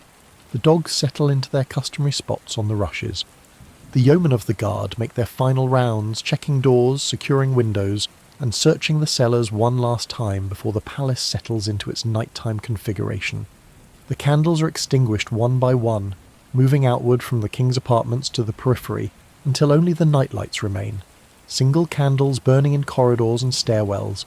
The dogs settle into their customary spots on the rushes. The yeomen of the guard make their final rounds, checking doors, securing windows, and searching the cellars one last time before the palace settles into its nighttime configuration. The candles are extinguished one by one, moving outward from the king's apartments to the periphery, until only the night lights remain, single candles burning in corridors and stairwells,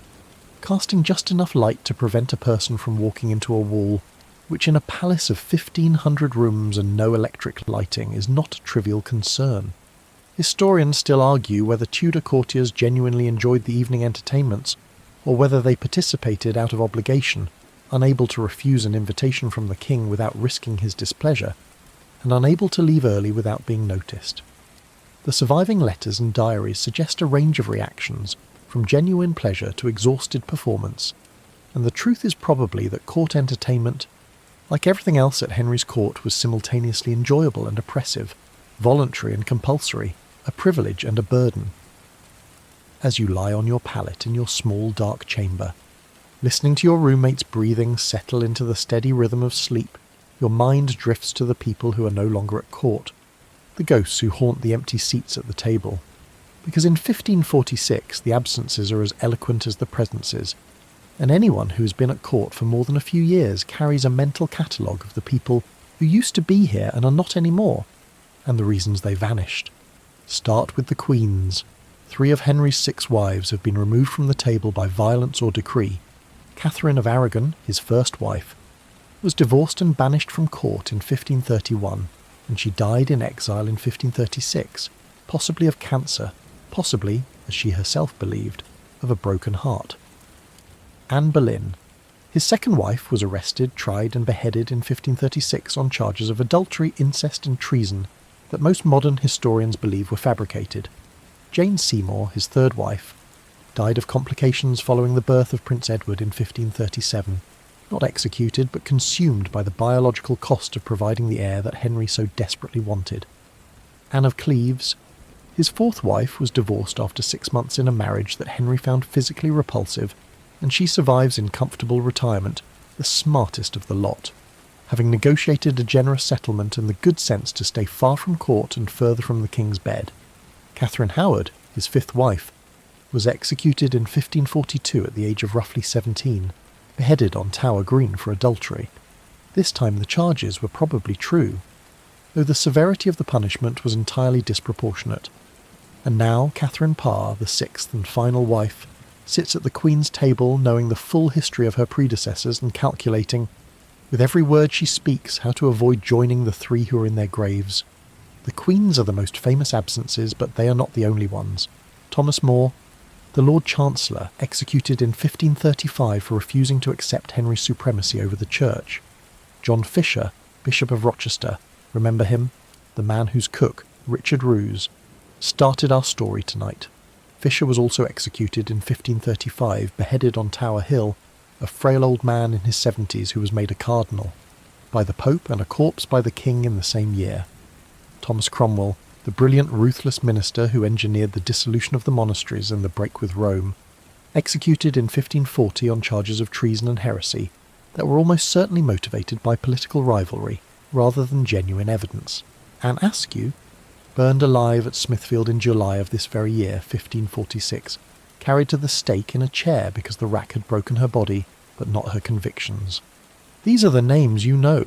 casting just enough light to prevent a person from walking into a wall, which in a palace of 1,500 rooms and no electric lighting is not a trivial concern. Historians still argue whether Tudor courtiers genuinely enjoyed the evening entertainments, or whether they participated out of obligation, unable to refuse an invitation from the king without risking his displeasure, and unable to leave early without being noticed. The surviving letters and diaries suggest a range of reactions, from genuine pleasure to exhausted performance, and the truth is probably that court entertainment, like everything else at Henry's court, was simultaneously enjoyable and oppressive, voluntary and compulsory, a privilege and a burden. As you lie on your pallet in your small dark chamber, listening to your roommate's breathing settle into the steady rhythm of sleep, your mind drifts to the people who are no longer at court, the ghosts who haunt the empty seats at the table. Because in 1546 the absences are as eloquent as the presences, and anyone who has been at court for more than a few years carries a mental catalogue of the people who used to be here and are not anymore, and the reasons they vanished. Start with the queens. 3 of Henry's 6 wives have been removed from the table by violence or decree. Catherine of Aragon, his first wife, was divorced and banished from court in 1531, and she died in exile in 1536, possibly of cancer, possibly, as she herself believed, of a broken heart. Anne Boleyn. His second wife was arrested, tried and beheaded in 1536 on charges of adultery, incest and treason that most modern historians believe were fabricated. Jane Seymour, his third wife, died of complications following the birth of Prince Edward in 1537, not executed but consumed by the biological cost of providing the heir that Henry so desperately wanted. Anne of Cleves. His fourth wife was divorced after 6 months in a marriage that Henry found physically repulsive, and she survives in comfortable retirement, the smartest of the lot, having negotiated a generous settlement and the good sense to stay far from court and further from the king's bed. Catherine Howard, his fifth wife, was executed in 1542 at the age of roughly 17, beheaded on Tower Green for adultery. This time the charges were probably true, though the severity of the punishment was entirely disproportionate. And now Catherine Parr, the sixth and final wife, sits at the Queen's table knowing the full history of her predecessors and calculating, with every word she speaks, how to avoid joining the 3 who are in their graves. The Queen's are the most famous absences, but they are not the only ones. Thomas More, the Lord Chancellor, executed in 1535 for refusing to accept Henry's supremacy over the Church. John Fisher, Bishop of Rochester, remember him? The man whose cook, Richard Roos, started our story tonight. Fisher was also executed in 1535, beheaded on Tower Hill, a frail old man in his 70s who was made a cardinal, by the Pope and a corpse by the King in the same year. Thomas Cromwell, the brilliant, ruthless minister who engineered the dissolution of the monasteries and the break with Rome, executed in 1540 on charges of treason and heresy that were almost certainly motivated by political rivalry rather than genuine evidence. Anne Askew, burned alive at Smithfield in July of this very year, 1546, carried to the stake in a chair because the rack had broken her body, but not her convictions. These are the names you know,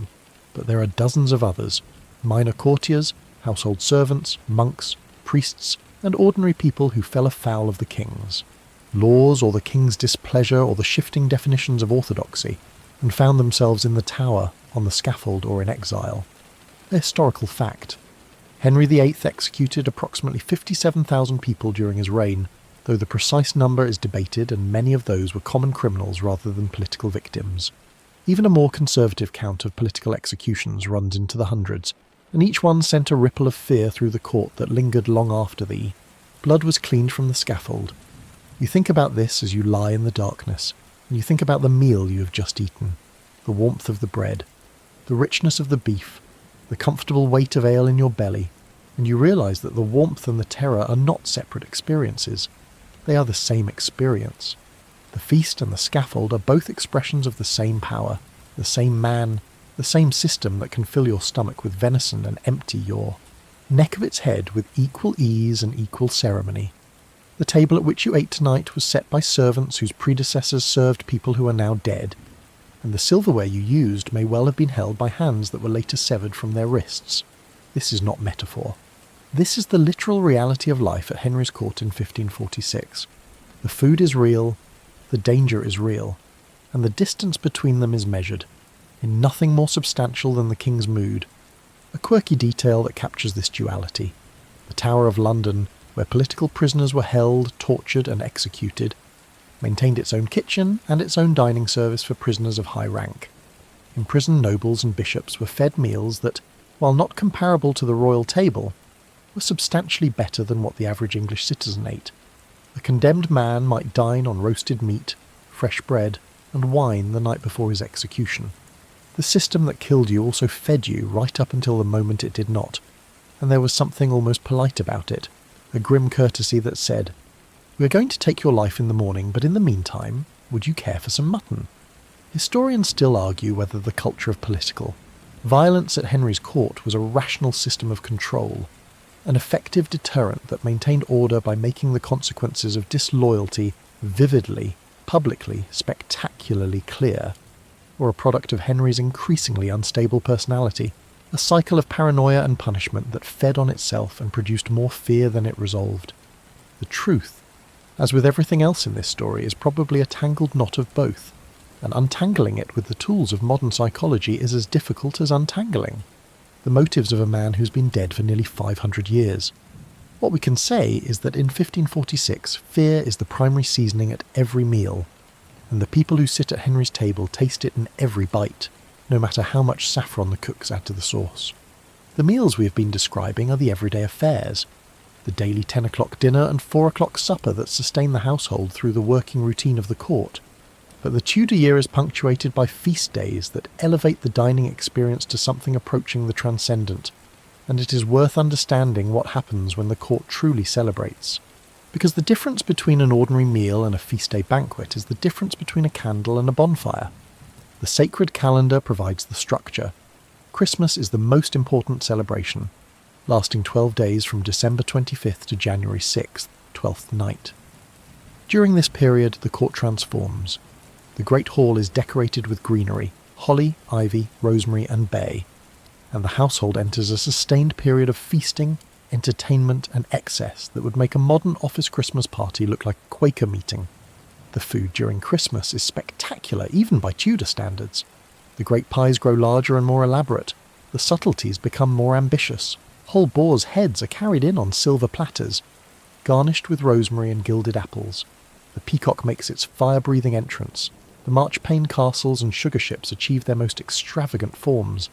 but there are dozens of others, minor courtiers, household servants, monks, priests, and ordinary people who fell afoul of the kings, laws or the king's displeasure or the shifting definitions of orthodoxy, and found themselves in the Tower, on the scaffold, or in exile. A historical fact. Henry VIII executed approximately 57,000 people during his reign, though the precise number is debated and many of those were common criminals rather than political victims. Even a more conservative count of political executions runs into the hundreds, and each one sent a ripple of fear through the court that lingered long after the blood was cleaned from the scaffold. You think about this as you lie in the darkness, and you think about the meal you have just eaten, the warmth of the bread, the richness of the beef, the comfortable weight of ale in your belly, and you realise that the warmth and the terror are not separate experiences. They are the same experience. The feast and the scaffold are both expressions of the same power, the same man, the same system that can fill your stomach with venison and empty your neck of its head with equal ease and equal ceremony. The table at which you ate tonight was set by servants whose predecessors served people who are now dead, and the silverware you used may well have been held by hands that were later severed from their wrists. This is not metaphor. This is the literal reality of life at Henry's court in 1546. The food is real, the danger is real, and the distance between them is measured, in nothing more substantial than the king's mood. A quirky detail that captures this duality. The Tower of London, where political prisoners were held, tortured and executed, maintained its own kitchen and its own dining service for prisoners of high rank. Imprisoned nobles and bishops were fed meals that, while not comparable to the royal table, were substantially better than what the average English citizen ate. A condemned man might dine on roasted meat, fresh bread, and wine the night before his execution. The system that killed you also fed you right up until the moment it did not, and there was something almost polite about it, a grim courtesy that said, "We're going to take your life in the morning, but in the meantime, would you care for some mutton?" Historians still argue whether the culture of political violence at Henry's court was a rational system of control, an effective deterrent that maintained order by making the consequences of disloyalty vividly, publicly, spectacularly clear, or a product of Henry's increasingly unstable personality, a cycle of paranoia and punishment that fed on itself and produced more fear than it resolved. The truth, as with everything else in this story, is probably a tangled knot of both, and untangling it with the tools of modern psychology is as difficult as untangling the motives of a man who's been dead for nearly 500 years. What we can say is that in 1546, fear is the primary seasoning at every meal, and the people who sit at Henry's table taste it in every bite, no matter how much saffron the cooks add to the sauce. The meals we have been describing are the everyday affairs, the daily 10 o'clock dinner and 4 o'clock supper that sustain the household through the working routine of the court. But the Tudor year is punctuated by feast days that elevate the dining experience to something approaching the transcendent, and it is worth understanding what happens when the court truly celebrates. Because the difference between an ordinary meal and a feast day banquet is the difference between a candle and a bonfire. The sacred calendar provides the structure. Christmas is the most important celebration, lasting 12 days from December 25th to January 6th, 12th night. During this period, the court transforms. The Great Hall is decorated with greenery, holly, ivy, rosemary and bay, and the household enters a sustained period of feasting, entertainment and excess that would make a modern office Christmas party look like a Quaker meeting. The food during Christmas is spectacular, even by Tudor standards. The great pies grow larger and more elaborate. The subtleties become more ambitious. Whole boars' heads are carried in on silver platters, garnished with rosemary and gilded apples. The peacock makes its fire-breathing entrance. The marchpane castles and sugar ships achieve their most extravagant forms,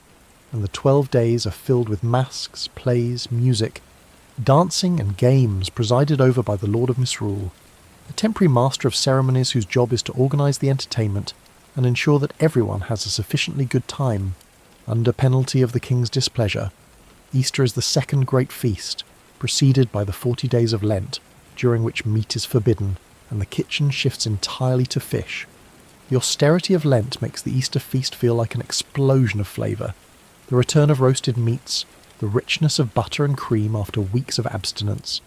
and the 12 days are filled with masques, plays, music, Dancing and games presided over by the Lord of Misrule, a temporary master of ceremonies whose job is to organise the entertainment and ensure that everyone has a sufficiently good time. Under penalty of the king's displeasure, Easter is the second great feast, preceded by the 40 days of Lent, during which meat is forbidden and the kitchen shifts entirely to fish. The austerity of Lent makes the Easter feast feel like an explosion of flavour. The return of roasted meats, the richness of butter and cream after weeks of abstinence,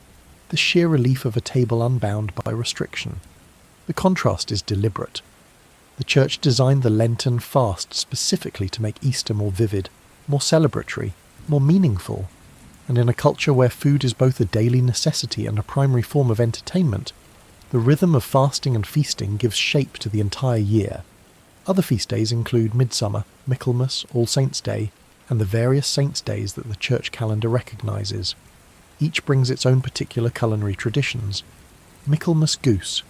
the sheer relief of a table unbound by restriction. The contrast is deliberate. The Church designed the Lenten fast specifically to make Easter more vivid, more celebratory, more meaningful, and in a culture where food is both a daily necessity and a primary form of entertainment, the rhythm of fasting and feasting gives shape to the entire year. Other feast days include Midsummer, Michaelmas, All Saints' Day, and the various saints' days that the church calendar recognises. Each brings its own particular culinary traditions. Michaelmas goose.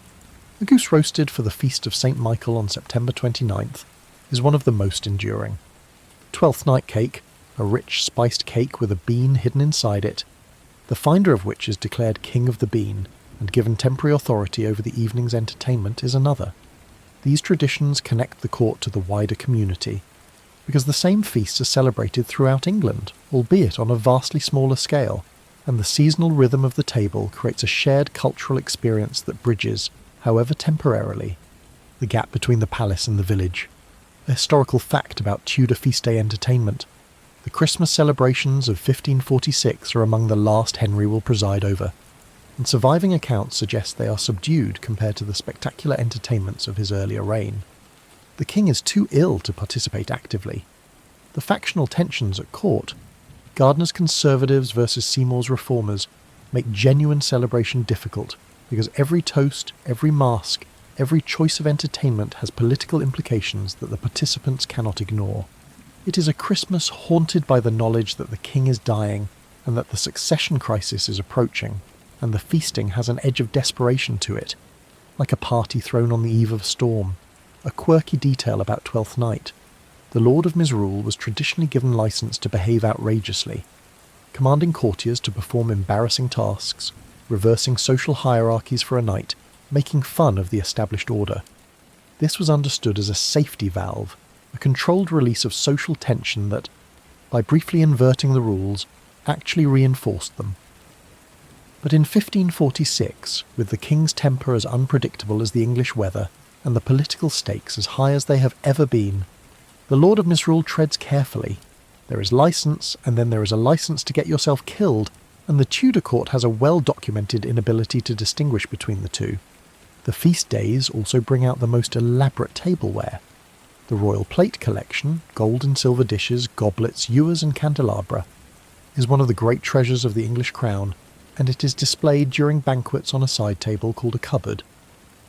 The goose roasted for the feast of St. Michael on September 29th is one of the most enduring. Twelfth Night cake, a rich spiced cake with a bean hidden inside it, the finder of which is declared king of the bean and given temporary authority over the evening's entertainment, is another. These traditions connect the court to the wider community, because the same feasts are celebrated throughout England, albeit on a vastly smaller scale, and the seasonal rhythm of the table creates a shared cultural experience that bridges, however temporarily, the gap between the palace and the village. A historical fact about Tudor feast day entertainment: the Christmas celebrations of 1546 are among the last Henry will preside over, and surviving accounts suggest they are subdued compared to the spectacular entertainments of his earlier reign. The king is too ill to participate actively. The factional tensions at court, Gardiner's conservatives versus Seymour's reformers, make genuine celebration difficult, because every toast, every mask, every choice of entertainment has political implications that the participants cannot ignore. It is a Christmas haunted by the knowledge that the king is dying and that the succession crisis is approaching, and the feasting has an edge of desperation to it, like a party thrown on the eve of a storm. A quirky detail about Twelfth Night: the Lord of Misrule was traditionally given license to behave outrageously, commanding courtiers to perform embarrassing tasks, reversing social hierarchies for a night, making fun of the established order. This was understood as a safety valve, a controlled release of social tension that, by briefly inverting the rules, actually reinforced them. But in 1546, with the king's temper as unpredictable as the English weather, and the political stakes as high as they have ever been, the Lord of Misrule treads carefully. There is license, and then there is a license to get yourself killed, and the Tudor court has a well-documented inability to distinguish between the two. The feast days also bring out the most elaborate tableware. The royal plate collection, gold and silver dishes, goblets, ewers and candelabra, is one of the great treasures of the English crown, and it is displayed during banquets on a side table called a cupboard,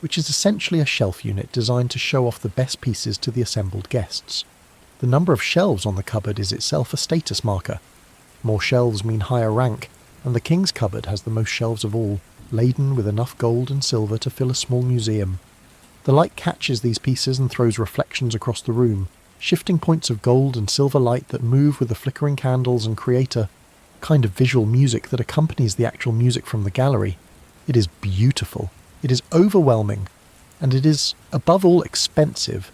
which is essentially a shelf unit designed to show off the best pieces to the assembled guests. The number of shelves on the cupboard is itself a status marker. More shelves mean higher rank, and the king's cupboard has the most shelves of all, laden with enough gold and silver to fill a small museum. The light catches these pieces and throws reflections across the room, shifting points of gold and silver light that move with the flickering candles and create a kind of visual music that accompanies the actual music from the gallery. It is beautiful. It is overwhelming, and it is, above all, expensive,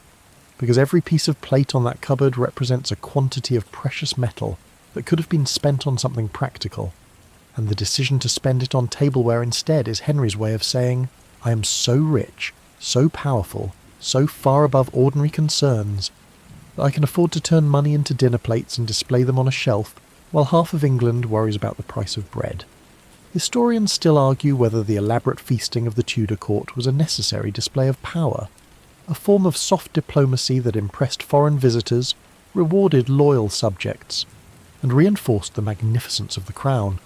because every piece of plate on that cupboard represents a quantity of precious metal that could have been spent on something practical, and the decision to spend it on tableware instead is Henry's way of saying, I am so rich, so powerful, so far above ordinary concerns, that I can afford to turn money into dinner plates and display them on a shelf, while half of England worries about the price of bread. Historians still argue whether the elaborate feasting of the Tudor court was a necessary display of power, a form of soft diplomacy that impressed foreign visitors, rewarded loyal subjects, and reinforced the magnificence of the crown,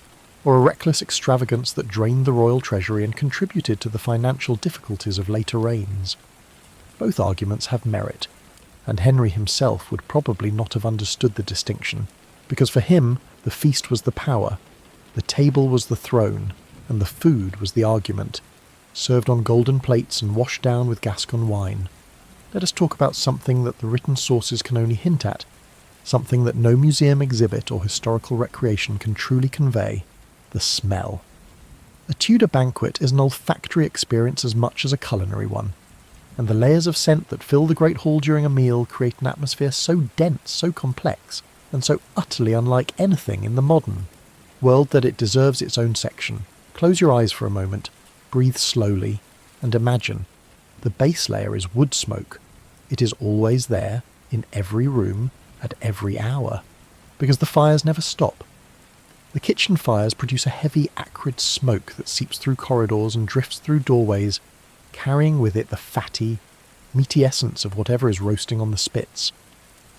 or a reckless extravagance that drained the royal treasury and contributed to the financial difficulties of later reigns. Both arguments have merit, and Henry himself would probably not have understood the distinction, because for him the feast was the power, the table was the throne, and the food was the argument, served on golden plates and washed down with Gascon wine. Let us talk about something that the written sources can only hint at, something that no museum exhibit or historical recreation can truly convey: the smell. A Tudor banquet is an olfactory experience as much as a culinary one, and the layers of scent that fill the great hall during a meal create an atmosphere so dense, so complex, and so utterly unlike anything in the modern world that it deserves its own section. Close your eyes for a moment, breathe slowly, and imagine. The base layer is wood smoke. It is always there, in every room, at every hour, because the fires never stop. The kitchen fires produce a heavy, acrid smoke that seeps through corridors and drifts through doorways, carrying with it the fatty, meaty essence of whatever is roasting on the spits.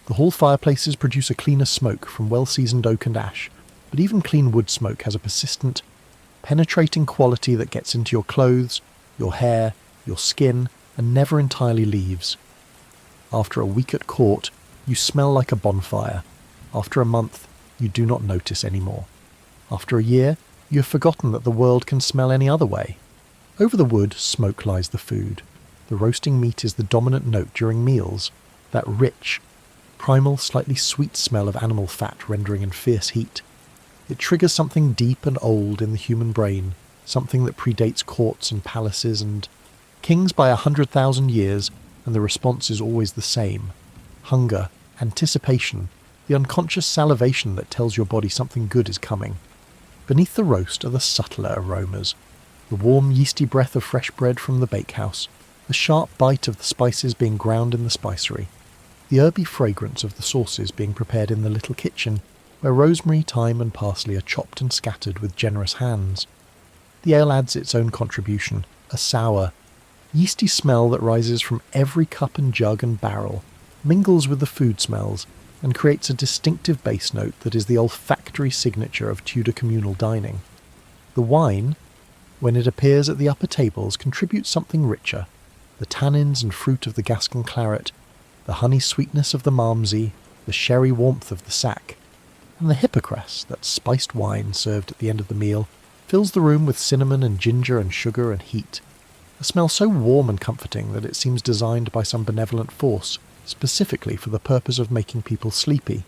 The hall fireplaces produce a cleaner smoke from well-seasoned oak and ash, but even clean wood smoke has a persistent, penetrating quality that gets into your clothes, your hair, your skin, and never entirely leaves. After a week at court, you smell like a bonfire. After a month, you do not notice anymore. After a year, you have forgotten that the world can smell any other way. Over the wood, smoke lies the food. The roasting meat is the dominant note during meals, that rich, primal, slightly sweet smell of animal fat rendering in fierce heat. It triggers something deep and old in the human brain, something that predates courts and palaces and kings by 100,000 years, and the response is always the same. Hunger, anticipation, the unconscious salivation that tells your body something good is coming. Beneath the roast are the subtler aromas, the warm yeasty breath of fresh bread from the bakehouse, the sharp bite of the spices being ground in the spicery, the herby fragrance of the sauces being prepared in the little kitchen, where rosemary, thyme and parsley are chopped and scattered with generous hands. The ale adds its own contribution, a sour, yeasty smell that rises from every cup and jug and barrel, mingles with the food smells, and creates a distinctive base note that is the olfactory signature of Tudor communal dining. The wine, when it appears at the upper tables, contributes something richer, the tannins and fruit of the Gascon claret, the honey sweetness of the Malmsey, the sherry warmth of the sack, and the hippocras, that spiced wine served at the end of the meal, fills the room with cinnamon and ginger and sugar and heat, a smell so warm and comforting that it seems designed by some benevolent force, specifically for the purpose of making people sleepy.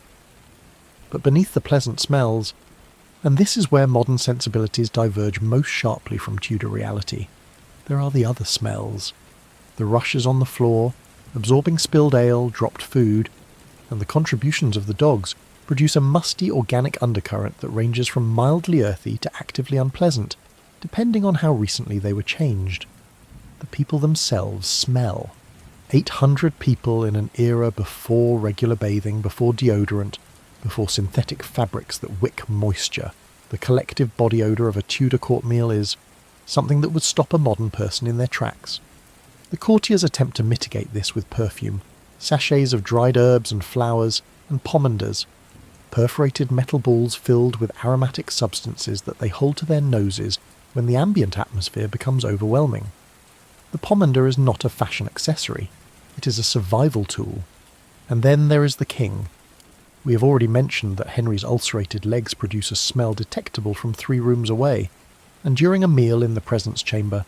But beneath the pleasant smells, and this is where modern sensibilities diverge most sharply from Tudor reality, there are the other smells. The rushes on the floor, absorbing spilled ale, dropped food, and the contributions of the dogs produce a musty organic undercurrent that ranges from mildly earthy to actively unpleasant, depending on how recently they were changed. The people themselves smell. 800 people in an era before regular bathing, before deodorant, before synthetic fabrics that wick moisture. The collective body odour of a Tudor court meal is something that would stop a modern person in their tracks. The courtiers attempt to mitigate this with perfume, sachets of dried herbs and flowers, and pomanders, perforated metal balls filled with aromatic substances that they hold to their noses when the ambient atmosphere becomes overwhelming. The pomander is not a fashion accessory, it is a survival tool. And then there is the king. We have already mentioned that Henry's ulcerated legs produce a smell detectable from 3 rooms away, and during a meal in the presence chamber,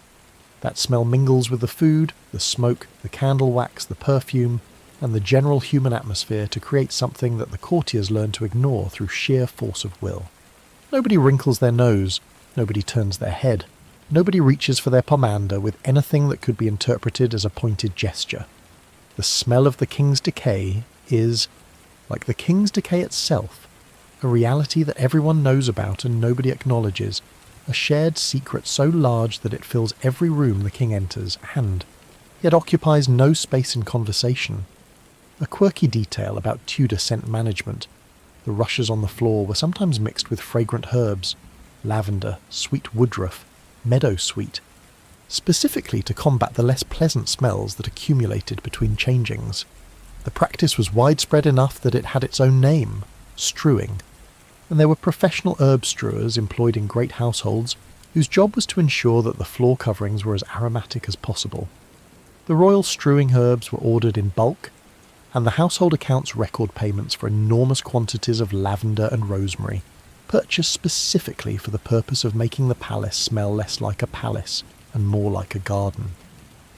that smell mingles with the food, the smoke, the candle wax, the perfume, and the general human atmosphere to create something that the courtiers learn to ignore through sheer force of will. Nobody wrinkles their nose, nobody turns their head, nobody reaches for their pomander with anything that could be interpreted as a pointed gesture. The smell of the king's decay is, like the king's decay itself, a reality that everyone knows about and nobody acknowledges, a shared secret so large that it fills every room the king enters and, yet occupies no space in conversation. A quirky detail about Tudor scent management. The rushes on the floor were sometimes mixed with fragrant herbs, lavender, sweet woodruff, meadowsweet, specifically to combat the less pleasant smells that accumulated between changings. The practice was widespread enough that it had its own name, strewing, and there were professional herb strewers employed in great households whose job was to ensure that the floor coverings were as aromatic as possible. The royal strewing herbs were ordered in bulk, and the household accounts record payments for enormous quantities of lavender and rosemary, purchased specifically for the purpose of making the palace smell less like a palace and more like a garden.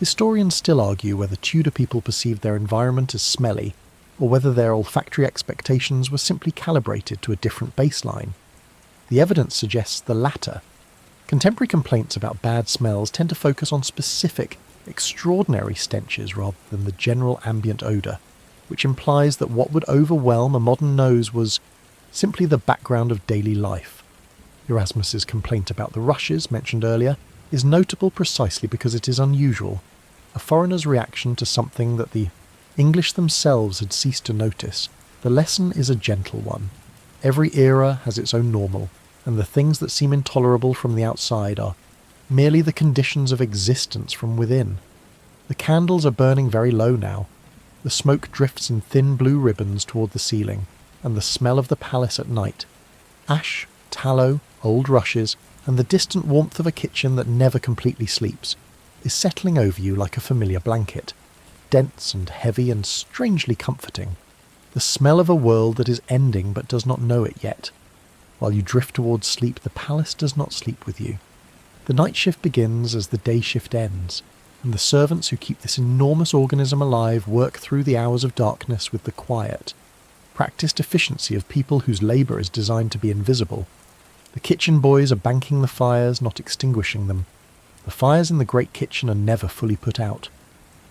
Historians still argue whether Tudor people perceived their environment as smelly, or whether their olfactory expectations were simply calibrated to a different baseline. The evidence suggests the latter. Contemporary complaints about bad smells tend to focus on specific, extraordinary stenches rather than the general ambient odour, which implies that what would overwhelm a modern nose was simply the background of daily life. Erasmus's complaint about the rushes, mentioned earlier, is notable precisely because it is unusual, a foreigner's reaction to something that the English themselves had ceased to notice. The lesson is a gentle one. Every era has its own normal, and the things that seem intolerable from the outside are merely the conditions of existence from within. The candles are burning very low now. The smoke drifts in thin blue ribbons toward the ceiling, and the smell of the palace at night. Ash, tallow, old rushes, and the distant warmth of a kitchen that never completely sleeps, is settling over you like a familiar blanket, dense and heavy and strangely comforting. The smell of a world that is ending but does not know it yet. While you drift towards sleep, the palace does not sleep with you. The night shift begins as the day shift ends, and the servants who keep this enormous organism alive work through the hours of darkness with the quiet, practiced efficiency of people whose labour is designed to be invisible. The kitchen boys are banking the fires, not extinguishing them. The fires in the great kitchen are never fully put out,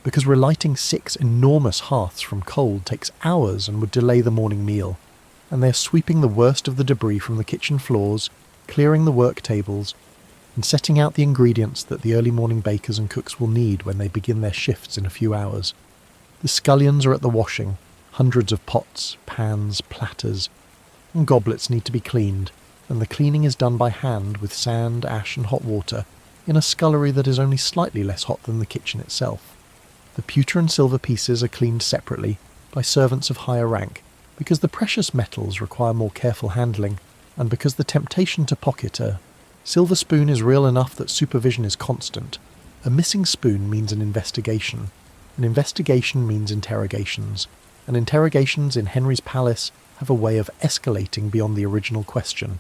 because relighting 6 enormous hearths from coal takes hours and would delay the morning meal, and they are sweeping the worst of the debris from the kitchen floors, clearing the work tables, and setting out the ingredients that the early morning bakers and cooks will need when they begin their shifts in a few hours. The scullions are at the washing. Hundreds of pots, pans, platters, and goblets need to be cleaned, and the cleaning is done by hand with sand, ash and hot water in a scullery that is only slightly less hot than the kitchen itself. The pewter and silver pieces are cleaned separately by servants of higher rank, because the precious metals require more careful handling, and because the temptation to pocket a silver spoon is real enough that supervision is constant. A missing spoon means an investigation. An investigation means interrogations. And interrogations in Henry's palace have a way of escalating beyond the original question.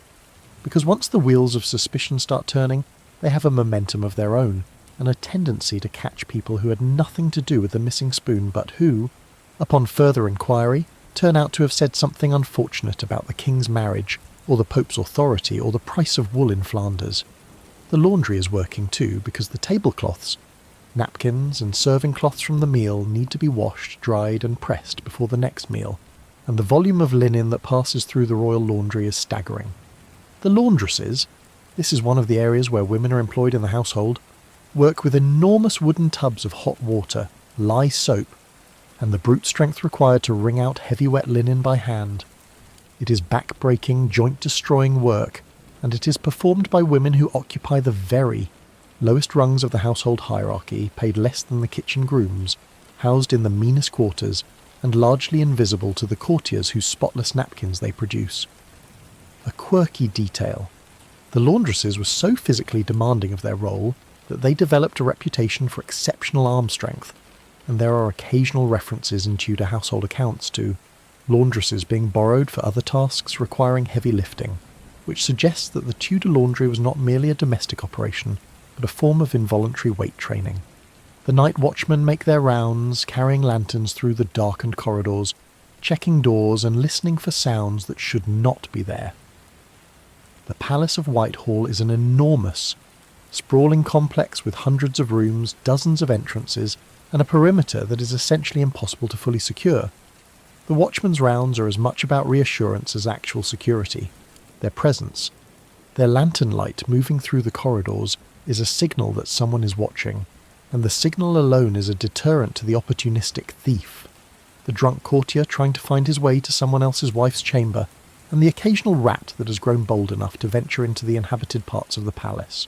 Because once the wheels of suspicion start turning, they have a momentum of their own, and a tendency to catch people who had nothing to do with the missing spoon but who, upon further inquiry, turn out to have said something unfortunate about the king's marriage, or the Pope's authority, or the price of wool in Flanders. The laundry is working too, because the tablecloths, napkins and serving cloths from the meal need to be washed, dried and pressed before the next meal, and the volume of linen that passes through the royal laundry is staggering. The laundresses, this is one of the areas where women are employed in the household, work with enormous wooden tubs of hot water, lye soap, and the brute strength required to wring out heavy wet linen by hand. It is back-breaking, joint-destroying work, and it is performed by women who occupy the very lowest rungs of the household hierarchy, paid less than the kitchen grooms, housed in the meanest quarters, and largely invisible to the courtiers whose spotless napkins they produce. A quirky detail. The laundresses were so physically demanding of their role that they developed a reputation for exceptional arm strength, and there are occasional references in Tudor household accounts to laundresses being borrowed for other tasks requiring heavy lifting, which suggests that the Tudor laundry was not merely a domestic operation, but a form of involuntary weight training. The night watchmen make their rounds, carrying lanterns through the darkened corridors, checking doors and listening for sounds that should not be there. The Palace of Whitehall is an enormous, sprawling complex with hundreds of rooms, dozens of entrances, and a perimeter that is essentially impossible to fully secure. The watchmen's rounds are as much about reassurance as actual security. Their presence, their lantern light moving through the corridors, is a signal that someone is watching, and the signal alone is a deterrent to the opportunistic thief, the drunk courtier trying to find his way to someone else's wife's chamber, and the occasional rat that has grown bold enough to venture into the inhabited parts of the palace.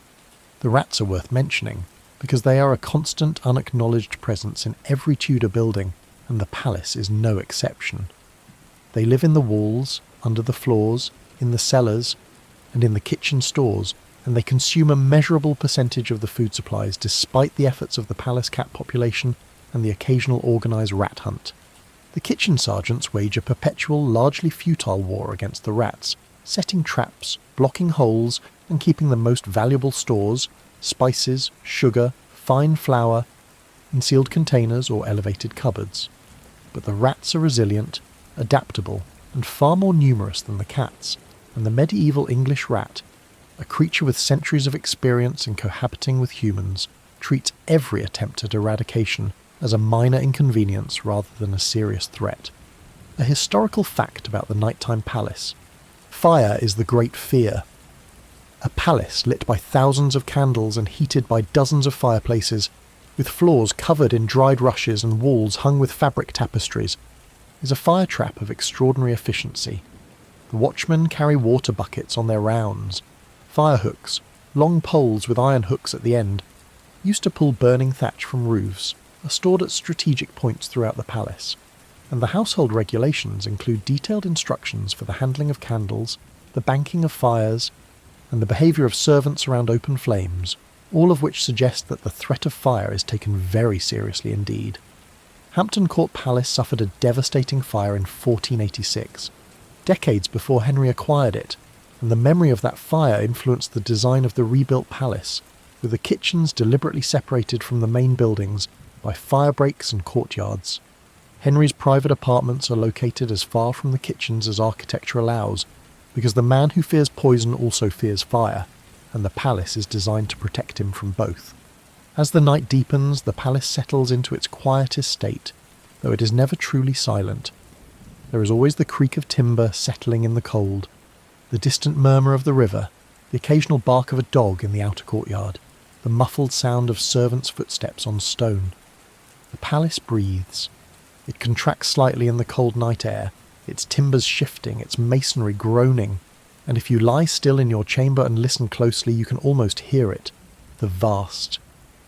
The rats are worth mentioning, because they are a constant, unacknowledged presence in every Tudor building, and the palace is no exception. They live in the walls, under the floors, in the cellars, and in the kitchen stores, and they consume a measurable percentage of the food supplies despite the efforts of the palace cat population and the occasional organised rat hunt. The kitchen sergeants wage a perpetual, largely futile war against the rats, setting traps, blocking holes, and keeping the most valuable stores, spices, sugar, fine flour, in sealed containers or elevated cupboards. But the rats are resilient, adaptable, and far more numerous than the cats, and the medieval English rat, a creature with centuries of experience in cohabiting with humans, treats every attempt at eradication as a minor inconvenience rather than a serious threat. A historical fact about the nighttime palace: fire is the great fear. A palace lit by thousands of candles and heated by dozens of fireplaces, with floors covered in dried rushes and walls hung with fabric tapestries, is a fire trap of extraordinary efficiency. The watchmen carry water buckets on their rounds. Fire hooks, long poles with iron hooks at the end, used to pull burning thatch from roofs, are stored at strategic points throughout the palace, and the household regulations include detailed instructions for the handling of candles, the banking of fires, and the behaviour of servants around open flames, all of which suggest that the threat of fire is taken very seriously indeed. Hampton Court Palace suffered a devastating fire in 1486, decades before Henry acquired it, and the memory of that fire influenced the design of the rebuilt palace, with the kitchens deliberately separated from the main buildings by fire breaks and courtyards. Henry's private apartments are located as far from the kitchens as architecture allows, because the man who fears poison also fears fire, and the palace is designed to protect him from both. As the night deepens, the palace settles into its quietest state, though it is never truly silent. There is always the creak of timber settling in the cold, the distant murmur of the river, the occasional bark of a dog in the outer courtyard, the muffled sound of servants' footsteps on stone. The palace breathes. It contracts slightly in the cold night air, its timbers shifting, its masonry groaning, and if you lie still in your chamber and listen closely, you can almost hear it, the vast,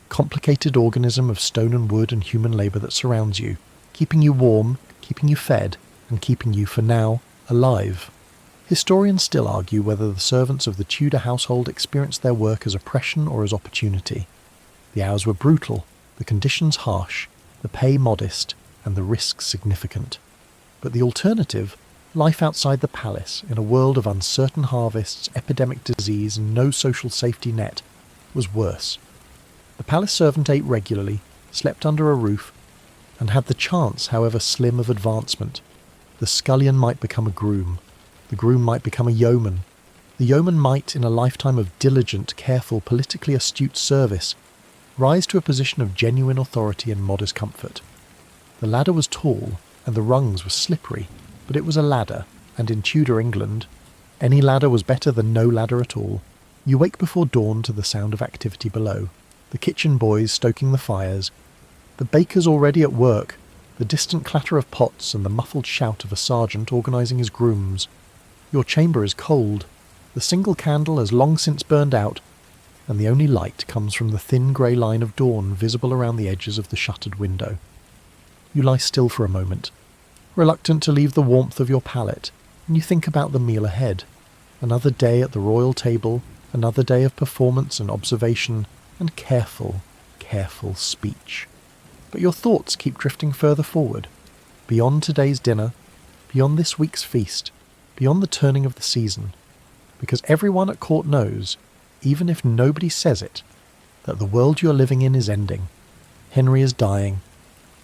complicated organism of stone and wood and human labour that surrounds you, keeping you warm, keeping you fed, and keeping you, for now, alive. Historians still argue whether the servants of the Tudor household experienced their work as oppression or as opportunity. The hours were brutal, the conditions harsh, the pay modest, and the risks significant. But the alternative, life outside the palace, in a world of uncertain harvests, epidemic disease, and no social safety net, was worse. The palace servant ate regularly, slept under a roof, and had the chance, however slim, of advancement. The scullion might become a groom. The groom might become a yeoman. The yeoman might, in a lifetime of diligent, careful, politically astute service, rise to a position of genuine authority and modest comfort. The ladder was tall, and the rungs were slippery, but it was a ladder, and in Tudor England, any ladder was better than no ladder at all. You wake before dawn to the sound of activity below, the kitchen boys stoking the fires, the bakers already at work, the distant clatter of pots and the muffled shout of a sergeant organising his grooms. Your chamber is cold, the single candle has long since burned out, and the only light comes from the thin grey line of dawn visible around the edges of the shuttered window. You lie still for a moment, reluctant to leave the warmth of your pallet, and you think about the meal ahead. Another day at the royal table, another day of performance and observation, and careful, careful speech. But your thoughts keep drifting further forward, beyond today's dinner, beyond this week's feast, beyond the turning of the season, because everyone at court knows, even if nobody says it, that the world you are living in is ending. Henry is dying.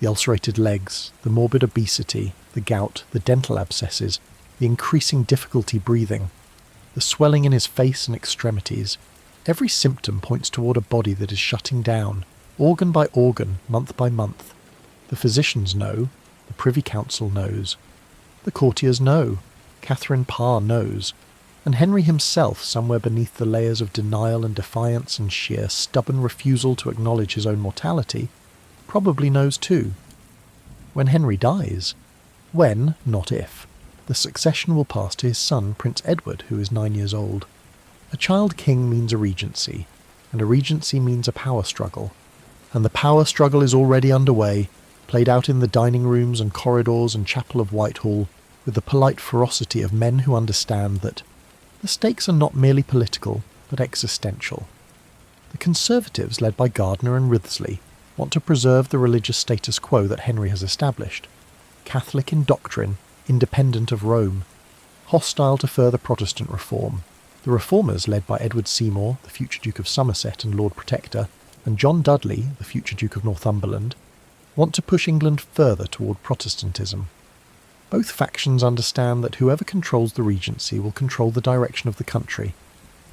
The ulcerated legs, the morbid obesity, the gout, the dental abscesses, the increasing difficulty breathing, the swelling in his face and extremities. Every symptom points toward a body that is shutting down, organ by organ, month by month. The physicians know, the Privy Council knows, the courtiers know, Catherine Parr knows, and Henry himself, somewhere beneath the layers of denial and defiance and sheer stubborn refusal to acknowledge his own mortality, probably knows too. When Henry dies, when, not if, the succession will pass to his son, Prince Edward, who is 9 years old. A child king means a regency, and a regency means a power struggle. And the power struggle is already underway, played out in the dining rooms and corridors and chapel of Whitehall, with the polite ferocity of men who understand that the stakes are not merely political, but existential. The Conservatives, led by Gardiner and Wriothesley, want to preserve the religious status quo that Henry has established, Catholic in doctrine, independent of Rome, hostile to further Protestant reform. The Reformers, led by Edward Seymour, the future Duke of Somerset and Lord Protector, and John Dudley, the future Duke of Northumberland, want to push England further toward Protestantism. Both factions understand that whoever controls the regency will control the direction of the country,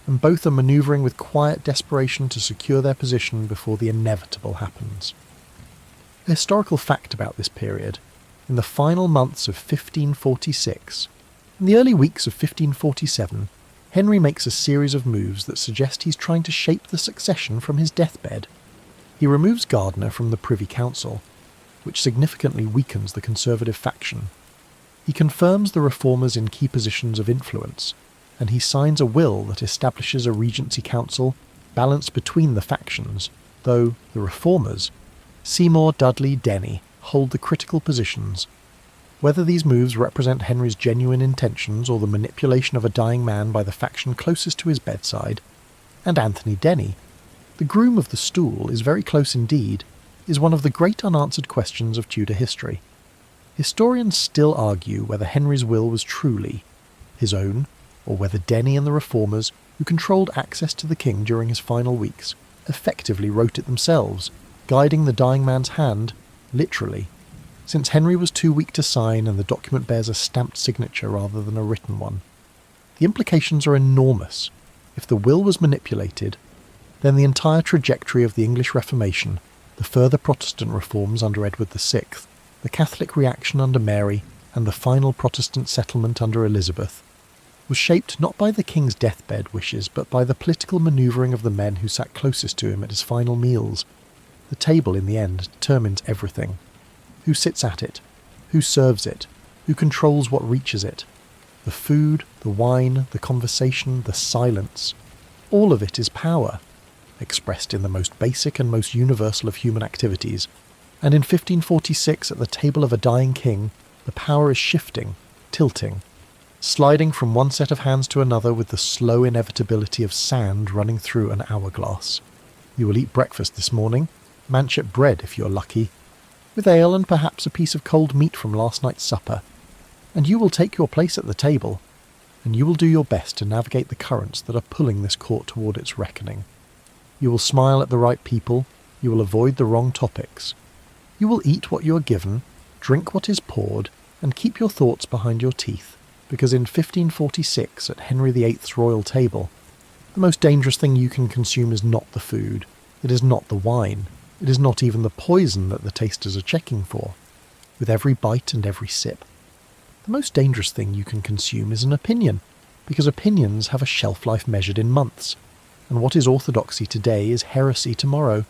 and both are manoeuvring with quiet desperation to secure their position before the inevitable happens. A historical fact about this period: in the final months of 1546, in the early weeks of 1547, Henry makes a series of moves that suggest he's trying to shape the succession from his deathbed. He removes Gardiner from the Privy Council, which significantly weakens the Conservative faction. He confirms the reformers in key positions of influence, and he signs a will that establishes a Regency Council balanced between the factions, though the reformers, Seymour, Dudley, Denny, hold the critical positions. Whether these moves represent Henry's genuine intentions or the manipulation of a dying man by the faction closest to his bedside, and Anthony Denny, the groom of the stool, is very close indeed, is one of the great unanswered questions of Tudor history. Historians still argue whether Henry's will was truly his own, or whether Denny and the reformers, who controlled access to the king during his final weeks, effectively wrote it themselves, guiding the dying man's hand, literally, since Henry was too weak to sign and the document bears a stamped signature rather than a written one. The implications are enormous. If the will was manipulated, then the entire trajectory of the English Reformation, the further Protestant reforms under Edward VI, the Catholic reaction under Mary, and the final Protestant settlement under Elizabeth, was shaped not by the king's deathbed wishes but by the political manoeuvring of the men who sat closest to him at his final meals. The table, in the end, determines everything. Who sits at it? Who serves it? Who controls what reaches it? The food, the wine, the conversation, the silence. All of it is power, expressed in the most basic and most universal of human activities. And in 1546, at the table of a dying king, the power is shifting, tilting, sliding from one set of hands to another with the slow inevitability of sand running through an hourglass. You will eat breakfast this morning, manchet bread if you're lucky, with ale and perhaps a piece of cold meat from last night's supper, and you will take your place at the table, and you will do your best to navigate the currents that are pulling this court toward its reckoning. You will smile at the right people, you will avoid the wrong topics. You will eat what you are given, drink what is poured, and keep your thoughts behind your teeth, because in 1546, at Henry VIII's royal table, the most dangerous thing you can consume is not the food, it is not the wine, it is not even the poison that the tasters are checking for, with every bite and every sip. The most dangerous thing you can consume is an opinion, because opinions have a shelf life measured in months, and what is orthodoxy today is heresy tomorrow,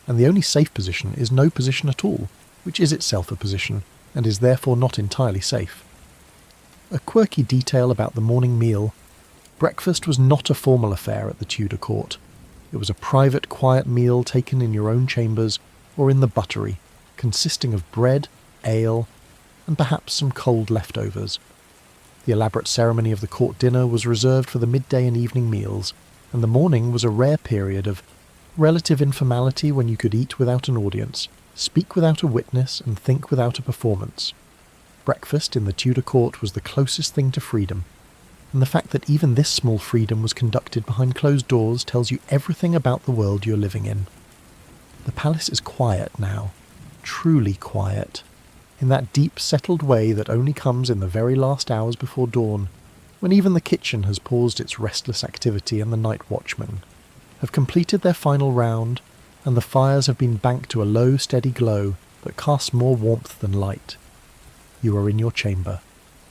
and the only safe position is no position at all, which is itself a position, and is therefore not entirely safe. A quirky detail about the morning meal: breakfast was not a formal affair at the Tudor court. It was a private, quiet meal taken in your own chambers or in the buttery, consisting of bread, ale, and perhaps some cold leftovers. The elaborate ceremony of the court dinner was reserved for the midday and evening meals, and the morning was a rare period of relative informality when you could eat without an audience, speak without a witness, and think without a performance. Breakfast in the Tudor court was the closest thing to freedom, and the fact that even this small freedom was conducted behind closed doors tells you everything about the world you're living in. The palace is quiet now, truly quiet, in that deep, settled way that only comes in the very last hours before dawn, when even the kitchen has paused its restless activity and the night watchmen have completed their final round, and the fires have been banked to a low, steady glow that casts more warmth than light. You are in your chamber.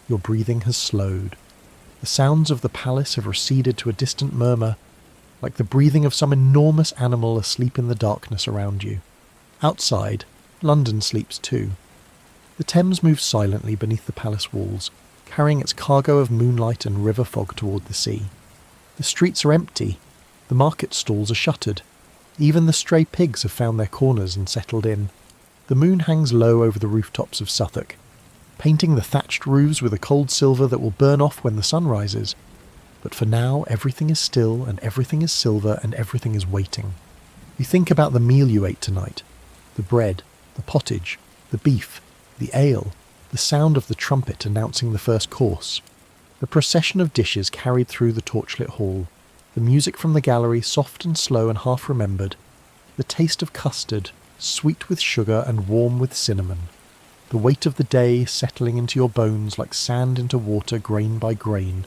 Your breathing has slowed. The sounds of the palace have receded to a distant murmur, like the breathing of some enormous animal asleep in the darkness around you. Outside, London sleeps too. The Thames moves silently beneath the palace walls, carrying its cargo of moonlight and river fog toward the sea. The streets are empty. The market stalls are shuttered. Even the stray pigs have found their corners and settled in. The moon hangs low over the rooftops of Suffolk, painting the thatched roofs with a cold silver that will burn off when the sun rises. But for now, everything is still, and everything is silver, and everything is waiting. You think about the meal you ate tonight, the bread, the pottage, the beef, the ale, the sound of the trumpet announcing the first course, the procession of dishes carried through the torchlit hall, the music from the gallery, soft and slow and half-remembered, the taste of custard, sweet with sugar and warm with cinnamon. the weight of the day settling into your bones like sand into water grain by grain,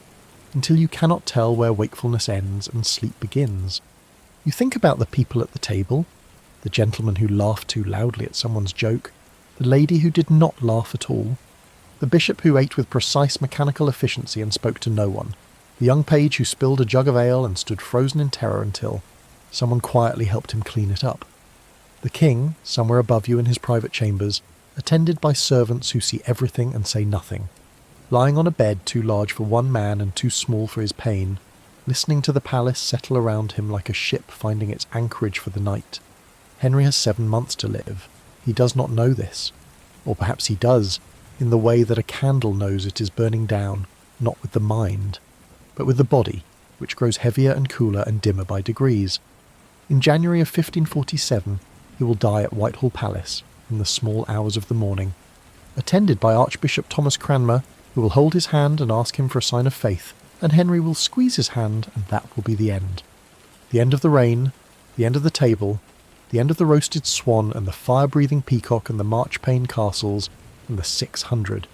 until you cannot tell where wakefulness ends and sleep begins. You think about the people at the table, the gentleman who laughed too loudly at someone's joke, the lady who did not laugh at all, the bishop who ate with precise mechanical efficiency and spoke to no one, the young page who spilled a jug of ale and stood frozen in terror until someone quietly helped him clean it up. The king, somewhere above you in his private chambers, attended by servants who see everything and say nothing, lying on a bed too large for one man and too small for his pain, listening to the palace settle around him like a ship finding its anchorage for the night. Henry has 7 months to live. He does not know this. Or perhaps he does, in the way that a candle knows it is burning down, not with the mind, but with the body, which grows heavier and cooler and dimmer by degrees. In January of 1547, he will die at Whitehall Palace, in the small hours of the morning, attended by Archbishop Thomas Cranmer, who will hold his hand and ask him for a sign of faith, and Henry will squeeze his hand, and that will be the end. The end of the reign, the end of the table, the end of the roasted swan and the fire-breathing peacock and the marchpane castles and the 600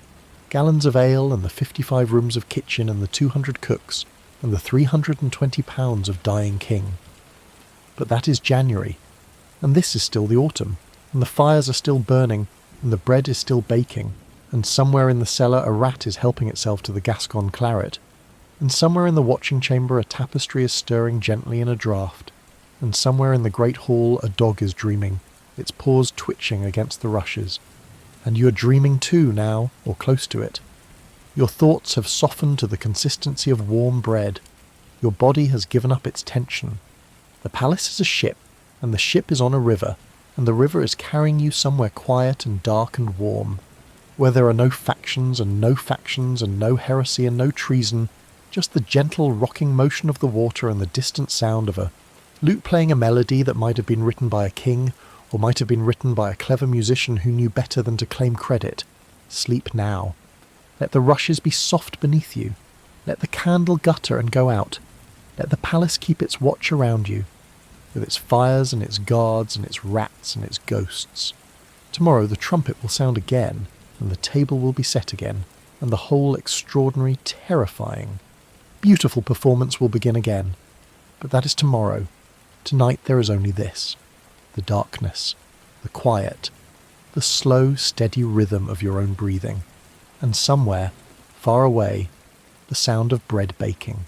gallons of ale and the 55 rooms of kitchen and the 200 cooks and the 320 pounds of dying king. But that is January, and this is still the autumn, and the fires are still burning, and the bread is still baking, and somewhere in the cellar a rat is helping itself to the Gascon claret, and somewhere in the watching chamber a tapestry is stirring gently in a draught, and somewhere in the great hall a dog is dreaming, its paws twitching against the rushes. And you are dreaming too now, or close to it. Your thoughts have softened to the consistency of warm bread. Your body has given up its tension. The palace is a ship, and the ship is on a river, and the river is carrying you somewhere quiet and dark and warm, where there are no factions and no factions and no heresy and no treason, just the gentle rocking motion of the water and the distant sound of a lute playing a melody that might have been written by a king, or might have been written by a clever musician who knew better than to claim credit. Sleep now. Let the rushes be soft beneath you. Let the candle gutter and go out. Let the palace keep its watch around you, with its fires and its guards and its rats and its ghosts. Tomorrow the trumpet will sound again, and the table will be set again, and the whole extraordinary, terrifying, beautiful performance will begin again. But that is tomorrow. Tonight there is only this: the darkness, the quiet, the slow, steady rhythm of your own breathing, and somewhere, far away, the sound of bread baking.